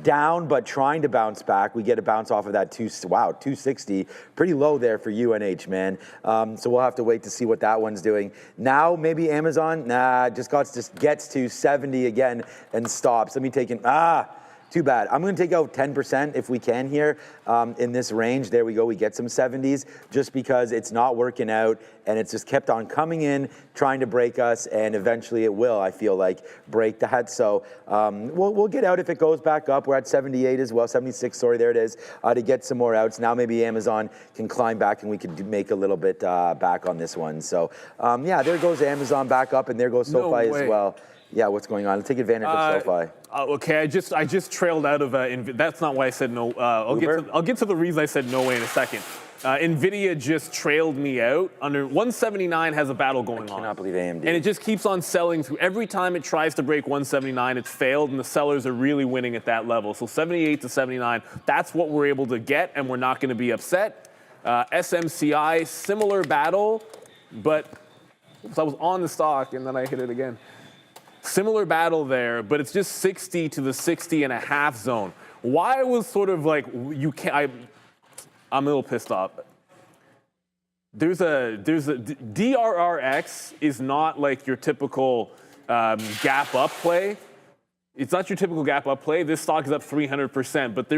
Down, but trying to bounce back. We get a bounce off of that 260. Pretty low there for UNH, man. So we'll have to wait to see what that one's doing. Now, maybe Amazon, just gets to 70 again and stops. Let me take in, too bad. I'm going to take out 10% if we can here in this range. There we go. We get some 70s just because it's not working out and it's just kept on coming in, trying to break us, and eventually it will, I feel like, break that. So we'll get out if it goes back up. We're at 78 as well, 76, sorry, there it is, to get some more outs. Now maybe Amazon can climb back and we could make a little bit back on this one. So yeah, there goes Amazon back up, and there goes SoFi as well. Yeah, what's going on? Let's take advantage of SoFi. Okay, I just trailed out of that's not why I said no. I'll get to the reason I said no way in a second. NVIDIA just trailed me out. Under 179 has a battle going on. I cannot believe AMD. And it just keeps on selling through. Every time it tries to break 179, it's failed, and the sellers are really winning at that level. So 78 to 79, that's what we're able to get, and we're not going to be upset. SMCI, similar battle, but I was on the stock, and then I hit it again. Similar battle there, but it's just 60 to the 60.5 zone. Why I was sort of like, I'm a little pissed off. There's a DRRX is not like your typical gap up play. It's not your typical gap up play. This stock is up 300%, but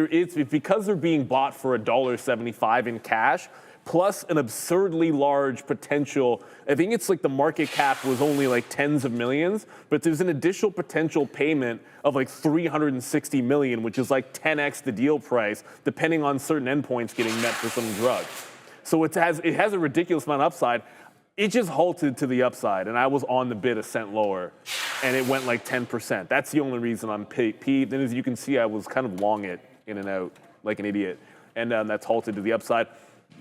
because they're being bought for $1.75 in cash, plus an absurdly large potential. I think it's like the market cap was only like tens of millions, but there's an additional potential payment of like 360 million, which is like 10x the deal price, depending on certain endpoints getting met for some drug. So it has a ridiculous amount of upside. It just halted to the upside, and I was on the bid a cent lower, and it went like 10%. That's the only reason I'm peeved. And as you can see, I was kind of long it in and out like an idiot, and that's halted to the upside.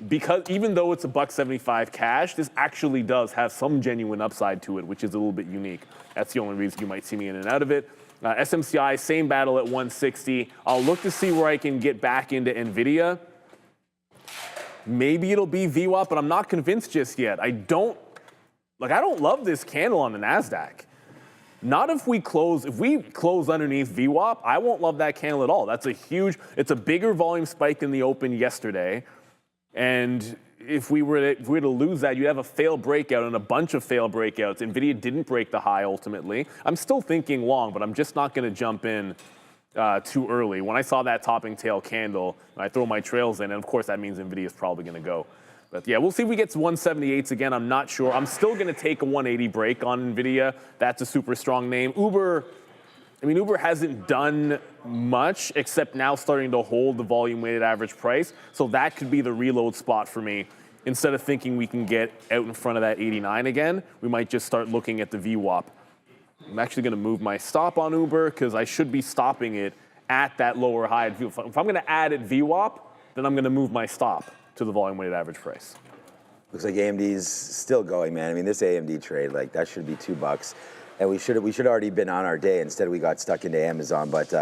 Because even though it's $1.75 cash, this actually does have some genuine upside to it, which is a little bit unique. That's the only reason you might see me in and out of it. SMCI, same battle at 160. I'll look to see where I can get back into NVIDIA. Maybe it'll be VWAP, but I'm not convinced just yet. I don't love this candle on the Nasdaq. Not if we close underneath VWAP, I won't love that candle at all. It's a bigger volume spike than the open yesterday. And if we were to lose that, you'd have a failed breakout and a bunch of failed breakouts. NVIDIA didn't break the high ultimately. I'm still thinking long, but I'm just not going to jump in too early. When I saw that topping tail candle, I throw my trails in, and of course that means NVIDIA is probably going to go. But yeah, we'll see if we get to 178s again. I'm not sure. I'm still going to take a 180 break on NVIDIA. That's a super strong name. Uber hasn't done much except now starting to hold the volume weighted average price. So that could be the reload spot for me. Instead of thinking we can get out in front of that 89 again, we might just start looking at the VWAP. I'm actually going to move my stop on Uber because I should be stopping it at that lower high. If I'm going to add at VWAP, then I'm going to move my stop to the volume weighted average price. Looks like AMD's still going, man. I mean, this AMD trade, like, that should be $2. And we should already been on our day. Instead, we got stuck into Amazon. But,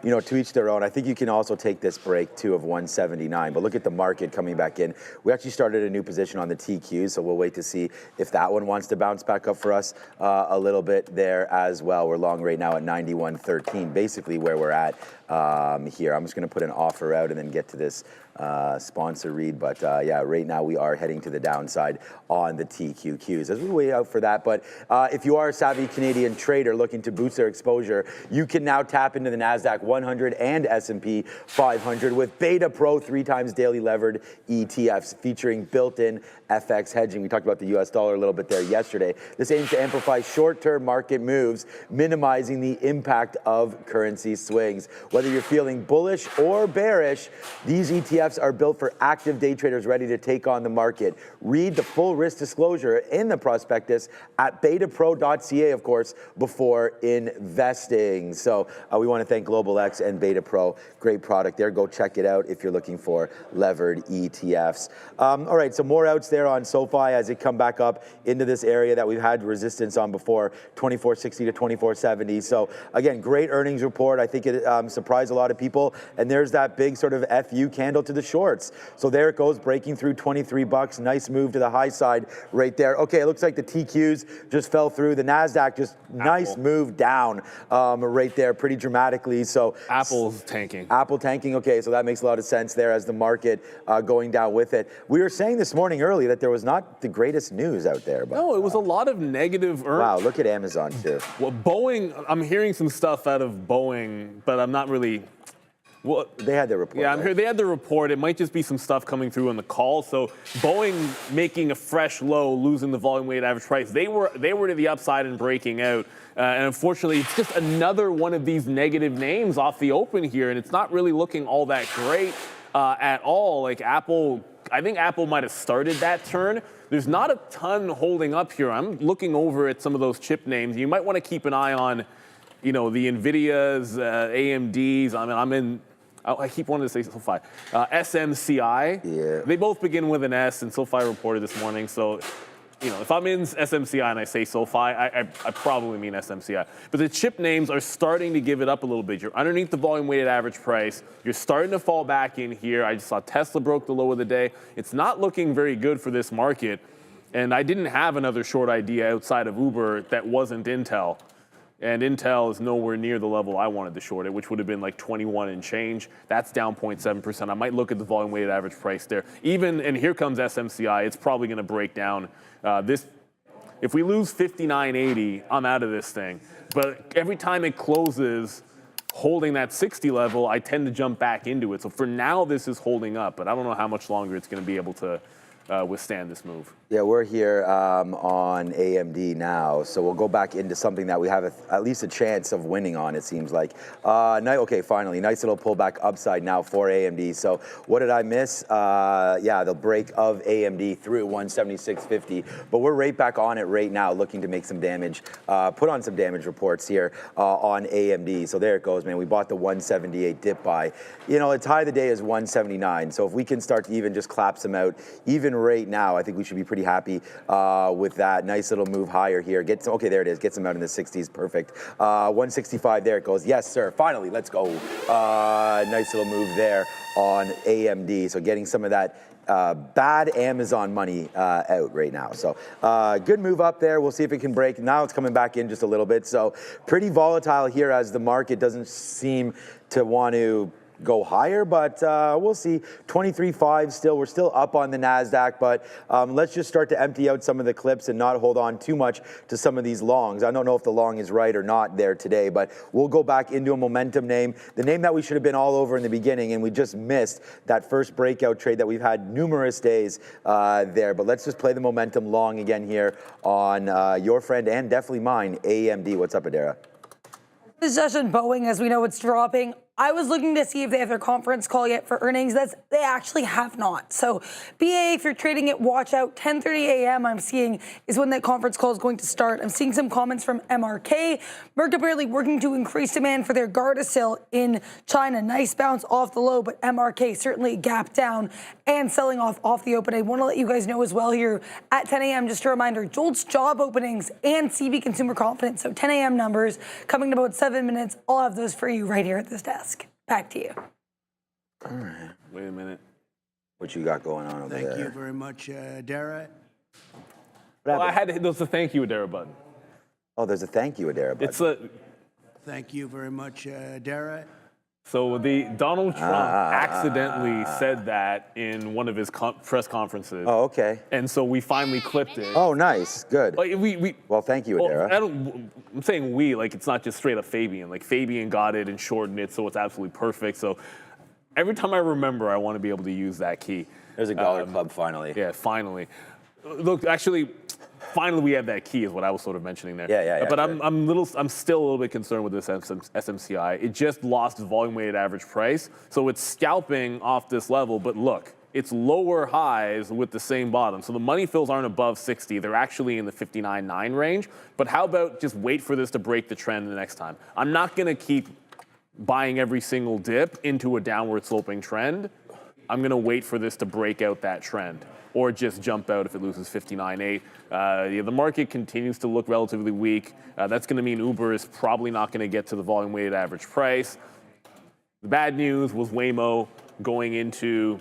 you know, to each their own. I think you can also take this break, too, of 179. But look at the market coming back in. We actually started a new position on the TQs, so we'll wait to see if that one wants to bounce back up for us a little bit there as well. We're long right now at 91.13, basically where we're at here. I'm just going to put an offer out and then get to this sponsor read. But, yeah, right now we are heading to the downside on the TQQs as we wait out for that. But if you are a savvy Canadian trader looking to boost their exposure, you can now tap into the Nasdaq 100 and S&P 500 with Beta Pro 3 times daily levered ETFs featuring built-in FX hedging. We talked about the US dollar a little bit there yesterday. This aims to amplify short-term market moves, minimizing the impact of currency swings. Whether you're feeling bullish or bearish, these ETFs are built for active day traders ready to take on the market. Read the full risk disclosure in the prospectus at betapro.ca, of course, before investing. So we want to thank Global X and Beta Pro. Great product there. Go check it out if you're looking for levered ETFs. All right, so more outs there on SoFi as it come back up into this area that we've had resistance on before, 2460 to 2470. So again, great earnings report. I think it surprised a lot of people. And there's that big sort of FU candle to the shorts. So there it goes, breaking through $23. Nice move to the high side right there. Okay, it looks like the TQs just fell through. The Nasdaq just nice move down right there pretty dramatically. So Apple's tanking. Apple tanking. Okay, so that makes a lot of sense there as the market going down with it. We were saying this morning early that there was not the greatest news out there. But, No, it was a lot of negative earnings. Wow, look at Amazon too. Well, Boeing, I'm hearing some stuff out of Boeing, but I'm not really. Well, they had their report. Yeah, I'm here. They had the report. It might just be some stuff coming through on the call. So Boeing making a fresh low, losing the volume weighted average price. They were to the upside and breaking out. And unfortunately, it's just another one of these negative names off the open here, and it's not really looking all that great at all. Like Apple, I think Apple might have started that turn. There's not a ton holding up here. I'm looking over at some of those chip names. You might want to keep an eye on, you know, the NVIDIAs, AMDs. I keep wanting to say SoFi. SMCI. Yeah. They both begin with an S, and SoFi reported this morning. So, you know, if I'm in SMCI and I say SoFi, I probably mean SMCI. But the chip names are starting to give it up a little bit. You're underneath the volume weighted average price. You're starting to fall back in here. I just saw Tesla broke the low of the day. It's not looking very good for this market. And I didn't have another short idea outside of Uber that wasn't Intel. And Intel is nowhere near the level I wanted to short it, which would have been like 21 and change. That's down 0.7%. I might look at the volume weighted average price there. And here comes SMCI. It's probably going to break down. If we lose 59.80, I'm out of this thing. But every time it closes holding that 60 level, I tend to jump back into it. So for now, this is holding up, but I don't know how much longer it's going to be able to withstand this move. Yeah, we're here on AMD now, so we'll go back into something that we have at least a chance of winning on, it seems like. Okay, finally, nice little pullback upside now for AMD. So what did I miss? Yeah, the break of AMD through 176.50, but we're right back on it right now, looking to make some damage, put on some damage reports here on AMD. So there it goes, man. We bought the 178 dip buy. You know, its high of the day is 179, so if we can start to even just collapse them out, even right now, I think we should be pretty happy with that. Nice little move higher here. Okay, there it is. Gets them out in the 60s. Perfect. 165, there it goes. Yes, sir. Finally, let's go. Nice little move there on AMD. So getting some of that bad Amazon money out right now. So good move up there. We'll see if it can break. Now it's coming back in just a little bit. So pretty volatile here as the market doesn't seem to want to go higher, but we'll see. 23.5 still. We're still up on the Nasdaq, but let's just start to empty out some of the clips and not hold on too much to some of these longs. I don't know if the long is right or not there today, but we'll go back into a momentum name, the name that we should have been all over in the beginning, and we just missed that first breakout trade that we've had numerous days there. But let's just play the momentum long again here on your friend and definitely mine, AMD. What's up, Adara? This session, Boeing, as we know, it's dropping. I was looking to see if they have their conference call yet for earnings. They actually have not. So BA, if you're trading it, watch out. 10:30 a.m. I'm seeing is when that conference call is going to start. I'm seeing some comments from MRK. Merck apparently working to increase demand for their Gardasil in China. Nice bounce off the low, but MRK certainly gapped down and selling off the open. I want to let you guys know as well here at 10 a.m., just a reminder, JOLTS job openings and CV consumer confidence. So 10 a.m. numbers coming in about 7 minutes. I'll have those for you right here at this desk. Back to you. All right. Wait a minute. What you got going on over there? Thank you very much, Dara. Well, I had to hit the thank you Adara button. Oh, there's a thank you, Adara button. It's a. Thank you very much, Dara. So the Donald Trump accidentally said that in one of his press conferences. Oh, okay. And so we finally clipped it. Oh, nice. Good. Like Well, thank you, Adara. I'm saying we, like it's not just straight up Fabian. Like Fabian got it and shortened it, so it's absolutely perfect. So every time I remember, I want to be able to use that key. There's a dollar club finally. Yeah, finally. Look, actually, finally we have that key is what I was sort of mentioning there. Yeah. But sure. I'm still a little bit concerned with this SMCI. It just lost its volume weighted average price, so it's scalping off this level. But look, it's lower highs with the same bottom. So the money fills aren't above 60. They're actually in the 59.9 range. But how about just wait for this to break the trend the next time? I'm not going to keep buying every single dip into a downward sloping trend. I'm going to wait for this to break out that trend, or just jump out if it loses 59.8. The market continues to look relatively weak. That's going to mean Uber is probably not going to get to the volume weighted average price. The bad news was Waymo going into,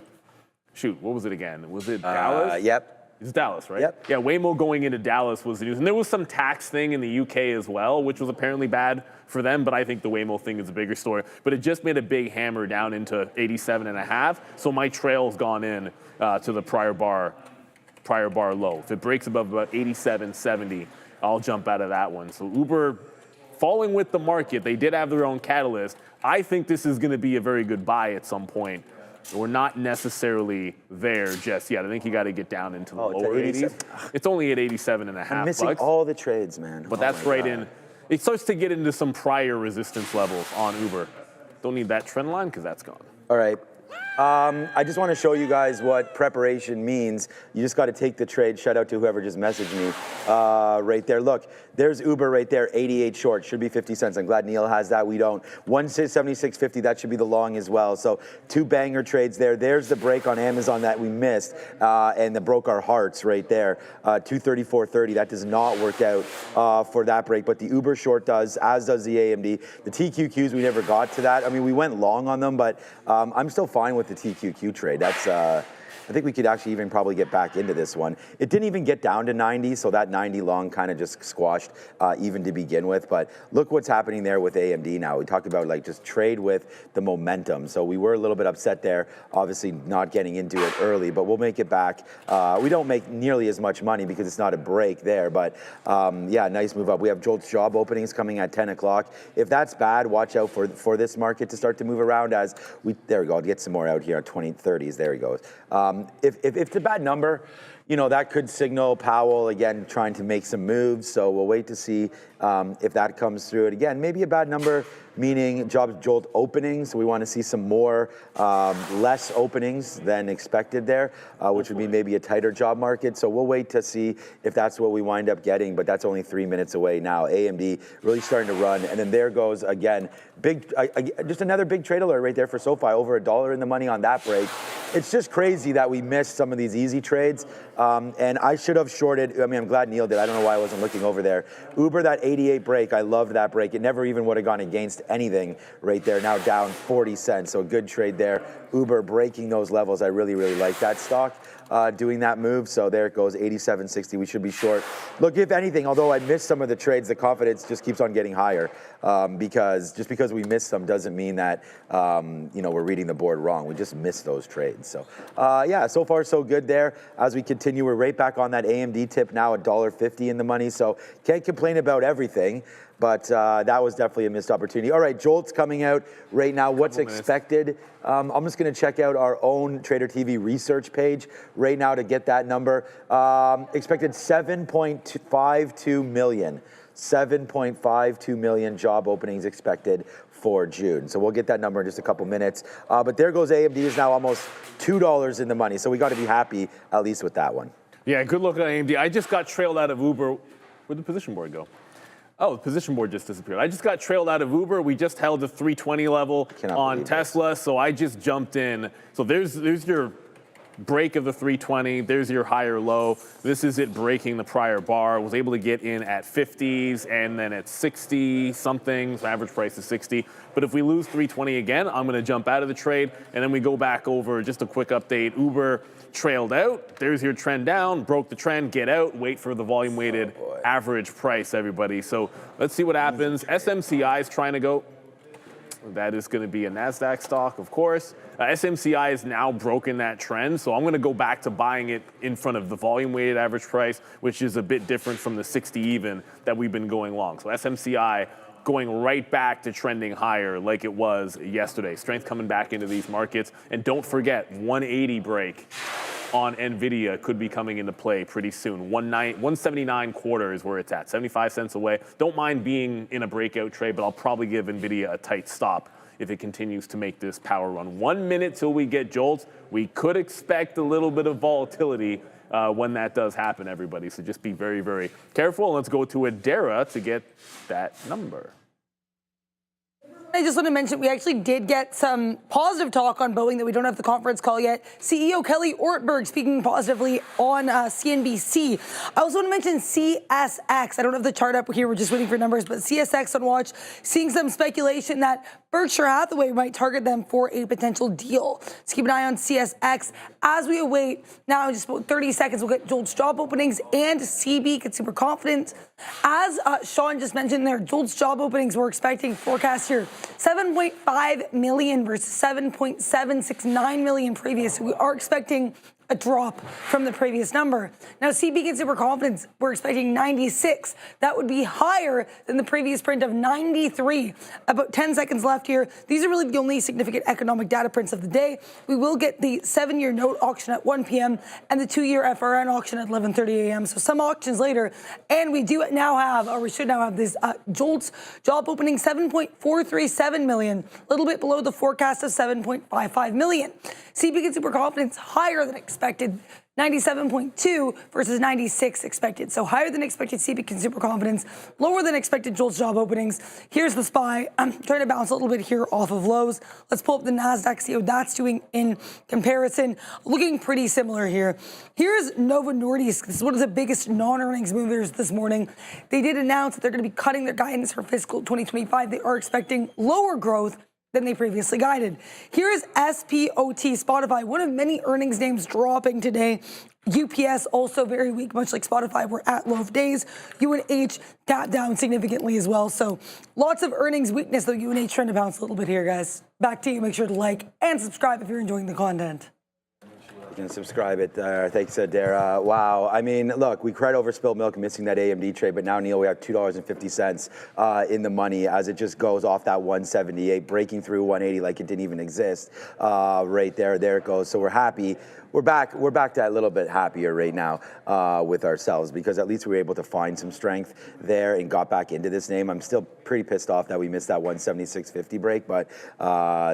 what was it again? Was it Dallas? Yep. It's Dallas, right? Yep. Yeah, Waymo going into Dallas was the news. And there was some tax thing in the UK as well, which was apparently bad for them, but I think the Waymo thing is a bigger story. But it just made a big hammer down into 87.5, so my trail's gone in to the prior bar low. If it breaks above about 87.70, I'll jump out of that one. So Uber falling with the market. They did have their own catalyst. I think this is going to be a very good buy at some point. We're not necessarily there just yet. I think you got to get down into the lower 80s. It's only at 87.5. I'm missing all the trades, man. But that's right in. It starts to get into some prior resistance levels on Uber. Don't need that trend line because that's gone. All right. I just want to show you guys what preparation means. You just got to take the trade. Shout out to whoever just messaged me right there. Look, there's Uber right there, 88 short. Should be 50 cents. I'm glad Neil has that. We don't. 176.50, that should be the long as well. So 2 banger trades there. There's the break on Amazon that we missed, and that broke our hearts right there. 234.30. That does not work out for that break, but the Uber short does, as does the AMD. The TQQs, we never got to that. I mean, we went long on them, but I'm still fine with the TQQ trade. That's I think we could actually even probably get back into this one. It didn't even get down to 90, so that 90 long kind of just squashed even to begin with. But look what's happening there with AMD now. We talked about like just trade with the momentum. So we were a little bit upset there, obviously not getting into it early, but we'll make it back. We don't make nearly as much money because it's not a break there, but yeah, nice move up. We have JOLTS job openings coming at 10 o'clock. If that's bad, watch out for this market to start to move around as we, there we go, I'll get some more out here at 2030s, there he goes. If it's a bad number, you know, that could signal Powell, again, trying to make some moves. So we'll wait to see if that comes through. And again, maybe a bad number, meaning JOLT openings. So we want to see some more, less openings than expected there, which would be maybe a tighter job market. So we'll wait to see if that's what we wind up getting, but that's only 3 minutes away now. AMD really starting to run. And then there goes, again, big, just another big trade alert right there for SoFi, over $1 in the money on that break. It's just crazy that we missed some of these easy trades. And I should have shorted, I mean, I'm glad Neil did. I don't know why I wasn't looking over there. Uber, that 88 break, I loved that break. It never even would have gone against anything right there. Now down 40 cents, so a good trade there. Uber breaking those levels. I really, really like that stock. Doing that move. So there it goes, 87.60. We should be short. Look, if anything, although I missed some of the trades, the confidence just keeps on getting higher because just because we missed them doesn't mean that you know, we're reading the board wrong. We just missed those trades. So yeah, so far so good there. As we continue, we're right back on that AMD tip now, $1.50 in the money. So can't complain about everything. But that was definitely a missed opportunity. All right, JOLTS coming out right now. What's expected? I'm just going to check out our own Trader TV research page right now to get that number. Expected 7.52 million. 7.52 million job openings expected for June. So we'll get that number in just a couple minutes. But there goes AMD, is now almost $2 in the money. So we got to be happy at least with that one. Yeah, good look at AMD. I just got trailed out of Uber. Where'd the position board go? Oh, the position board just disappeared. I just got trailed out of Uber. We just held the 320 level on Tesla, so I just jumped in. So there's your break of the 320. There's your higher low. This is it breaking the prior bar. Was able to get in at 50s and then at 60 something. So average price is 60. But if we lose 320 again, I'm going to jump out of the trade. And then we go back over just a quick update. Uber trailed out. There's your trend down. Broke the trend. Get out. Wait for the volume weighted average price, everybody. So let's see what happens. SMCI is trying to go. That is going to be a Nasdaq stock, of course. SMCI has now broken that trend, so I'm going to go back to buying it in front of the volume-weighted average price, which is a bit different from the 60 even that we've been going long. So SMCI going right back to trending higher like it was yesterday. Strength coming back into these markets. And don't forget, 180 break on NVIDIA could be coming into play pretty soon. 179 quarter is where it's at, 75 cents away. Don't mind being in a breakout trade, but I'll probably give NVIDIA a tight stop if it continues to make this power run. 1 minute till we get JOLTS. We could expect a little bit of volatility when that does happen, everybody. So just be very, very careful. Let's go to Adara to get that number. I just want to mention we actually did get some positive talk on Boeing that we don't have the conference call yet. CEO Kelly Ortberg speaking positively on CNBC. I also want to mention CSX. I don't have the chart up here. We're just waiting for numbers, but CSX on watch, seeing some speculation that Berkshire Hathaway might target them for a potential deal. So keep an eye on CSX as we await. Now, in just about 30 seconds, we'll get JOLTS job openings and CB consumer confidence. As Sean just mentioned there, JOLTS job openings, we're expecting forecast here 7.5 million versus 7.769 million previous. So we are expecting a drop from the previous number. Now, CB consumer confidence, we're expecting 96. That would be higher than the previous print of 93. About 10 seconds left here. These are really the only significant economic data prints of the day. We will get the 7-year note auction at 1 p.m. and the 2-year FRN auction at 11:30 a.m. So some auctions later. And we do now have, or we should now have this JOLTS job opening 7.437 million, a little bit below the forecast of 7.55 million. CB consumer confidence higher than expected, 97.2 versus 96 expected. So higher than expected CB consumer confidence, lower than expected JOLTS job openings. Here's the SPY. I'm trying to bounce a little bit here off of lows. Let's pull up the Nasdaq, see how that's doing in comparison. Looking pretty similar here. Here's Novo Nordisk. This is one of the biggest non-earnings movers this morning. They did announce that they're going to be cutting their guidance for fiscal 2025. They are expecting lower growth than they previously guided. Here is SPOT, Spotify, one of many earnings names dropping today. UPS also very weak, much like Spotify. We're at low of days. UNH got down significantly as well. So lots of earnings weakness, though UNH trying to bounce a little bit here, guys. Back to you. Make sure to like and subscribe if you're enjoying the content. You can subscribe it. Thanks, Dara. Wow. I mean, look, we cried over spilled milk missing that AMD trade, but now, Neil, we have $2.50 in the money as it just goes off that 178, breaking through 180 like it didn't even exist. Right there. There it goes. So we're happy. We're back to a little bit happier right now with ourselves because at least we were able to find some strength there and got back into this name. I'm still pretty pissed off that we missed that 176.50 break, but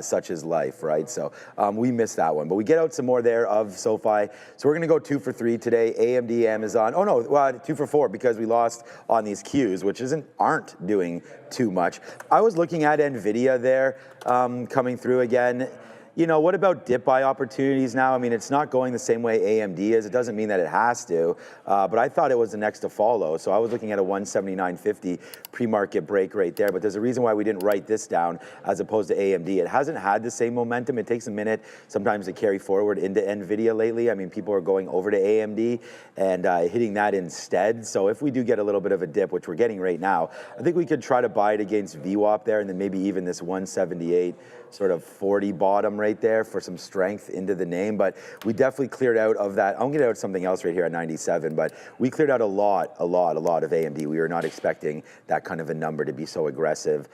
such is life, right? So we missed that one. But we get out some more there of SoFi. So we're going to go 2 for 3 today. AMD, Amazon. Oh, no, 2 for 4 because we lost on these Qs, which aren't doing too much. I was looking at NVIDIA there coming through again. You know, what about dip buy opportunities now? I mean, it's not going the same way AMD is. It doesn't mean that it has to, but I thought it was the next to follow. So I was looking at a 179.50 pre-market break right there. But there's a reason why we didn't write this down as opposed to AMD. It hasn't had the same momentum. It takes a minute sometimes to carry forward into NVIDIA lately. I mean, people are going over to AMD and hitting that instead. So if we do get a little bit of a dip, which we're getting right now, I think we could try to buy it against VWAP there and then maybe even this 178 sort of 40 bottom right there for some strength into the name, but we definitely cleared out of that. I'm going to get out something else right here at 97, but we cleared out a lot of AMD. We were not expecting that kind of a number to be so aggressive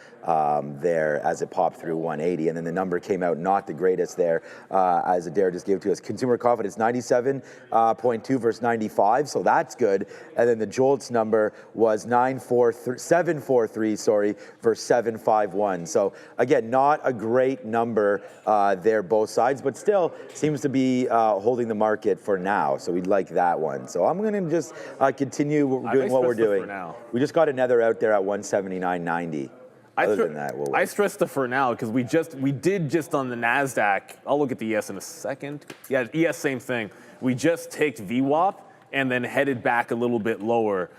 there as it popped through 180, and then the number came out not the greatest there as Adair just gave to us. Consumer confidence 97.2 versus 95, so that's good, and then the JOLTS number was 743, versus 751. So again, not a great number there, both sides, but still seems to be holding the market for now. So we'd like that one. So I'm going to just continue doing what we're doing. We just got another out there at 179.90. Other than that, we'll wait. I stressed the for now because we did just on the Nasdaq. I'll look at the ES in a second. Yeah, ES same thing. We just ticked VWAP and then headed back a little bit lower.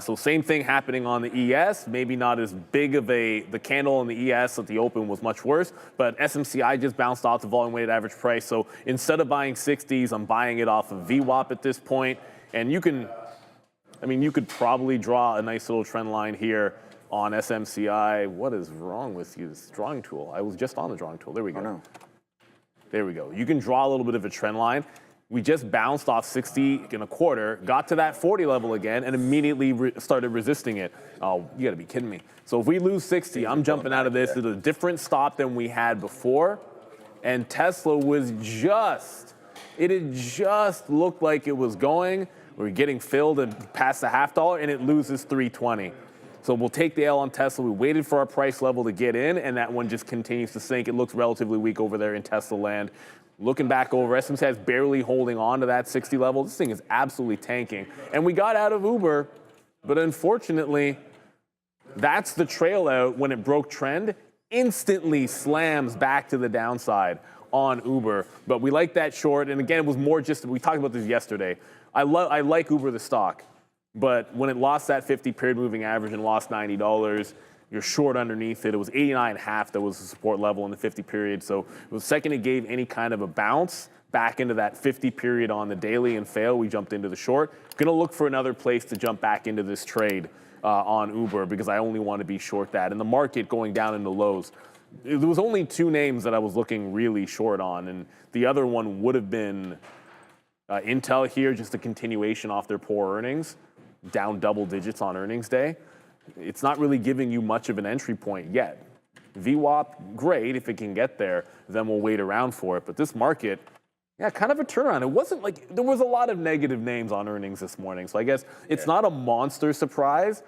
So same thing happening on the ES. Maybe not as big of the candle on the ES at the open was much worse, but SMCI just bounced off the volume weighted average price. So instead of buying 60s, I'm buying it off of VWAP at this point. And you could probably draw a nice little trend line here on SMCI. What is wrong with you? This drawing tool. I was just on the drawing tool. There we go. Oh, no. There we go. You can draw a little bit of a trend line. We just bounced off 60 and a quarter, got to that 40 level again, and immediately started resisting it. Oh, you got to be kidding me. So if we lose 60, I'm jumping out of this at a different stop than we had before. And Tesla was it had just looked like it was going. We were getting filled and past the $0.50, and it loses 320. So we'll take the L on Tesla. We waited for our price level to get in, and that one just continues to sink. It looks relatively weak over there in Tesla land. Looking back over, SMCI is barely holding on to that 60 level. This thing is absolutely tanking. And we got out of Uber, but unfortunately, that's the trail out when it broke trend, instantly slams back to the downside on Uber. But we like that short, and again, it was more just, we talked about this yesterday. I like Uber the stock. But when it lost that 50 period moving average and lost $90, you're short underneath it. It was 89.5 that was the support level in the 50 period. So it was the second it gave any kind of a bounce back into that 50 period on the daily and fail, we jumped into the short. Gonna look for another place to jump back into this trade on Uber because I only want to be short that. And the market going down into lows. There was only two names that I was looking really short on, and the other one would have been Intel here, just a continuation off their poor earnings. Down double digits on earnings day. It's not really giving you much of an entry point yet. VWAP, great if it can get there, then we'll wait around for it. But this market, yeah, kind of a turnaround. It wasn't like, there was a lot of negative names on earnings this morning. So I guess it's not a monster surprise,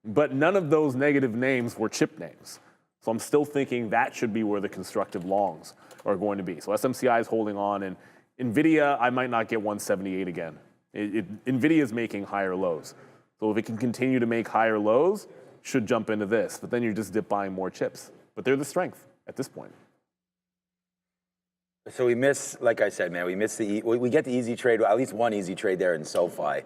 but none of those negative names were chip names. So I'm still thinking that should be where the constructive longs are going to be. So SMCI is holding on, and NVIDIA, I might not get 178 again. NVIDIA is making higher lows. So if it can continue to make higher lows, should jump into this. But then you're just dip buying more chips. But they're the strength at this point. So we miss, like I said, man, we get the easy trade, at least one easy trade there in SoFi.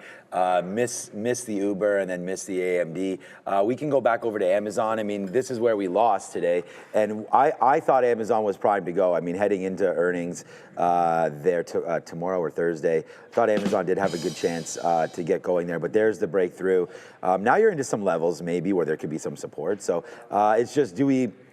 Miss the Uber and then miss the AMD. We can go back over to Amazon. I mean, this is where we lost today. And I thought Amazon was primed to go. I mean, heading into earnings there tomorrow or Thursday, thought Amazon did have a good chance to get going there. But there's the breakthrough. Now you're into some levels maybe where there could be some support. So it's just,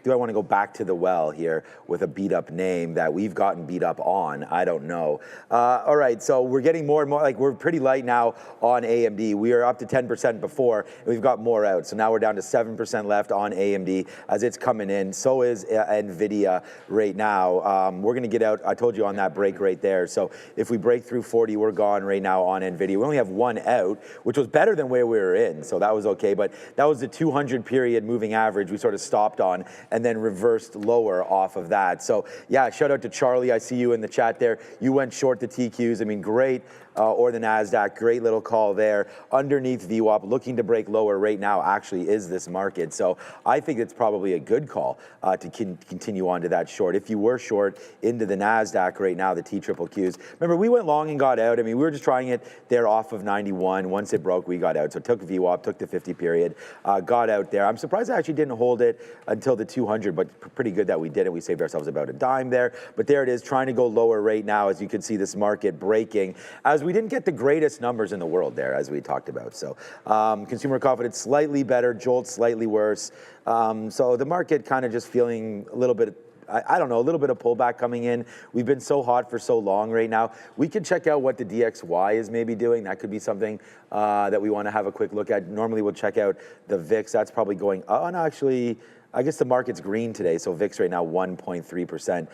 do I want to go back to the well here with a beat up name that we've gotten beat up on? I don't know. All right, so we're getting more and more, like we're pretty light now on AMD. We were up to 10% before, and we've got more out. So now we're down to 7% left on AMD as it's coming in. So is NVIDIA right now. We're going to get out, I told you on that break right there. So if we break through 40, we're gone right now on NVIDIA. We only have one out, which was better than where we were in. So that was okay, but that was the 200 period moving average we sort of stopped on and then reversed lower off of that. So yeah, shout out to Charlie. I see you in the chat there. You went short the TQs. I mean, great. Or the Nasdaq, great little call there. Underneath VWAP, looking to break lower right now actually is this market. So I think it's probably a good call to continue on to that short. If you were short into the Nasdaq right now, the TQQs. Remember, we went long and got out. I mean, we were just trying it there off of 91. Once it broke, we got out. So took VWAP, took the 50 period, got out there. I'm surprised I actually didn't hold it until the 200, but pretty good that we did it. We saved ourselves about a dime there. But there it is, trying to go lower right now as you can see this market breaking. As we didn't get the greatest numbers in the world there, as we talked about. So consumer confidence slightly better, JOLTS slightly worse. So the market kind of just feeling a little bit, I don't know, a little bit of pullback coming in. We've been so hot for so long right now. We could check out what the DXY is maybe doing. That could be something that we want to have a quick look at. Normally we'll check out the VIX. That's probably going, oh no, actually, I guess the market's green today, so VIX right now 1.3%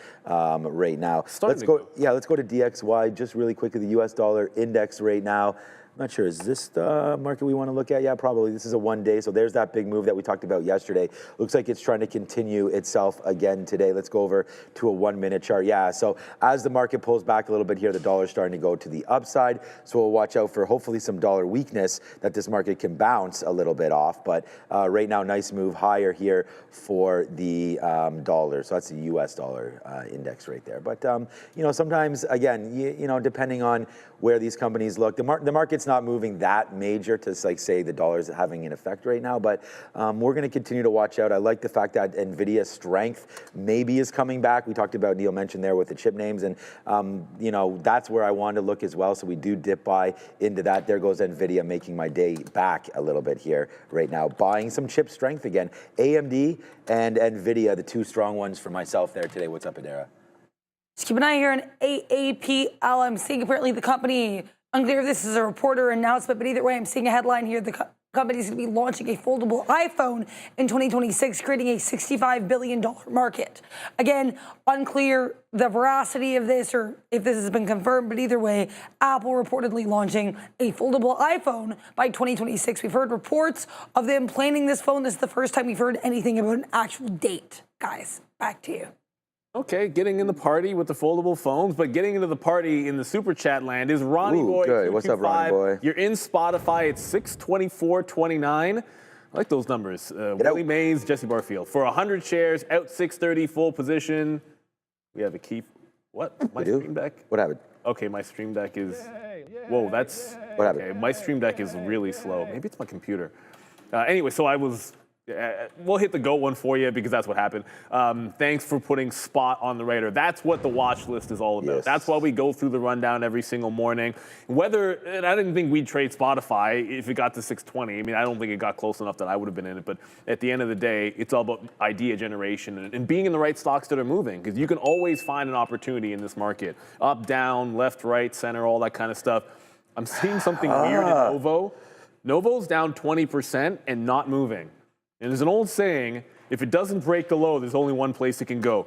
right now. Let's go to DXY just really quickly. The US dollar index right now I'm not sure, is this the market we want to look at? Yeah, probably. This is a 1 day, so there's that big move that we talked about yesterday. Looks like it's trying to continue itself again today. Let's go over to a 1 minute chart. Yeah, so as the market pulls back a little bit here, the dollar's starting to go to the upside. So we'll watch out for hopefully some dollar weakness that this market can bounce a little bit off. But right now, nice move higher here for the dollar. So that's the US dollar index right there. But, you know, sometimes, again, you know, depending on where these companies look, the market's not moving that major to like say the dollar's having an effect right now, but we're going to continue to watch out. I like the fact that NVIDIA strength maybe is coming back. We talked about, Neil mentioned there with the chip names, and you know, that's where I wanted to look as well. So we do dip buy into that. There goes NVIDIA, making my day back a little bit here right now. Buying some chip strength again. AMD and NVIDIA, the two strong ones for myself there today. What's up, Adara? Just keep an eye here on AAPL. I'm seeing apparently the company, unclear if this is a reporter announcement, but either way, I'm seeing a headline here. The company's going to be launching a foldable iPhone in 2026, creating a $65 billion market. Again, unclear the veracity of this or if this has been confirmed, but either way, Apple reportedly launching a foldable iPhone by 2026. We've heard reports of them planning this phone. This is the first time we've heard anything about an actual date. Guys, back to you. Okay, getting in the party with the foldable phones, but getting into the party in the super chat land is Ronnie Boy. Good. What's up, Ronnie Boy? You're in Spotify. It's 624.29. I like those numbers. Willie Mays, Jesse Barfield. For 100 shares, out 630, full position. We have a key. What? My stream deck? What happened? Okay, my stream deck is. Whoa, that's. What happened? Okay, my stream deck is really slow. Maybe it's my computer. Anyway, so I was. We'll hit the GOAT one for you because that's what happened. Thanks for putting Spot on the radar. That's what the watch list is all about. Yes. That's why we go through the rundown every single morning. And I didn't think we'd trade Spotify if it got to 620. I mean, I don't think it got close enough that I would have been in it. But at the end of the day, it's all about idea generation and being in the right stocks that are moving, because you can always find an opportunity in this market. Up, down, left, right, center, all that kind of stuff. I'm seeing something weird in Novo. Novo's down 20% and not moving. And there's an old saying, if it doesn't break the low, there's only one place it can go.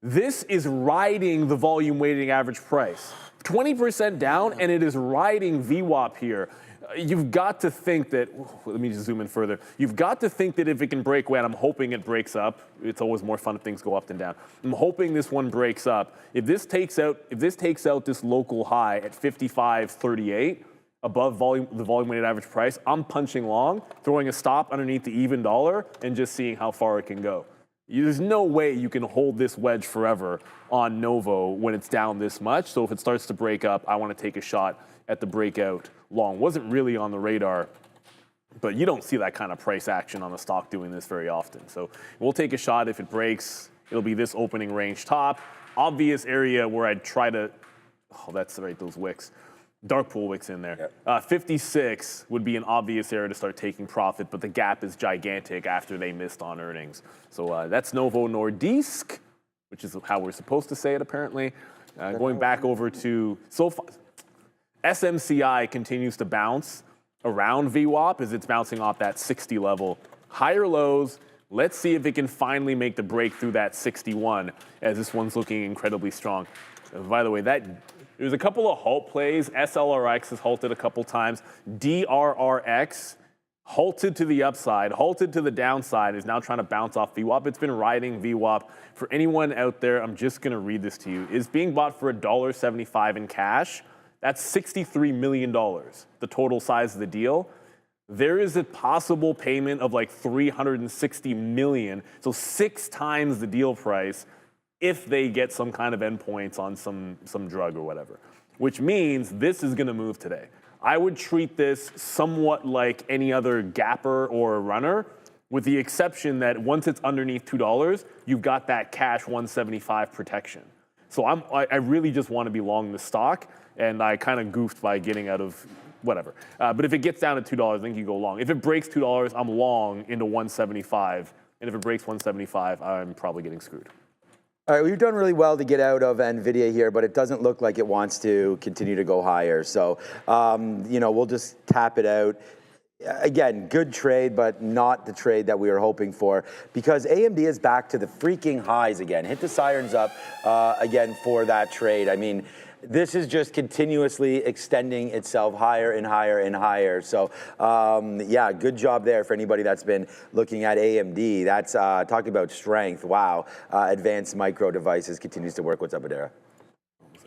This is riding the volume weighted average price. 20% down, and it is riding VWAP here. You've got to think that, let me just zoom in further. You've got to think that if it can break away, and I'm hoping it breaks up. It's always more fun if things go up than down. I'm hoping this one breaks up. If this takes out this local high at 55.38, above the volume weighted average price, I'm punching long, throwing a stop underneath the even dollar, and just seeing how far it can go. There's no way you can hold this wedge forever on Novo when it's down this much. So if it starts to break up, I want to take a shot at the breakout long. Wasn't really on the radar, but you don't see that kind of price action on the stock doing this very often. So we'll take a shot. If it breaks, it'll be this opening range top. Obvious area where I'd try to, oh, that's right, those wicks. Dark pool wicks in there. Yep. 56 would be an obvious area to start taking profit, but the gap is gigantic after they missed on earnings. So that's Novo Nordisk, which is how we're supposed to say it apparently. Going back over to SoFi. SMCI continues to bounce around VWAP as it's bouncing off that 60 level. Higher lows. Let's see if it can finally make the break through that 61, as this one's looking incredibly strong. By the way, there's a couple of halt plays. SLRX has halted a couple times. DRRX halted to the upside, halted to the downside, is now trying to bounce off VWAP. It's been riding VWAP. For anyone out there, I'm just going to read this to you. It's being bought for $1.75 in cash. That's $63 million, the total size of the deal. There is a possible payment of like $360 million, so 6 times the deal price, if they get some kind of endpoints on some drug or whatever, which means this is going to move today. I would treat this somewhat like any other gapper or a runner, with the exception that once it's underneath $2, you've got that cash 175 protection. So I really just want to be long the stock, and I kind of goofed by getting out of whatever. But if it gets down to $2, I think you go long. If it breaks $2, I'm long into 175, and if it breaks 175, I'm probably getting screwed. All right, we've done really well to get out of NVIDIA here, but it doesn't look like it wants to continue to go higher. So, you know, we'll just tap it out. Again, good trade, but not the trade that we were hoping for, because AMD is back to the freaking highs again. Hit the sirens up again for that trade. I mean, this is just continuously extending itself higher and higher and higher. So yeah, good job there for anybody that's been looking at AMD. That's talking about strength. Wow. Advanced Micro Devices continues to work. What's up, Adara?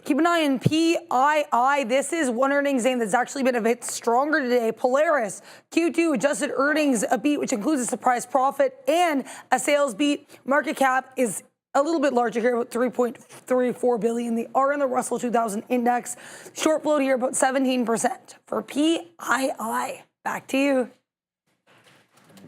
Keep an eye on PII. This is one earnings name that's actually been a bit stronger today. Polaris, Q2 adjusted earnings, a beat which includes a surprise profit and a sales beat. Market cap is a little bit larger here, about 3.34 billion. They are in the Russell 2000 index. Short float here, about 17% for PII. Back to you.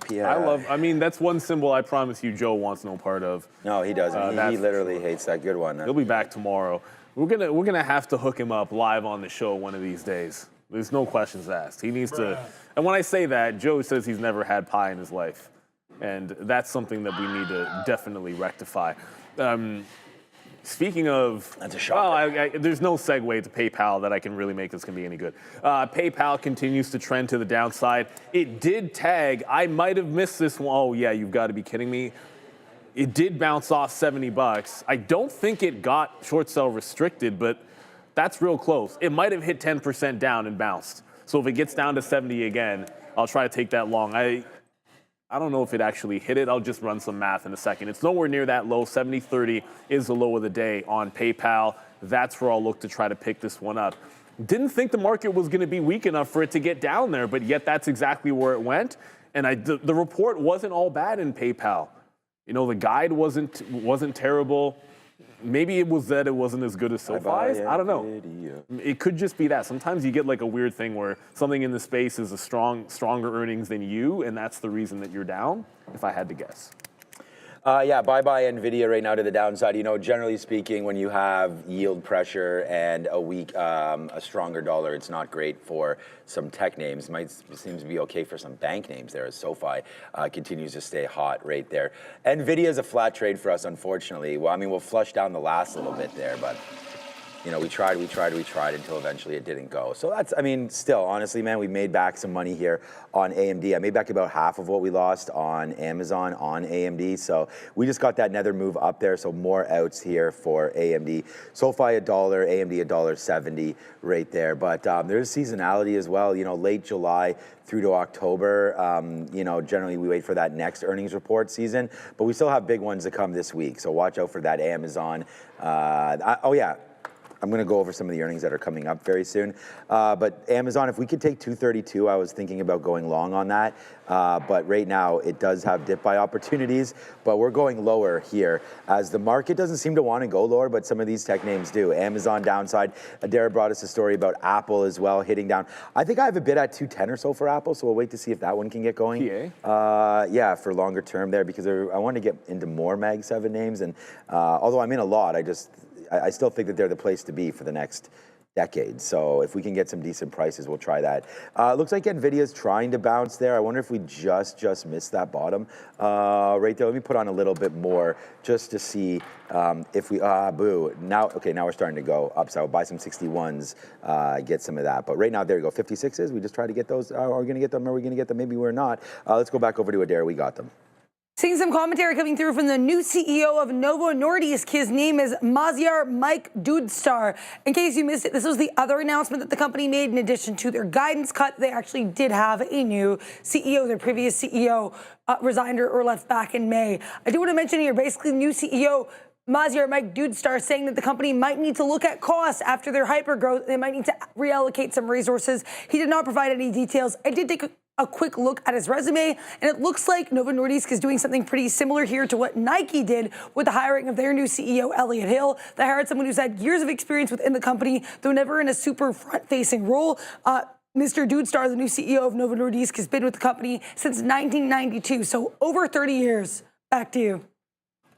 I mean, that's one symbol I promise you Joe wants no part of. No, he doesn't. He literally hates that. Good one. He'll be back tomorrow. We're gonna have to hook him up live on the show one of these days. There's no questions asked. He needs to. And when I say that, Joe says he's never had pie in his life, and that's something that we need to definitely rectify. Speaking of, that's a shocker. Well, there's no segue to PayPal that I can really make this can be any good. PayPal continues to trend to the downside. It did tag. I might have missed this one. Oh yeah, you've got to be kidding me. It did bounce off $70. I don't think it got short sell restricted, but that's real close. It might have hit 10% down and bounced. So if it gets down to 70 again, I'll try to take that long. I don't know if it actually hit it. I'll just run some math in a second. It's nowhere near that low. 70.30 is the low of the day on PayPal. That's where I'll look to try to pick this one up. Didn't think the market was going to be weak enough for it to get down there, but yet that's exactly where it went. And the report wasn't all bad in PayPal. You know, the guide wasn't terrible. Maybe it was that it wasn't as good as SoFi's. I don't know. It could just be that. Sometimes you get like a weird thing where something in the space is a stronger earnings than you, and that's the reason that you're down, if I had to guess. Yeah, bye-bye NVIDIA right now to the downside. You know, generally speaking, when you have yield pressure and a stronger dollar, it's not great for some tech names. Seems to be okay for some bank names there as SoFi continues to stay hot right there. NVIDIA is a flat trade for us, unfortunately. Well, I mean, we'll flush down the last little bit there, but you know, we tried until eventually it didn't go. So that's, I mean, still, honestly, man, we made back some money here on AMD. I made back about half of what we lost on Amazon on AMD. So we just got that another move up there. So more outs here for AMD. SoFi $1, AMD $1.70 right there. But there's seasonality as well. You know, late July through to October. You know, generally we wait for that next earnings report season, but we still have big ones to come this week. So watch out for that Amazon. Oh yeah. I'm going to go over some of the earnings that are coming up very soon. But Amazon, if we could take 232, I was thinking about going long on that. But right now, it does have dip buy opportunities. But we're going lower here as the market doesn't seem to want to go lower, but some of these tech names do. Amazon downside. Adara brought us a story about Apple as well, hitting down. I think I have a bid at 210 or so for Apple, so we'll wait to see if that one can get going. Yeah, for longer term there, because I want to get into more Mag 7 names. And although I'm in a lot, I still think that they're the place to be for the next decade. So if we can get some decent prices, we'll try that. Looks like NVIDIA's trying to bounce there. I wonder if we just missed that bottom right there. Let me put on a little bit more just to see if we, boo. Now, okay, now we're starting to go up. So I'll buy some 61s, get some of that. But right now, there you go, 56s. We just try to get those. Are we going to get them? Are we going to get them? Maybe we're not. Let's go back over to Adara. We got them. Seeing some commentary coming through from the new CEO of Novo Nordisk. His name is Magyar Mike Dudestar. In case you missed it, this was the other announcement that the company made in addition to their guidance cut. They actually did have a new CEO. Their previous CEO resigned or left back in May. I do want to mention here, basically, the new CEO, Magyar Mike Dudestar, saying that the company might need to look at costs after their hypergrowth. They might need to reallocate some resources. He did not provide any details. I did take a quick look at his resume, and it looks like Novo Nordisk is doing something pretty similar here to what Nike did with the hiring of their new CEO, Elliot Hill. They hired someone who's had years of experience within the company, though never in a super front-facing role. Mr. Dudestar, the new CEO of Novo Nordisk, has been with the company since 1992, so over 30 years. Back to you.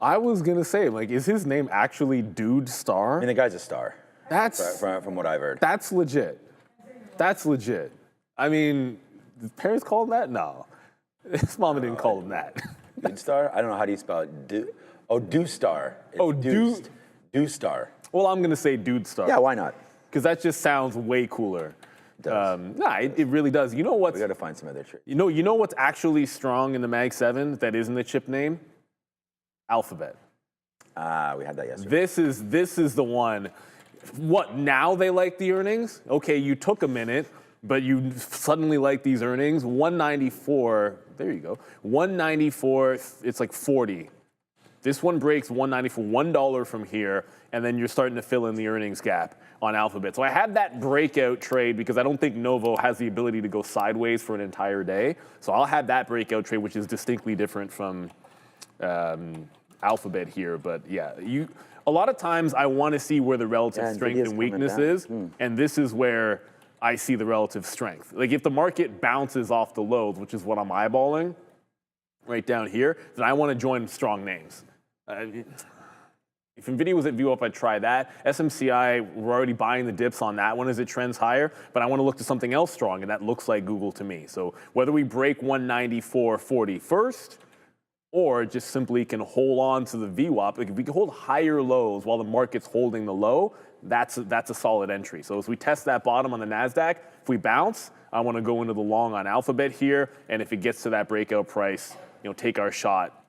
I was going to say, like, is his name actually Dudestar? I mean, the guy's a star. That's from what I've heard. That's legit. That's legit. I mean, did parents call him that? No. His mama didn't call him that. Dudestar? I don't know. How do you spell it? Dudestar. Dudestar. Well, I'm going to say Dudestar. Yeah, why not? Because that just sounds way cooler. It does. It really does. You know what? We got to find some other trick. You know what's actually strong in the Mag 7 that isn't a chip name? Alphabet. We had that yesterday. This is the one. what, now they like the earnings? Okay, you took a minute, but you suddenly like these earnings. 194, there you go. 194, it's like 40. This one breaks 194, $1 from here, and then you're starting to fill in the earnings gap on Alphabet. So I had that breakout trade because I don't think Novo has the ability to go sideways for an entire day. So I'll have that breakout trade, which is distinctly different from Alphabet here. But yeah, a lot of times I want to see where the relative strength and weakness is, and this is where I see the relative strength. Like if the market bounces off the lows, which is what I'm eyeballing right down here, then I want to join strong names. If NVIDIA was at view up, I'd try that. SMCI, we're already buying the dips on that one as it trends higher, but I want to look to something else strong, and that looks like Google to me. So whether we break 194.40 first, or just simply can hold on to the VWAP, like if we can hold higher lows while the market's holding the low, that's a solid entry. So as we test that bottom on the Nasdaq, if we bounce, I want to go into the long on Alphabet here, and if it gets to that breakout price, take our shot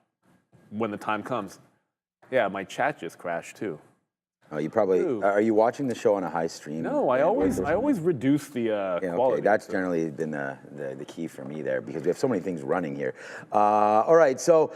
when the time comes. Yeah, my chat just crashed too. Oh, you probably are you watching the show on a high stream? No, I always reduce the quality. Okay, that's generally been the key for me there because we have so many things running here. All right, so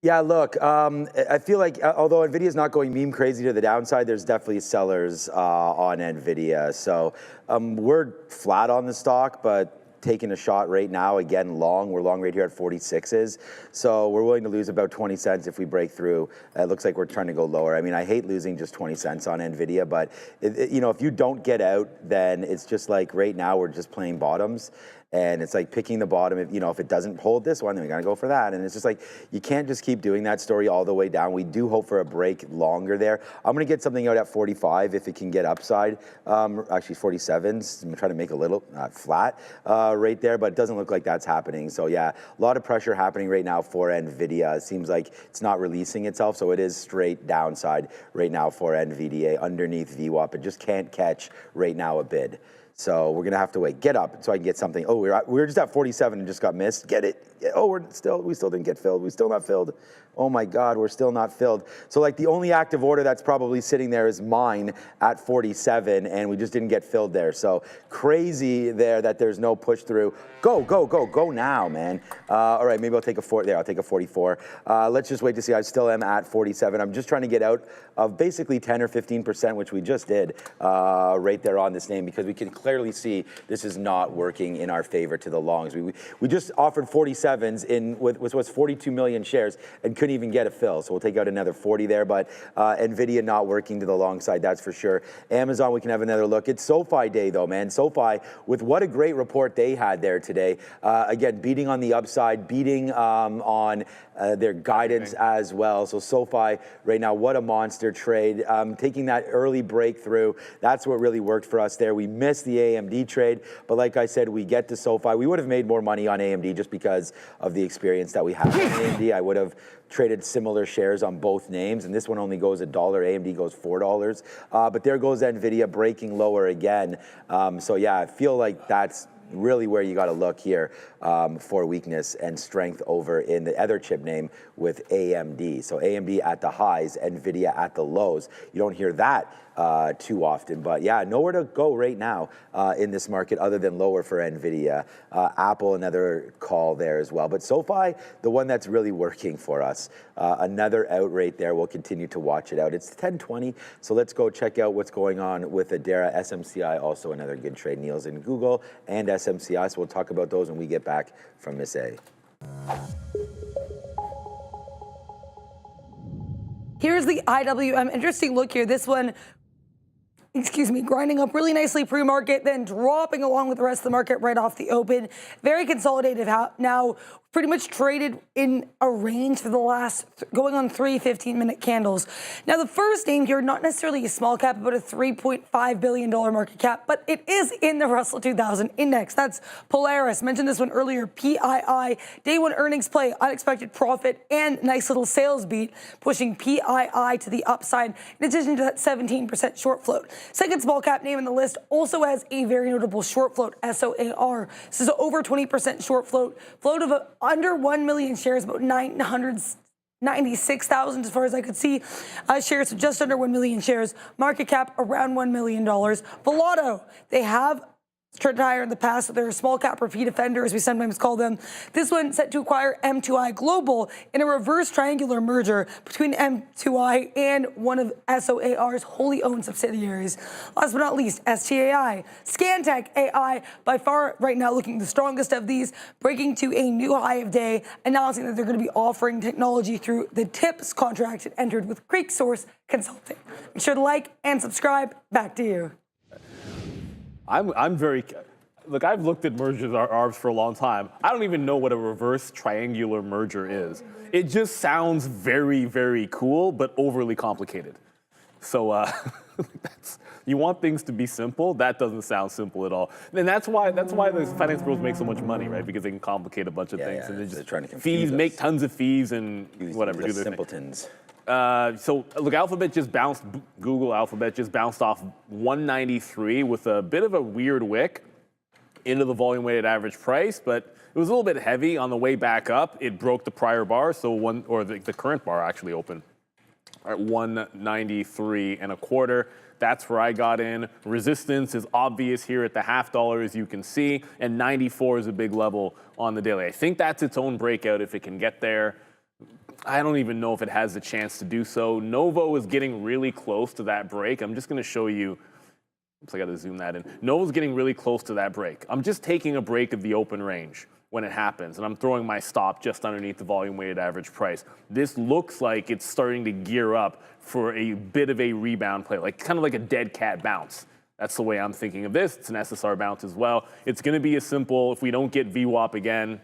yeah, look, I feel like although NVIDIA is not going meme crazy to the downside, there's definitely sellers on NVIDIA. So we're flat on the stock, but taking a shot right now, again, long. We're long right here at 46s. So we're willing to lose about 20 cents if we break through. It looks like we're trying to go lower. I mean, I hate losing just 20 cents on NVIDIA, but if you don't get out, then it's just like right now we're just playing bottoms. And it's like picking the bottom. If it doesn't hold this one, then we got to go for that. And it's just like, you can't just keep doing that story all the way down. We do hope for a break longer there. I'm going to get something out at 45 if it can get upside. Actually, 47s. I'm going to try to make a little flat right there, but it doesn't look like that's happening. So yeah, a lot of pressure happening right now for NVIDIA. It seems like it's not releasing itself, so it is straight downside right now for NVDA underneath VWAP. It just can't catch right now a bid. So we're gonna have to wait. Get up so I can get something. Oh, we were just at 47 and just got missed. Get it? Oh, we still didn't get filled. We're still not filled. Oh my God, we're still not filled. So like the only active order that's probably sitting there is mine at 47, and we just didn't get filled there. So crazy there that there's no push through. Go now, man. All right, maybe I'll take I'll take a 44. Let's just wait to see. I still am at 47. I'm just trying to get out of basically 10 or 15%, which we just did right there on this name, because we can clearly see this is not working in our favor to the longs. We just offered 47s in with what's 42 million shares and couldn't even get a fill. So we'll take out another 40 there, but NVIDIA not working to the long side, that's for sure. Amazon, we can have another look. It's SoFi day though, man. SoFi, with what a great report they had there today. Again, beating on the upside, beating on their guidance as well. So SoFi right now, what a monster trade. Taking that early breakthrough, that's what really worked for us there. We missed the AMD trade, but like I said, we get to SoFi. We would have made more money on AMD just because of the experience that we have on AMD. I would have traded similar shares on both names, and this one only goes $1, AMD goes $4. But there goes NVIDIA breaking lower again. So yeah, I feel like that's really where you got to look here for weakness and strength over in the other chip name with AMD. So AMD at the highs, NVIDIA at the lows. You don't hear that too often, but yeah, nowhere to go right now in this market other than lower for NVIDIA. Apple, another call there as well. But SoFi, the one that's really working for us. Another out rate there. We'll continue to watch it out. It's 10:20, so let's go check out what's going on with Adara. SMCI, also another good trade. Neil's in Google and SMCI, so we'll talk about those when we get back from Miss A. Here's the IWM. Interesting look here. This one, grinding up really nicely pre-market, then dropping along with the rest of the market right off the open. Very consolidated now, pretty much traded in a range for the last, going on 3 15-minute candles. Now, the first name here, not necessarily a small cap, about a $3.5 billion market cap, but it is in the Russell 2000 index. That's Polaris. Mentioned this one earlier, PII. Day one earnings play, unexpected profit, and nice little sales beat, pushing PII to the upside, in addition to that 17% short float. Second small cap name in the list also has a very notable short float, SOAR. This is over 20% short float, float of under 1 million shares, about 900 96,000 as far as I could see. Shares of just under 1 million shares. Market cap around $1 million. Volato, they have traded higher in the past, so they're a small cap repeat offender, as we sometimes call them. This one set to acquire M2I Global in a reverse triangular merger between M2I and one of SOAR's wholly owned subsidiaries. Last but not least, STAI. Scantech AI, by far right now looking the strongest of these, breaking to a new high of day, announcing that they're going to be offering technology through the TIPS contract it entered with Creek Source Consulting. Be sure to like and subscribe. Back to you. I'm very, look, I've looked at mergers ARBs for a long time. I don't even know what a reverse triangular merger is. It just sounds very, very cool, but overly complicated. So you want things to be simple. That doesn't sound simple at all. And that's why the finance bros make so much money, right? Because they can complicate a bunch of things. And they're trying to confuse fees, us. Make tons of fees and whatever. Do their Simpletons. So look, Alphabet just bounced, Google Alphabet just bounced off 193 with a bit of a weird wick into the volume weighted average price, but it was a little bit heavy on the way back up. It broke the prior bar, so the current bar actually opened at 193 and a quarter. That's where I got in. Resistance is obvious here at the $0.50, as you can see, and 94 is a big level on the daily. I think that's its own breakout if it can get there. I don't even know if it has the chance to do so. Novo is getting really close to that break. I'm just going to show you. Oops, I got to zoom that in. Novo's getting really close to that break. I'm just taking a break of the open range when it happens, and I'm throwing my stop just underneath the volume weighted average price. This looks like it's starting to gear up for a bit of a rebound play, like kind of like a dead cat bounce. That's the way I'm thinking of this. It's an SSR bounce as well. It's going to be as simple. If we don't get VWAP again,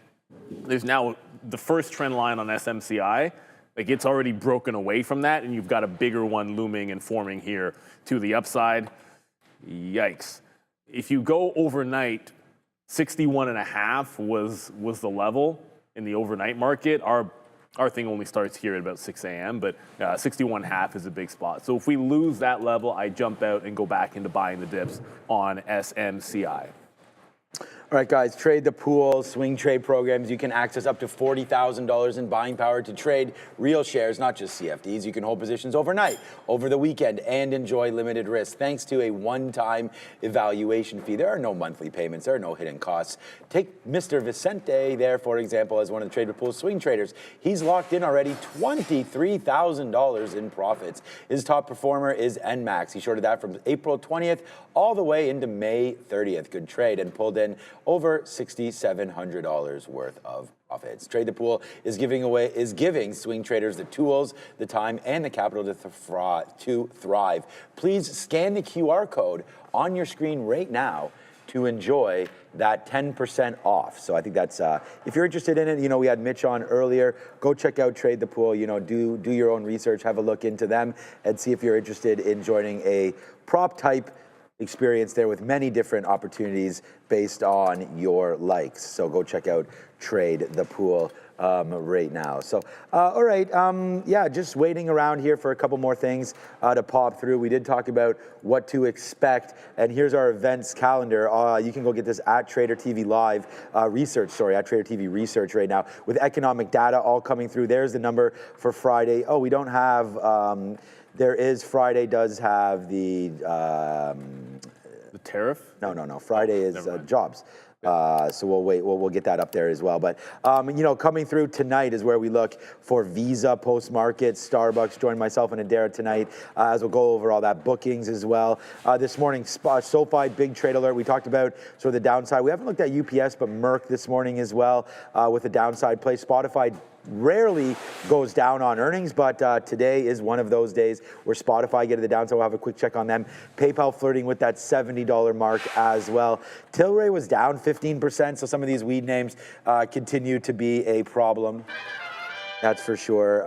there's now the first trend line on SMCI, like it's already broken away from that, and you've got a bigger one looming and forming here to the upside. Yikes. If you go overnight, 61.5 was the level in the overnight market. Our thing only starts here at about 6 a.m., but 61.5 is a big spot. So if we lose that level, I jump out and go back into buying the dips on SMCI. All right, guys, trade the pool, swing trade programs. You can access up to $40,000 in buying power to trade real shares, not just CFDs. You can hold positions overnight, over the weekend, and enjoy limited risk thanks to a one-time evaluation fee. There are no monthly payments. There are no hidden costs. Take Mr. Vicente there, for example, as one of the trade the pool swing traders. He's locked in already $23,000 in profits. His top performer is NMAX. He shorted that from April 20th all the way into May 30th. Good trade, and pulled in over $6,700 worth of profits. Trade the Pool is giving swing traders the tools, the time, and the capital to thrive. Please scan the QR code on your screen right now to enjoy that 10% off. So I think that's, if you're interested in it, we had Mitch on earlier, go check out Trade the Pool, do your own research, have a look into them, and see if you're interested in joining a prop type experience there with many different opportunities based on your likes. So go check out Trade the Pool right now. So, all right, yeah, just waiting around here for a couple more things to pop through. We did talk about what to expect, and here's our events calendar. You can go get this at tradertv.live at Trader TV Research right now with economic data all coming through. There's the number for Friday. Oh, we don't have, Friday does have the tariff? No. Friday is jobs. So we'll wait. We'll get that up there as well. But coming through tonight is where we look for Visa post-market. Starbucks join myself and Adara tonight as we'll go over all that bookings as well. This morning, SoFi big trade alert. We talked about sort of the downside. We haven't looked at UPS, but Merck this morning as well with a downside play. Spotify rarely goes down on earnings, but today is one of those days where Spotify get to the downside. We'll have a quick check on them. PayPal flirting with that $70 mark as well. Tilray was down 15%, so some of these weed names continue to be a problem. That's for sure.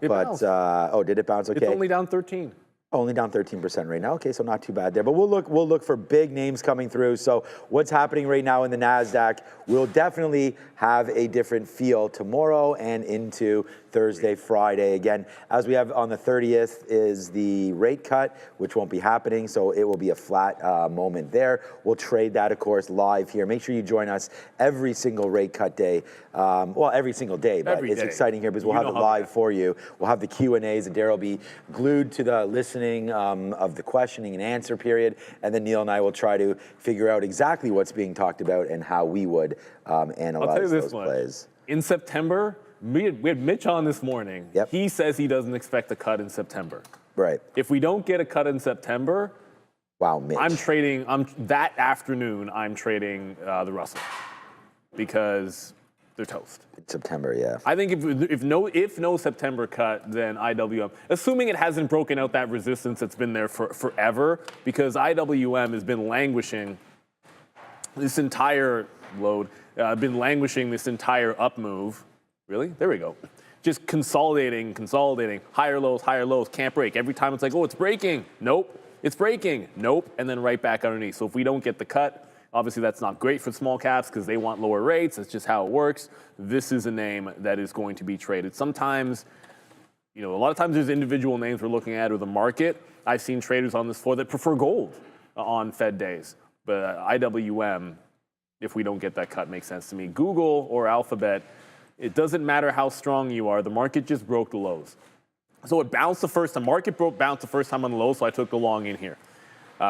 It bounced. Oh, did it bounce? Okay. It's only down 13. Only down 13% right now. Okay, so not too bad there. But we'll look for big names coming through. So what's happening right now in the Nasdaq will definitely have a different feel tomorrow and into Thursday, Friday. Again, as we have on the 30th is the rate cut, which won't be happening. So it will be a flat moment there. We'll trade that, of course, live here. Make sure you join us every single rate cut day. Well, every single day, but it's exciting here because we'll have it live for you. We'll have the Q&As, and Darryl will be glued to the listening of the questioning and answer period. And then Neil and I will try to figure out exactly what's being talked about and how we would analyze those plays. In September, we had Mitch on this morning. Yep. He says he doesn't expect a cut in September. Right. If we don't get a cut in September, wow, Mitch. That afternoon, I'm trading the Russell because they're toast. September, yeah. I think if no September cut, then IWM, assuming it hasn't broken out that resistance that's been there for forever, because IWM has been languishing this entire this entire up move. Really? There we go. Just consolidating, higher lows, can't break. Every time it's like, oh, it's breaking. Nope. It's breaking. Nope. And then right back underneath. So if we don't get the cut, obviously that's not great for small caps because they want lower rates. That's just how it works. This is a name that is going to be traded. Sometimes, a lot of times there's individual names we're looking at or the market. I've seen traders on this floor that prefer gold on Fed days. But IWM, if we don't get that cut, makes sense to me. Google or Alphabet, it doesn't matter how strong you are. The market just broke the lows. So it bounced the first time. Market bounced the first time on the low, so I took the long in here.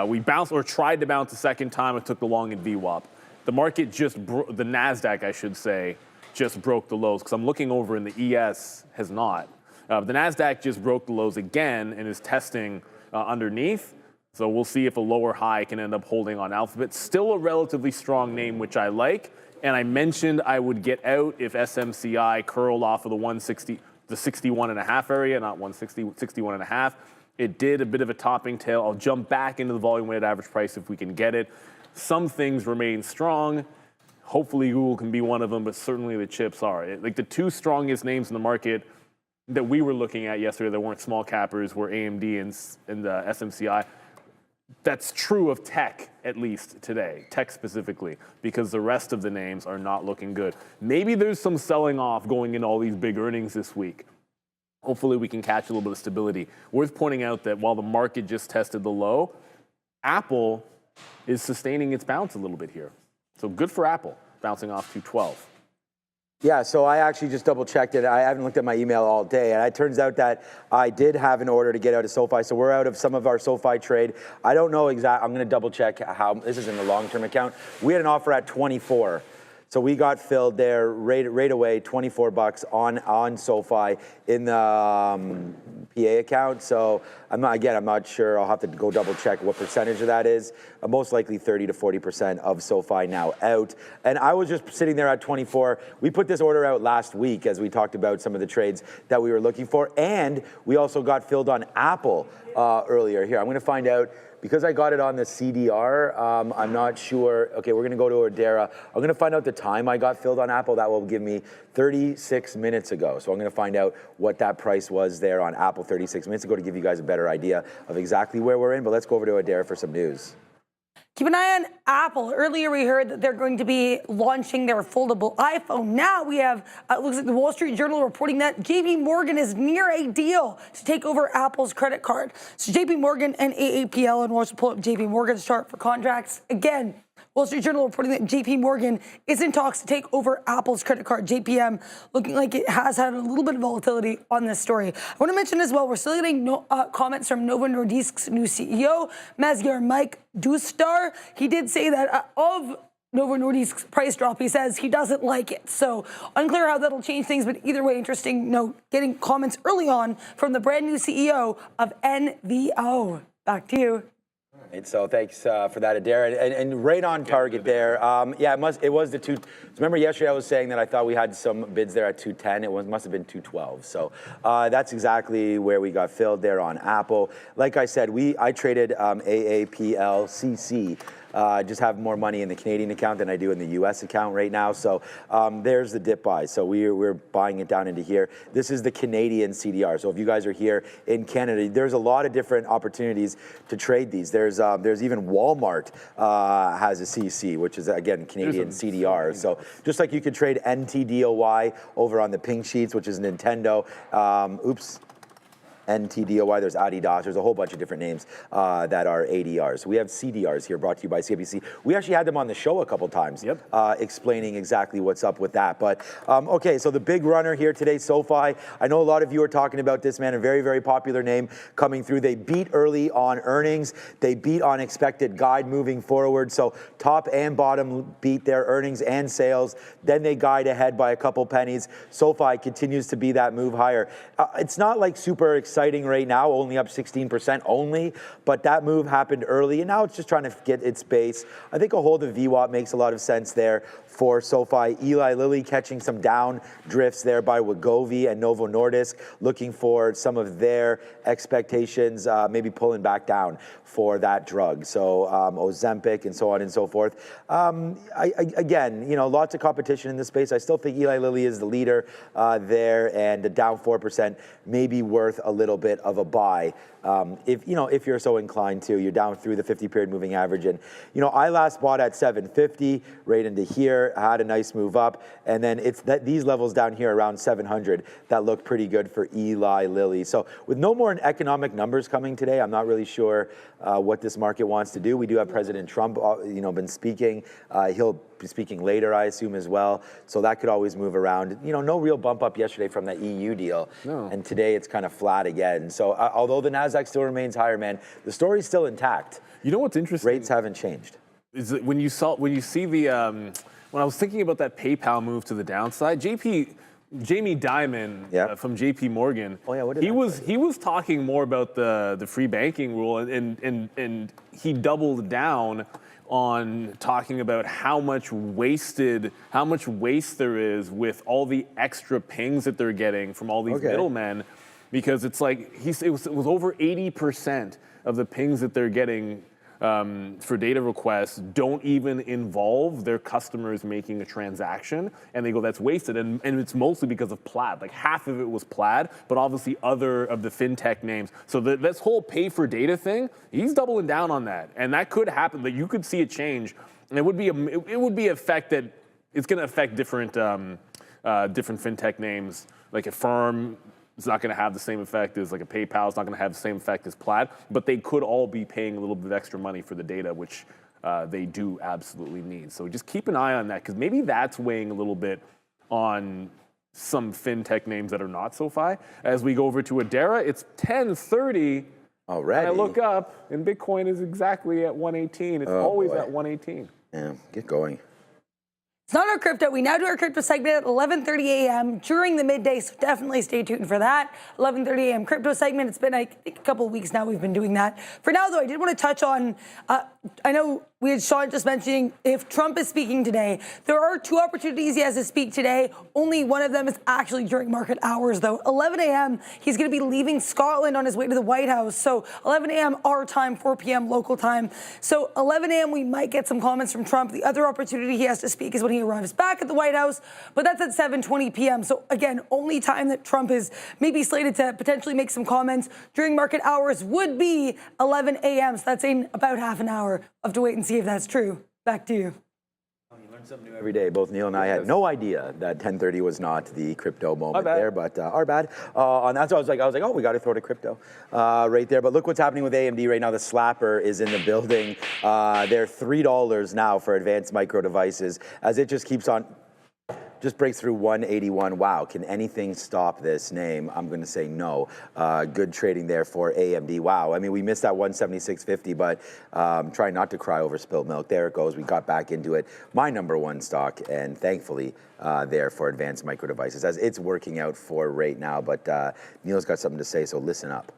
We bounced or tried to bounce the second time. I took the long in VWAP. The market the Nasdaq, I should say, just broke the lows because I'm looking over and the ES has not. The Nasdaq just broke the lows again and is testing underneath. So we'll see if a lower high can end up holding on Alphabet. Still a relatively strong name, which I like. And I mentioned I would get out if SMCI curled off of the 61.5 area, not 160, 61.5. It did a bit of a topping tail. I'll jump back into the volume weighted average price if we can get it. Some things remain strong. Hopefully Google can be one of them, but certainly the chips are. Like the two strongest names in the market that we were looking at yesterday that weren't small cappers were AMD and SMCI. That's true of tech, at least today, tech specifically, because the rest of the names are not looking good. Maybe there's some selling off going into all these big earnings this week. Hopefully we can catch a little bit of stability. Worth pointing out that while the market just tested the low, Apple is sustaining its bounce a little bit here. So good for Apple, bouncing off 212. Yeah, so I actually just double checked it. I haven't looked at my email all day, and it turns out that I did have an order to get out of SoFi. So we're out of some of our SoFi trade. I don't know exactly. I'm going to double check how this is in the long-term account. We had an offer at 24. So we got filled there right away, $24 on SoFi in the PA account. So I'm not sure. I'll have to go double check what percentage of that is. Most likely 30 to 40% of SoFi now out. And I was just sitting there at 24. We put this order out last week as we talked about some of the trades that we were looking for. And we also got filled on Apple earlier here. I'm going to find out. Because I got it on the CDR, I'm not sure. Okay, we're going to go to Adara. I'm going to find out the time I got filled on Apple. That will give me 36 minutes ago. So I'm going to find out what that price was there on Apple 36 minutes ago to give you guys a better idea of exactly where we're in. But let's go over to Adara for some news. Keep an eye on Apple. Earlier we heard that they're going to be launching their foldable iPhone. Now we have, looks like the Wall Street Journal reporting that JP Morgan is near a deal to take over Apple's credit card. So JP Morgan and AAPL, and we'll also pull up JP Morgan's chart for contracts. Again, Wall Street Journal reporting that JP Morgan is in talks to take over Apple's credit card. JPM looking like it has had a little bit of volatility on this story. I want to mention as well, we're still getting comments from Novo Nordisk's new CEO, Mazgar Mike Dustar. He did say that of Novo Nordisk's price drop, he says he doesn't like it. So unclear how that'll change things, but either way, interesting note, getting comments early on from the brand new CEO of NVO. Back to you. And so thanks for that, Adara, and right on target there. Yeah, it was the two. Remember yesterday I was saying that I thought we had some bids there at 210. It must have been 212. So that's exactly where we got filled there on Apple. Like I said, I traded AAPL CC just have more money in the Canadian account than I do in the US account right now. So there's the dip buy. So we're buying it down into here. This is the Canadian CDR. So if you guys are here in Canada, there's a lot of different opportunities to trade these. There's even Walmart has a CC, which is again Canadian CDR. So just like you could trade NTDOY over on the pink sheets, which is Nintendo. NTDOY, there's Adidas, there's a whole bunch of different names that are ADRs. We have CDRs here brought to you by CIBC. We actually had them on the show a couple times explaining exactly what's up with that. But okay, so the big runner here today, SoFi. I know a lot of you are talking about this, man, a very, very popular name coming through. They beat early on earnings. They beat on expected guide moving forward. So top and bottom beat their earnings and sales. Then they guide ahead by a couple pennies. SoFi continues to be that move higher. It's not like super exciting right now, only up 16% only, but that move happened early, and now it's just trying to get its base. I think a hold of VWAP makes a lot of sense there for SoFi. Eli Lilly catching some down drifts there by Wegovy and Novo Nordisk, looking for some of their expectations, maybe pulling back down for that drug. So Ozempic and so on and so forth. Again, you know, lots of competition in this space. I still think Eli Lilly is the leader there, and the down 4% may be worth a little bit of a buy. If you're so inclined to, you're down through the 50-period moving average. And, you know, I last bought at 750, right into here, had a nice move up. And then it's these levels down here around 700 that look pretty good for Eli Lilly. So with no more economic numbers coming today, I'm not really sure what this market wants to do. We do have President Trump, been speaking. He'll be speaking later, I assume, as well. So that could always move around. You know, no real bump up yesterday from that EU deal. No. And today it's kind of flat again. So although the Nasdaq still remains higher, man, the story's still intact. You know what's interesting? Rates haven't changed. Is that when you see the when I was thinking about that PayPal move to the downside, Jamie Dimon from JP Morgan, he was talking more about the free banking rule, and he doubled down on talking about how much waste there is with all the extra pings that they're getting from all these middlemen, because it's like it was over 80% of the pings that they're getting for data requests don't even involve their customers making a transaction, and they go, that's wasted, and it's mostly because of Plaid. Like half of it was Plaid, but obviously other of the fintech names. So this whole pay for data thing, he's doubling down on that, and that could happen. That you could see a change, and it would be effect that it's going to affect different fintech names, like Affirm. It's not going to have the same effect as like a PayPal. It's not going to have the same effect as Plaid, but they could all be paying a little bit of extra money for the data, which they do absolutely need. So just keep an eye on that, because maybe that's weighing a little bit on some fintech names that are not SoFi. As we go over to Adara, it's 10:30. Already. And I look up, and Bitcoin is exactly at 118. It's always at 118. Yeah, get going. It's not our crypto. We now do our crypto segment at 11:30 a.m. during the midday, so definitely stay tuned for that. 11:30 a.m. crypto segment. It's been, I think, a couple of weeks now we've been doing that. For now, though, I did want to touch on, I know we had Sean just mentioning, if Trump is speaking today, there are two opportunities he has to speak today. Only one of them is actually during market hours, though. 11 a.m., he's going to be leaving Scotland on his way to the White House. So 11 a.m. our time, 4 p.m. local time. So 11 a.m. we might get some comments from Trump. The other opportunity he has to speak is when he arrives back at the White House, but that's at 7:20 p.m. So again, only time that Trump is maybe slated to potentially make some comments during market hours would be 11 a.m. So that's in about half an hour. I'll have to wait and see if that's true. Back to you. You learn something new every day. Both Neil and I had no idea that 10:30 was not the crypto moment there, but our bad. On that, so I was like, oh, we got to throw to crypto right there. But look what's happening with AMD right now. The slapper is in the building. They're $3 now for advanced micro devices as it just keeps on. Just breaks through 181. Wow, can anything stop this name? I'm going to say no. Good trading there for AMD. Wow, I mean, we missed that 176.50, but trying not to cry over spilled milk. There it goes. We got back into it. My number one stock, and thankfully there for advanced micro devices, as it's working out for right now. But Neil's got something to say, so listen up.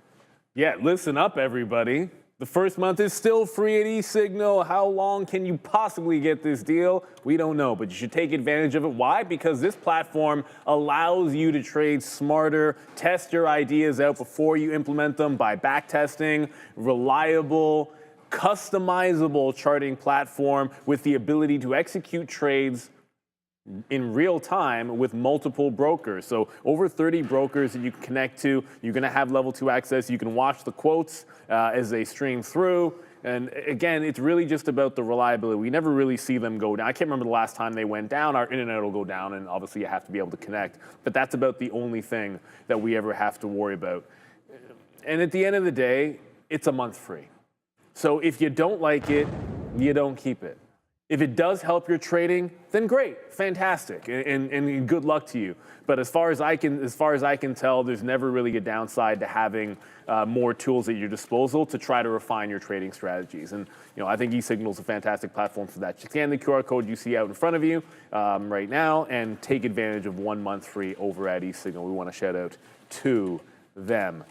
Yeah, listen up, everybody. The first month is still free at eSignal. How long can you possibly get this deal? We don't know, but you should take advantage of it. Why? Because this platform allows you to trade smarter, test your ideas out before you implement them by back testing, reliable, customizable charting platform with the ability to execute trades in real time with multiple brokers. So over 30 brokers that you can connect to. You're going to have level 2 access. You can watch the quotes as they stream through. And again, it's really just about the reliability. We never really see them go down. I can't remember the last time they went down. Our internet will go down, and obviously you have to be able to connect. But that's about the only thing that we ever have to worry about. And at the end of the day, it's a month free. So if you don't like it, you don't keep it. If it does help your trading, then great, fantastic, and good luck to you. But as far as I can tell, there's never really a downside to having more tools at your disposal to try to refine your trading strategies. And I think eSignal is a fantastic platform for that. Scan the QR code you see out in front of you right now, and take advantage of 1 month free over at eSignal. We want to shout out to them.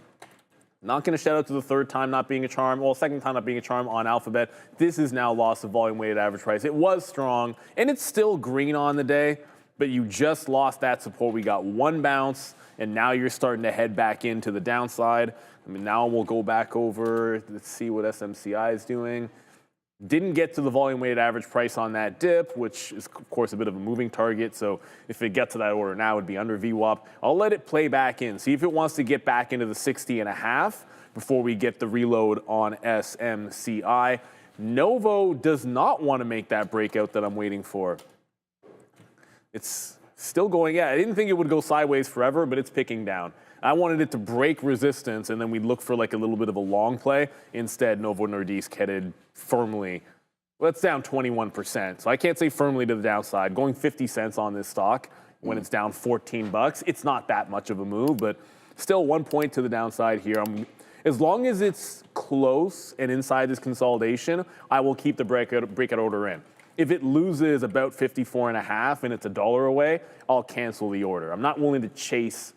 Not going to shout out to the third time not being a charm, well, second time not being a charm on Alphabet. This is now loss of volume weighted average price. It was strong, and it's still green on the day, but you just lost that support. We got one bounce, and now you're starting to head back into the downside. I mean, now we'll go back over, let's see what SMCI is doing. Didn't get to the volume weighted average price on that dip, which is, of course, a bit of a moving target. So if it gets to that order now, it would be under VWAP. I'll let it play back in. See if it wants to get back into the 60.5 before we get the reload on SMCI. Novo does not want to make that breakout that I'm waiting for. It's still going, yeah, I didn't think it would go sideways forever, but it's picking down. I wanted it to break resistance, and then we'd look for like a little bit of a long play. Instead, Novo Nordisk headed firmly, well, it's down 21%. So I can't say firmly to the downside. Going 50 cents on this stock when it's down 14 bucks, it's not that much of a move, but still 1 point to the downside here. As long as it's close and inside this consolidation, I will keep the breakout order in. If it loses about 54.5 and it's $1 away, I'll cancel the order. I'm not willing to chase.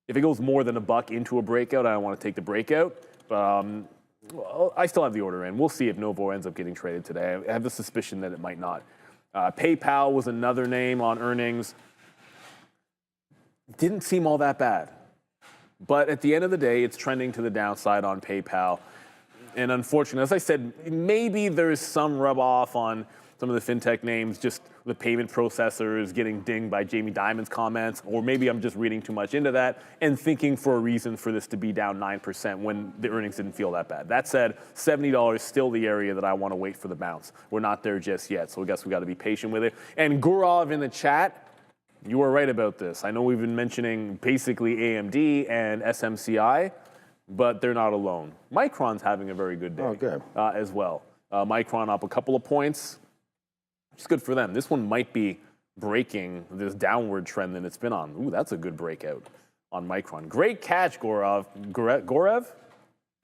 If it goes more than $1 into a breakout, I don't want to take the breakout. Well, I still have the order in. We'll see if Novo ends up getting traded today. I have the suspicion that it might not. PayPal was another name on earnings. Didn't seem all that bad. But at the end of the day, it's trending to the downside on PayPal. And unfortunately, as I said, maybe there's some rub off on some of the fintech names, just the payment processors getting dinged by Jamie Dimon's comments, or maybe I'm just reading too much into that and thinking for a reason for this to be down 9% when the earnings didn't feel that bad. That said, $70 is still the area that I want to wait for the bounce. We're not there just yet, so I guess we got to be patient with it. And Gurov in the chat, you were right about this. I know we've been mentioning basically AMD and SMCI, but they're not alone. Micron's having a very good day as well. Micron up a couple of points. It's good for them. This one might be breaking this downward trend that it's been on. Ooh, that's a good breakout on Micron. Great catch, Gorev.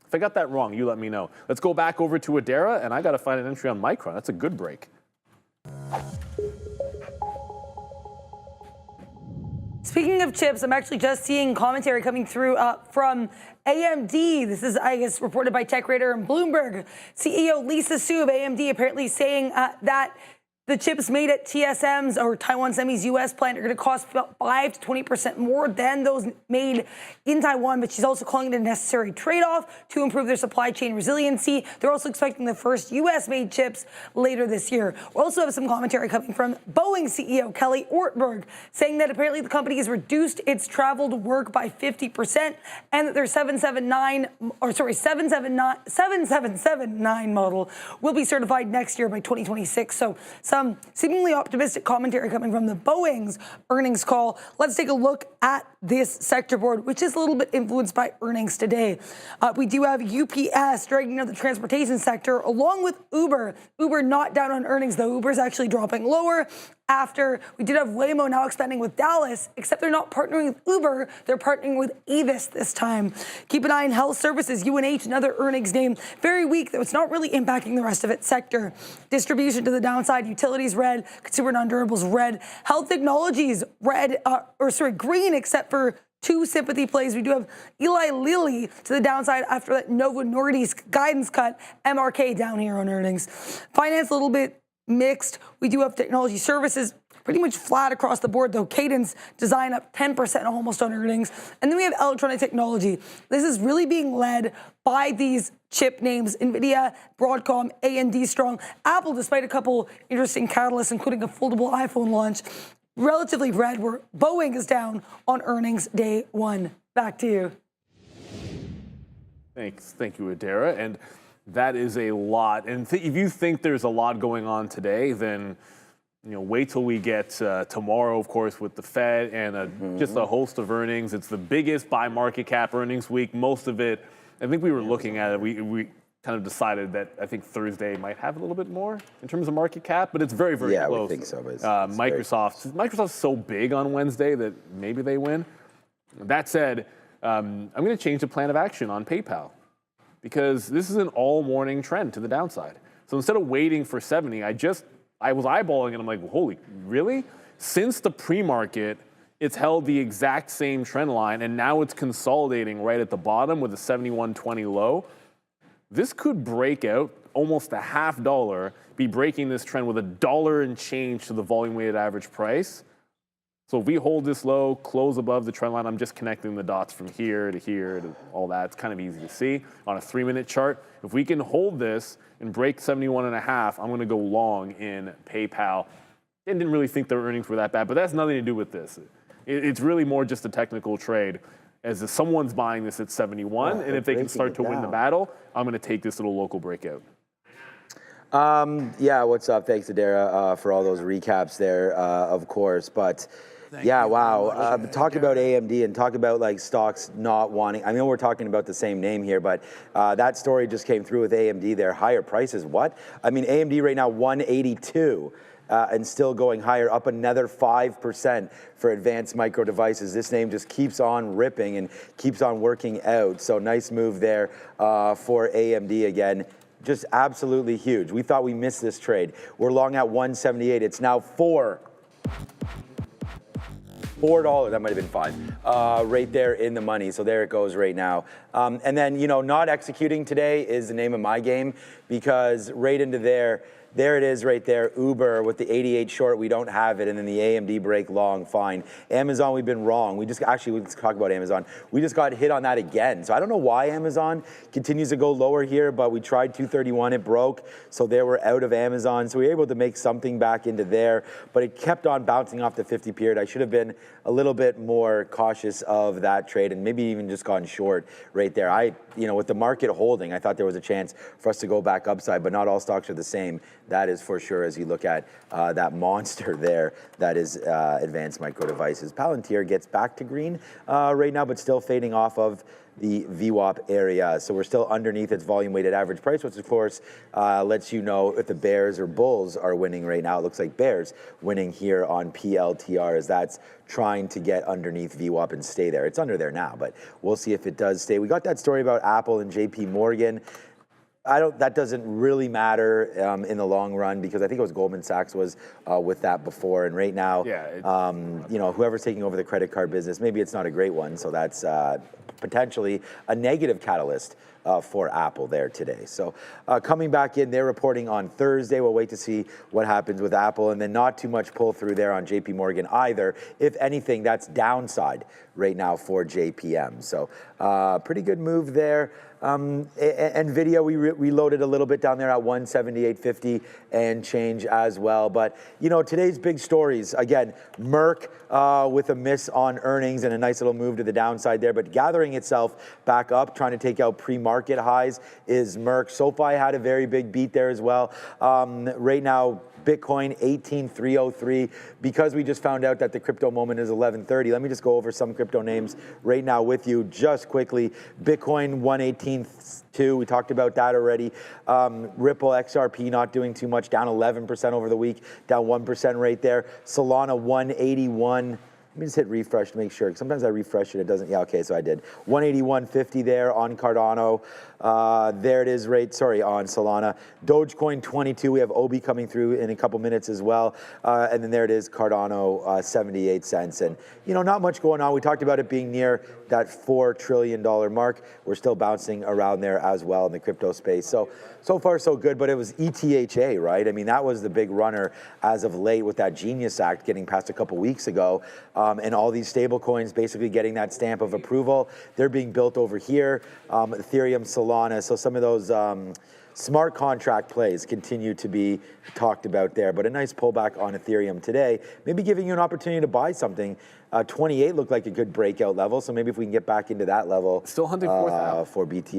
If I got that wrong, you let me know. Let's go back over to Adara, and I got to find an entry on Micron. That's a good break. Speaking of chips, I'm actually just seeing commentary coming through from AMD. This is, I guess, reported by TechRadar and Bloomberg. CEO Lisa Su of AMD apparently saying that the chips made at TSM's or Taiwan Semi's U.S. plant are going to cost about 5 to 20% more than those made in Taiwan, but she's also calling it a necessary trade-off to improve their supply chain resiliency. They're also expecting the first U.S.-made chips later this year. We also have some commentary coming from Boeing CEO Kelly Ortberg, saying that apparently the company has reduced its travel to work by 50% and that their 7779 model will be certified next year by 2026. So some seemingly optimistic commentary coming from the Boeing's earnings call. Let's take a look at this sector board, which is a little bit influenced by earnings today. We do have UPS dragging out the transportation sector along with Uber. Uber not down on earnings, though. Uber's actually dropping lower. After we did have Waymo now expanding with Dallas, except they're not partnering with Uber, they're partnering with Avis this time. Keep an eye on health services, UNH, another earnings name. Very weak, though it's not really impacting the rest of its sector. Distribution to the downside, utilities red, consumer non-durables red, health technologies red, green, except for two sympathy plays. We do have Eli Lilly to the downside after that Novo Nordisk guidance cut, MRK down here on earnings. Finance a little bit mixed. We do have technology services pretty much flat across the board, though. Cadence Design up 10% almost on earnings. And then we have electronic technology. This is really being led by these chip names, NVIDIA, Broadcom, AMD strong. Apple, despite a couple interesting catalysts, including a foldable iPhone launch, relatively red, where Boeing is down on earnings day one. Back to you. Thank you, Adara. And that is a lot. And if you think there's a lot going on today, then wait till we get tomorrow, of course, with the Fed and just a host of earnings. It's the biggest by market cap earnings week. Most of it, I think we were looking at it. We kind of decided that I think Thursday might have a little bit more in terms of market cap, but it's very, very close. Yeah, we think so. But Microsoft's so big on Wednesday that maybe they win. That said, I'm going to change the plan of action on PayPal because this is an all-morning trend to the downside. So instead of waiting for 70, I was eyeballing it. I'm like, holy, really? Since the pre-market, it's held the exact same trend line, and now it's consolidating right at the bottom with a 71.20 low. This could break out almost a $0.50, be breaking this trend with $1 and change to the volume-weighted average price. So if we hold this low, close above the trend line, I'm just connecting the dots from here to all that. It's kind of easy to see on a 3-minute chart. If we can hold this and break 71.5, I'm going to go long in PayPal. I didn't really think their earnings were that bad, but that's nothing to do with this. It's really more just a technical trade. As if someone's buying this at 71, and if they can start to win the battle, I'm going to take this little local breakout. Yeah, what's up? Thanks, Adara, for all those recaps there, of course. But yeah, wow. Talk about AMD and talk about like stocks not wanting. I know we're talking about the same name here, but that story just came through with AMD. Their higher prices. What? I mean, AMD right now 182. And still going higher, up another 5% for advanced micro devices. This name just keeps on ripping and keeps on working out. So nice move there for AMD again. Just absolutely huge. We thought we missed this trade. We're long at 178. It's now $4. That might have been 5, right there in the money. So there it goes right now. And then, not executing today is the name of my game because right into there it is right there, Uber with the 88 short, we don't have it, and then the AMD break long, fine. Amazon, we've been wrong. Let's talk about Amazon. We just got hit on that again. So I don't know why Amazon continues to go lower here, but we tried 231, it broke, so there we're out of Amazon. So we were able to make something back into there, but it kept on bouncing off the 50 period. I should have been a little bit more cautious of that trade and maybe even just gone short right there. With the market holding, I thought there was a chance for us to go back upside, but not all stocks are the same. That is for sure as you look at that monster there that is advanced micro devices. Palantir gets back to green right now, but still fading off of the VWAP area. So we're still underneath its volume weighted average price, which of course lets you know if the bears or bulls are winning right now. It looks like bears winning here on PLTR as that's trying to get underneath VWAP and stay there. It's under there now, but we'll see if it does stay. We got that story about Apple and JP Morgan. That doesn't really matter in the long run because I think it was Goldman Sachs was with that before, and right now, whoever's taking over the credit card business, maybe it's not a great one, so that's potentially a negative catalyst for Apple there today. So coming back in, they're reporting on Thursday. We'll wait to see what happens with Apple, and then not too much pull through there on JP Morgan either. If anything, that's downside right now for JPM. So pretty good move there. NVIDIA, we reloaded a little bit down there at 178.50 and change as well. But, today's big stories, again, Merck with a miss on earnings and a nice little move to the downside there, but gathering itself back up, trying to take out pre-market highs is Merck. SoFi had a very big beat there as well. Right now, Bitcoin 18,303 because we just found out that the crypto moment is 11:30. Let me just go over some crypto names right now with you just quickly. Bitcoin 118.2. We talked about that already. Ripple XRP not doing too much, down 11% over the week, down 1% right there. Solana 181. Let me just hit refresh to make sure. Sometimes I refresh it, it doesn't. Yeah, okay, so I did. 181.50 there on Cardano. There it is, on Solana. Dogecoin 22. We have Obi coming through in a couple minutes as well. And then there it is, Cardano, 78 cents. And, not much going on. We talked about it being near that $4 trillion mark. We're still bouncing around there as well in the crypto space. So far so good, but it was ETHA, right? I mean, that was the big runner as of late with that Genius Act getting passed a couple weeks ago. And all these stable coins basically getting that stamp of approval. They're being built over here. Ethereum, Solana. So some of those smart contract plays continue to be talked about there. But a nice pullback on Ethereum today, maybe giving you an opportunity to buy something. 28 looked like a good breakout level. So maybe if we can get back into that level. Still hunting 4,000.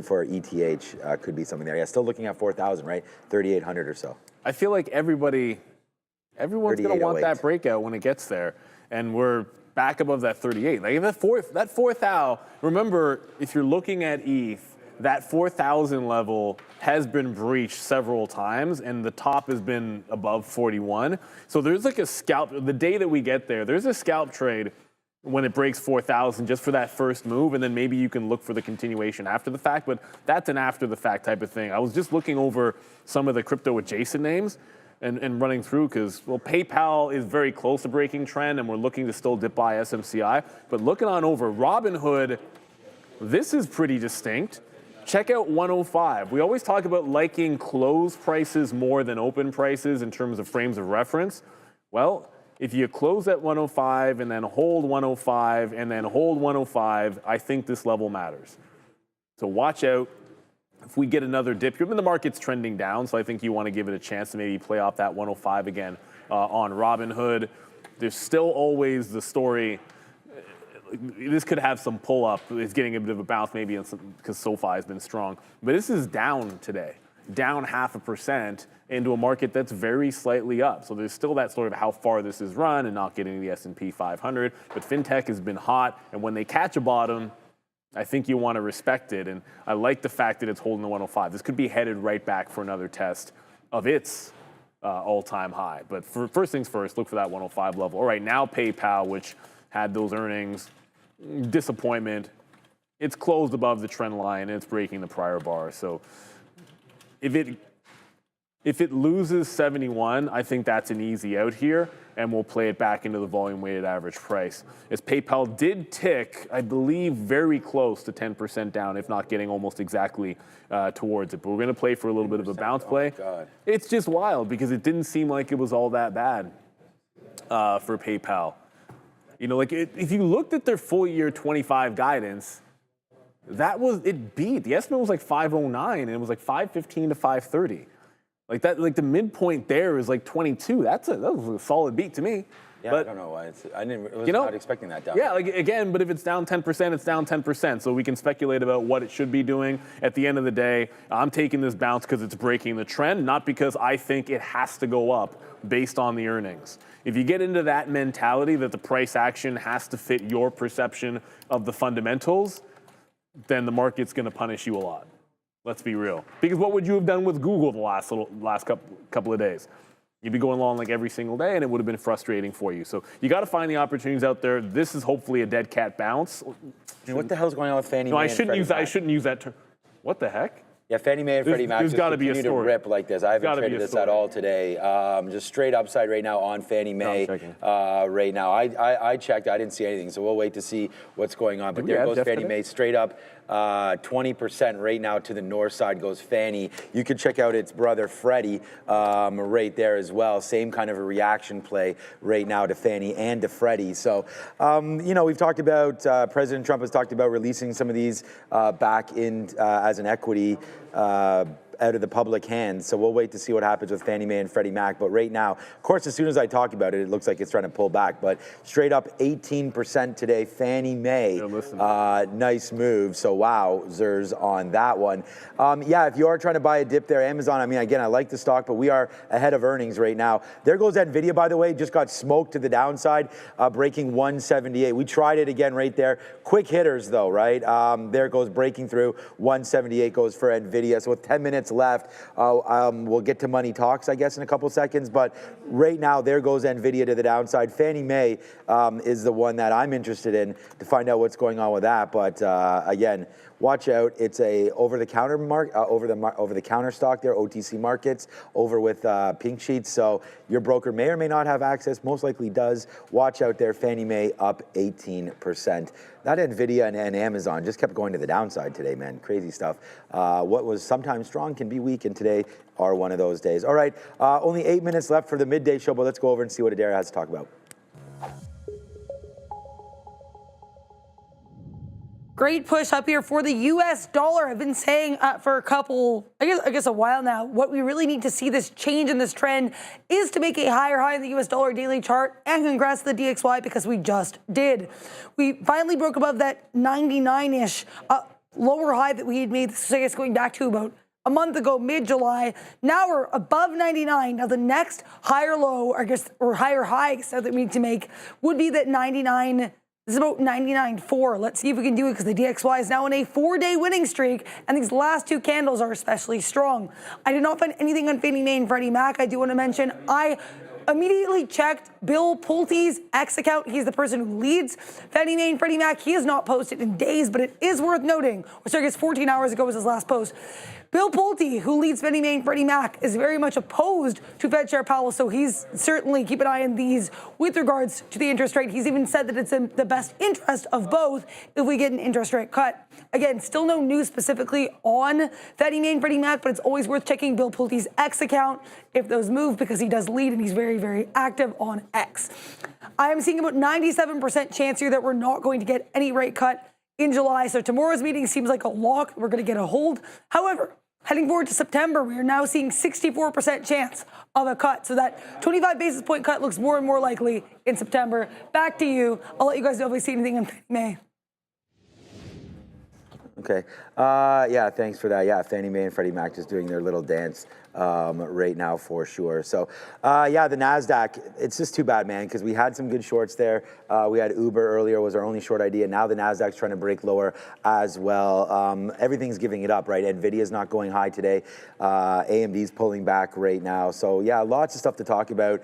For ETH, could be something there. Yeah, still looking at 4,000, right? 3,800 or so. I feel like everyone's going to want that breakout when it gets there. And we're back above that 38. Like that 4,000, remember, if you're looking at ETH, that 4,000 level has been breached several times, and the top has been above 41. So there's like a scalp, the day that we get there, there's a scalp trade when it breaks 4,000 just for that first move, and then maybe you can look for the continuation after the fact, but that's an after the fact type of thing. I was just looking over some of the crypto adjacent names and running through because, well, PayPal is very close to breaking trend, and we're looking to still dip by SMCI. But looking on over, Robinhood, this is pretty distinct. Check out 105. We always talk about liking close prices more than open prices in terms of frames of reference. Well, if you close at 105 and then hold 105 and then hold 105, I think this level matters. So watch out. If we get another dip here, the market's trending down, so I think you want to give it a chance to maybe play off that 105 again on Robinhood. There's still always the story. This could have some pull-up. It's getting a bit of a bounce maybe because SoFi has been strong. But this is down today, down 0.5% into a market that's very slightly up. So there's still that sort of how far this is run and not getting the S&P 500. But fintech has been hot, and when they catch a bottom, I think you want to respect it. And I like the fact that it's holding the 105. This could be headed right back for another test of its all-time high. But for first things first, look for that 105 level. All right, now PayPal, which had those earnings, disappointment. It's closed above the trend line, and it's breaking the prior bar. So if it loses 71, I think that's an easy out here, and we'll play it back into the volume-weighted average price. As PayPal did tick, I believe, very close to 10% down, if not getting almost exactly towards it. But we're going to play for a little bit of a bounce play. God. It's just wild because it didn't seem like it was all that bad for PayPal. If you looked at their full year 25 guidance, it beat. The estimate was like 509, and it was like 515 to 530. Like that, like the midpoint there is like 22. That was a solid beat to me. Yeah, but, I don't know why. I was not expecting that down. Yeah, again, but if it's down 10%, it's down 10%. So we can speculate about what it should be doing. At the end of the day, I'm taking this bounce because it's breaking the trend, not because I think it has to go up based on the earnings. If you get into that mentality that the price action has to fit your perception of the fundamentals, then the market's going to punish you a lot. Let's be real. Because what would you have done with Google the last couple of days? You'd be going along like every single day, and it would have been frustrating for you. So you got to find the opportunities out there. This is hopefully a dead cat bounce. What the hell's going on with Fannie Mae? I shouldn't use that term. What the heck? Yeah, Fannie Mae and Freddie Mac just continue to rip like this. I haven't traded this at all today. Just straight upside right now on Fannie Mae right now. I checked. I didn't see anything, so we'll wait to see what's going on. But there goes Fannie Mae straight up. 20% right now to the north side goes Fannie. You can check out its brother Freddie right there as well. Same kind of a reaction play right now to Fannie and to Freddie. So, we've talked about, President Trump has talked about releasing some of these back in as an equity out of the public hands. So we'll wait to see what happens with Fannie Mae and Freddie Mac. But right now, of course, as soon as I talk about it, it looks like it's trying to pull back. But straight up 18% today, Fannie Mae. Nice move. So wowzers on that one. If you are trying to buy a dip there, Amazon, I mean, again, I like the stock, but we are ahead of earnings right now. There goes NVIDIA, by the way, just got smoked to the downside, breaking 178. We tried it again right there. Quick hitters, though, right? There goes breaking through. 178 goes for NVIDIA. So with 10 minutes minutes left. We'll get to money talks, I guess, in a couple seconds. But right now, there goes NVIDIA to the downside. Fannie Mae is the one that I'm interested in to find out what's going on with that. But again, watch out. It's a over-the-counter over-the-counter stock there, OTC markets, over with pink sheets. So your broker may or may not have access, most likely does. Watch out there, Fannie Mae up 18%. That NVIDIA and Amazon just kept going to the downside today, man. Crazy stuff. What was sometimes strong can be weak, and today are one of those days. All right, only 8 minutes left for the midday show, but let's go over and see what Adair has to talk about. Great push up here for the U.S. dollar. I've been saying for I guess a while now, what we really need to see this change in this trend is to make a higher high in the U.S. dollar daily chart. And congrats to the DXY because we just did. We finally broke above that 99-ish lower high that we had made. This is, I guess, going back to about a month ago, mid-July. Now we're above 99. Now the next higher low, I guess, or higher high that we need to make would be that 99. This is about 99.4. Let's see if we can do it because the DXY is now in a 4-day winning streak, and these last two candles are especially strong. I did not find anything on Fannie Mae and Freddie Mac. I do want to mention I immediately checked Bill Pulte's X account. He's the person who leads Fannie Mae and Freddie Mac. He has not posted in days, but it is worth noting, which I guess 14 hours ago was his last post. Bill Pulte, who leads Fannie Mae and Freddie Mac, is very much opposed to Fed Chair Powell, so he's certainly keep an eye on these with regards to the interest rate. He's even said that it's in the best interest of both if we get an interest rate cut. Again, still no news specifically on Fannie Mae and Freddie Mac, but it's always worth checking Bill Pulte's X account if those move because he does lead and he's very, very active on X. I am seeing about 97% chance here that we're not going to get any rate cut in July, so tomorrow's meeting seems like a lock. We're going to get a hold. However, heading forward to September, we are now seeing 64% chance of a cut. So that 25 basis point cut looks more and more likely in September. Back to you. I'll let you guys know if we see anything in May. Okay. Yeah, thanks for that. Yeah, Fannie Mae and Freddie Mac just doing their little dance right now for sure. So, yeah, the Nasdaq, it's just too bad, man, because we had some good shorts there. We had Uber earlier was our only short idea. Now the Nasdaq's trying to break lower as well. Everything's giving it up, right? NVIDIA's not going high today. AMD's pulling back right now. So, yeah, lots of stuff to talk about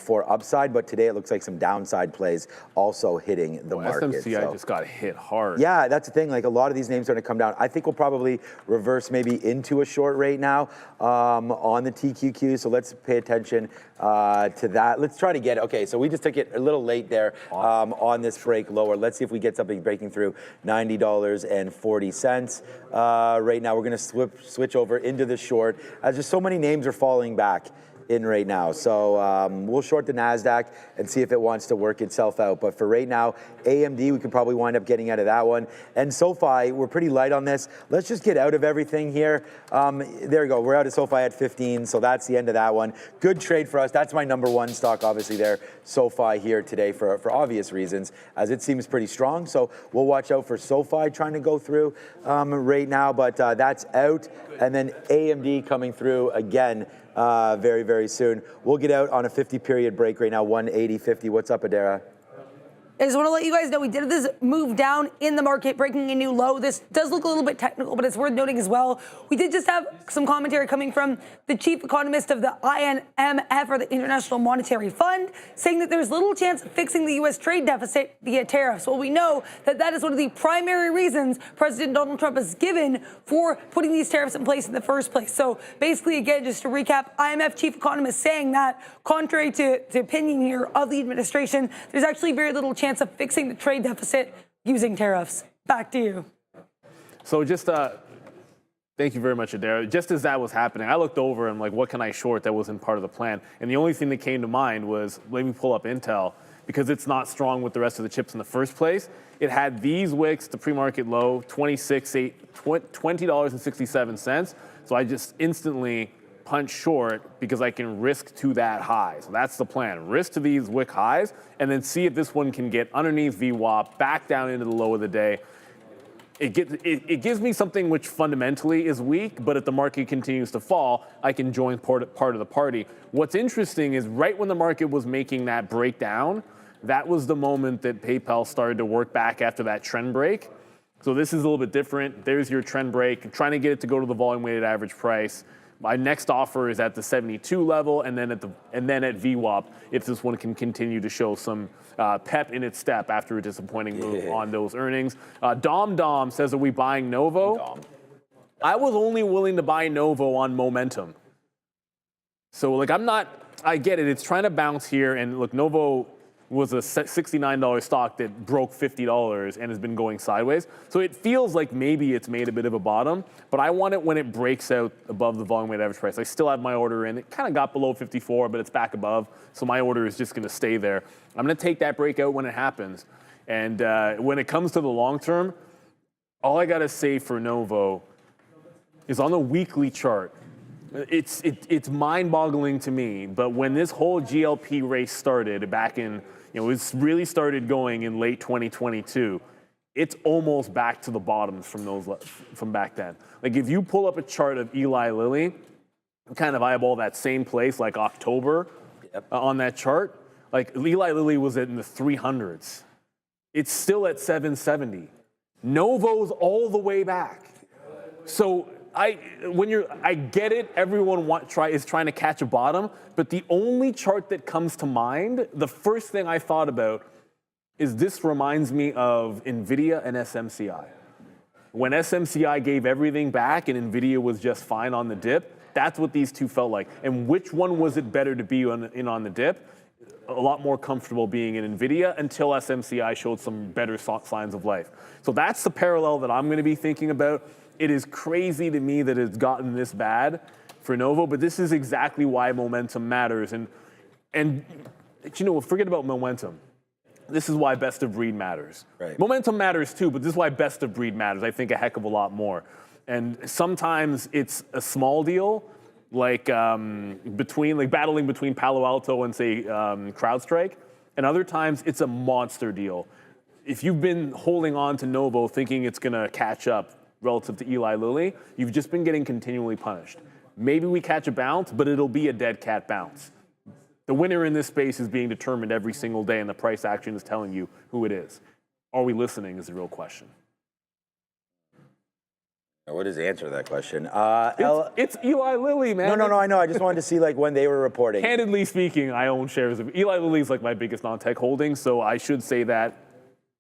for upside, but today it looks like some downside plays also hitting the market. FMCI just got hit hard. Yeah, that's the thing. Like a lot of these names are going to come down. I think we'll probably reverse maybe into a short right now on the TQQ. So let's pay attention to that. Let's try to get, okay, so we just took it a little late there on this break lower. Let's see if we get something breaking through $90.40. Right now, we're going to switch over into the short as just so many names are falling back in right now. So we'll short the Nasdaq and see if it wants to work itself out. But for right now, AMD, we could probably wind up getting out of that one. And SoFi, we're pretty light on this. Let's just get out of everything here. There we go. We're out of SoFi at 15, so that's the end of that one. Good trade for us. That's my number one stock, obviously, there. SoFi here today for obvious reasons, as it seems pretty strong. So we'll watch out for SoFi trying to go through right now, but that's out. And then AMD coming through again very, very soon. We'll get out on a 50-period break right now, 180.50. What's up, Adara? I just want to let you guys know we did this move down in the market, breaking a new low. This does look a little bit technical, but it's worth noting as well. We did just have some commentary coming from the chief economist of the IMF, or the International Monetary Fund, saying that there's little chance of fixing the U.S. trade deficit via tariffs. Well, we know that that is one of the primary reasons President Donald Trump has given for putting these tariffs in place in the first place. So basically, again, just to recap, IMF chief economist saying that, contrary to the opinion here of the administration, there's actually very little chance of fixing the trade deficit using tariffs. Back to you. So just thank you very much, Adara. Just as that was happening, I looked over and I'm like, what can I short that wasn't part of the plan? And the only thing that came to mind was, let me pull up Intel, because it's not strong with the rest of the chips in the first place. It had these wicks, the pre-market low, $20.67. So I just instantly punch short because I can risk to that high. So that's the plan. Risk to these wick highs and then see if this one can get underneath VWAP, back down into the low of the day. It gives me something which fundamentally is weak, but if the market continues to fall, I can join part of the party. What's interesting is right when the market was making that breakdown, that was the moment that PayPal started to work back after that trend break. So this is a little bit different. There's your trend break. I'm trying to get it to go to the volume weighted average price. My next offer is at the 72 level, and then at VWAP, if this one can continue to show some pep in its step after a disappointing move on those earnings. Dom says, are we buying Novo? I was only willing to buy Novo on momentum. So like I get it. It's trying to bounce here, and look, Novo was a $69 stock that broke $50 and has been going sideways. So it feels like maybe it's made a bit of a bottom, but I want it when it breaks out above the volume weighted average price. I still have my order in. It kind of got below 54, but it's back above. So my order is just going to stay there. I'm going to take that breakout when it happens. And when it comes to the long term, all I got to say for Novo is on the weekly chart, it's mind-boggling to me, but when this whole GLP race started back in, it really started going in late 2022, it's almost back to the bottoms from back then. Like if you pull up a chart of Eli Lilly, kind of eyeball that same place like October on that chart, like Eli Lilly was in the 300s. It's still at 770. Novo's all the way back. So I get it, everyone is trying to catch a bottom, but the only chart that comes to mind, the first thing I thought about is this reminds me of NVIDIA and SMCI. When SMCI gave everything back and NVIDIA was just fine on the dip, that's what these two felt like. And which one was it better to be in on the dip? A lot more comfortable being in NVIDIA until SMCI showed some better signs of life. So that's the parallel that I'm going to be thinking about. It is crazy to me that it's gotten this bad for Novo, but this is exactly why momentum matters. And forget about momentum. This is why best of breed matters. Right. Momentum matters too, but this is why best of breed matters, I think, a heck of a lot more. And sometimes it's a small deal, like battling between Palo Alto and, say, CrowdStrike. And other times it's a monster deal. If you've been holding on to Novo thinking it's going to catch up relative to Eli Lilly, you've just been getting continually punished. Maybe we catch a bounce, but it'll be a dead cat bounce. The winner in this space is being determined every single day, and the price action is telling you who it is. Are we listening is the real question. What is the answer to that question? It's Eli Lilly, man. No, I know. I just wanted to see when they were reporting. Candidly speaking, I own shares of Eli Lilly is my biggest non-tech holding, so I should say that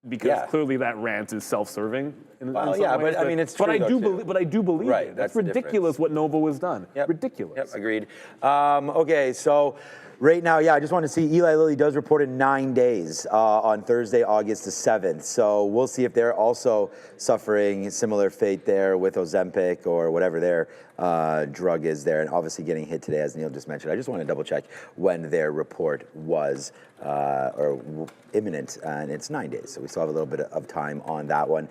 because clearly that rant is self-serving. Well, yeah, but I mean it's true. But I do believe it. That's ridiculous what Novo has done. Yep. Ridiculous. Yep, agreed. Okay, so right now, I just want to see Eli Lilly does report in 9 days on Thursday, August the 7th. So we'll see if they're also suffering a similar fate there with Ozempic or whatever their drug is there, and obviously getting hit today, as Neil just mentioned. I just want to double check when their report was imminent, and it's 9 days, so we still have a little bit of time on that one.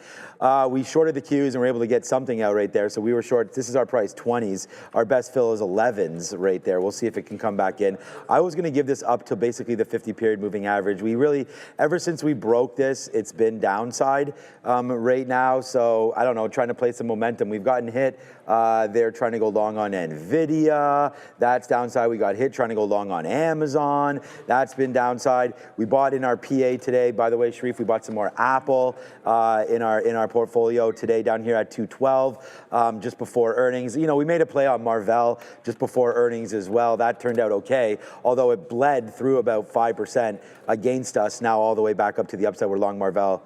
We shorted the Qs and were able to get something out right there, so we were short. This is our price, 20s. Our best fill is 11s right there. We'll see if it can come back in. I was going to give this up to basically the 50-period moving average. We really, ever since we broke this, it's been downside right now, so I don't know, trying to play some momentum. We've gotten hit. They're trying to go long on NVIDIA. That's downside. We got hit trying to go long on Amazon. That's been downside. We bought in our PA today. By the way, Sharif, we bought some more Apple in our portfolio today down here at 212 just before earnings. We made a play on Marvell just before earnings as well. That turned out okay, although it bled through about 5% against us. Now all the way back up to the upside. We're long Marvell.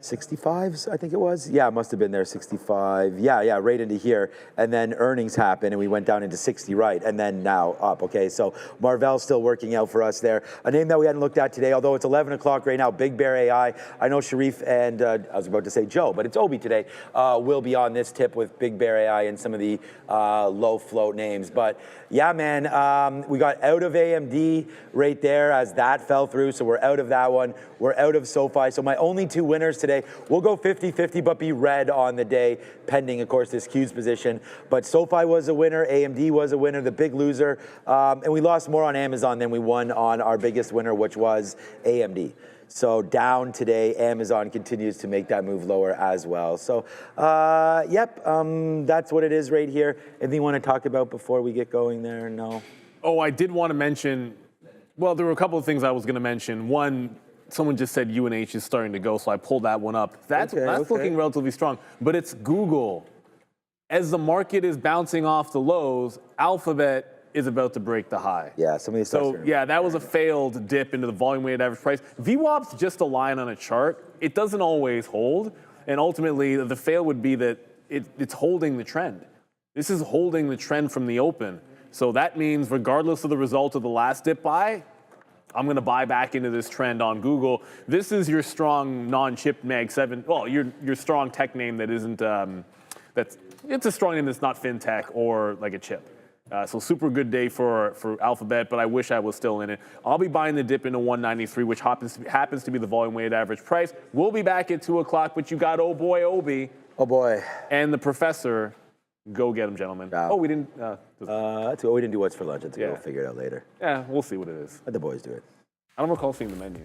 65s, I think it was. Yeah, it must have been there, 65. Yeah, right into here. And then earnings happened, and we went down into 60, right? And then now up, okay? So Marvell's still working out for us there. A name that we hadn't looked at today, although it's 11 o'clock right now, Big Bear AI. I know Sharif and, I was about to say Joe, but it's Obi today, will be on this tip with Big Bear AI and some of the low float names. But yeah, man, we got out of AMD right there as that fell through, so we're out of that one. We're out of SoFi. So my only two winners today, we'll go 50-50, but be red on the day, pending, of course, this Q's position. But SoFi was a winner, AMD was a winner, the big loser, and we lost more on Amazon than we won on our biggest winner, which was AMD. So down today, Amazon continues to make that move lower as well. So, that's what it is right here. Anything you want to talk about before we get going there? No? Oh, I did want to mention, well, there were a couple of things I was going to mention. One, someone just said UNH is starting to go, so I pulled that one up. That's Okay. looking relatively strong. But it's Google. As the market is bouncing off the lows, Alphabet is about to break the high. Yeah, some of these stocks So are- yeah, that was a failed dip into the volume weighted average price. VWAP's just a line on a chart. It doesn't always hold. And ultimately, the fail would be that it's holding the trend. This is holding the trend from the open. So that means regardless of the result of the last dip buy, I'm going to buy back into this trend on Google. This is your strong non-chip Mag 7. Well, your strong tech name that isn't, it's a strong name that's not fintech or like a chip. So super good day for Alphabet, but I wish I was still in it. I'll be buying the dip into 193, which happens to be the volume weighted average price. We'll be back at 2 o'clock, but you got oh boy, Obi. Oh boy. And the professor. Go get him, gentlemen. Yeah. Oh, we didn't. That's we didn't do what's for lunch. Let's Yeah. go figure it out later. Yeah, we'll see what it is. Let the boys do it. I don't recall seeing the menu.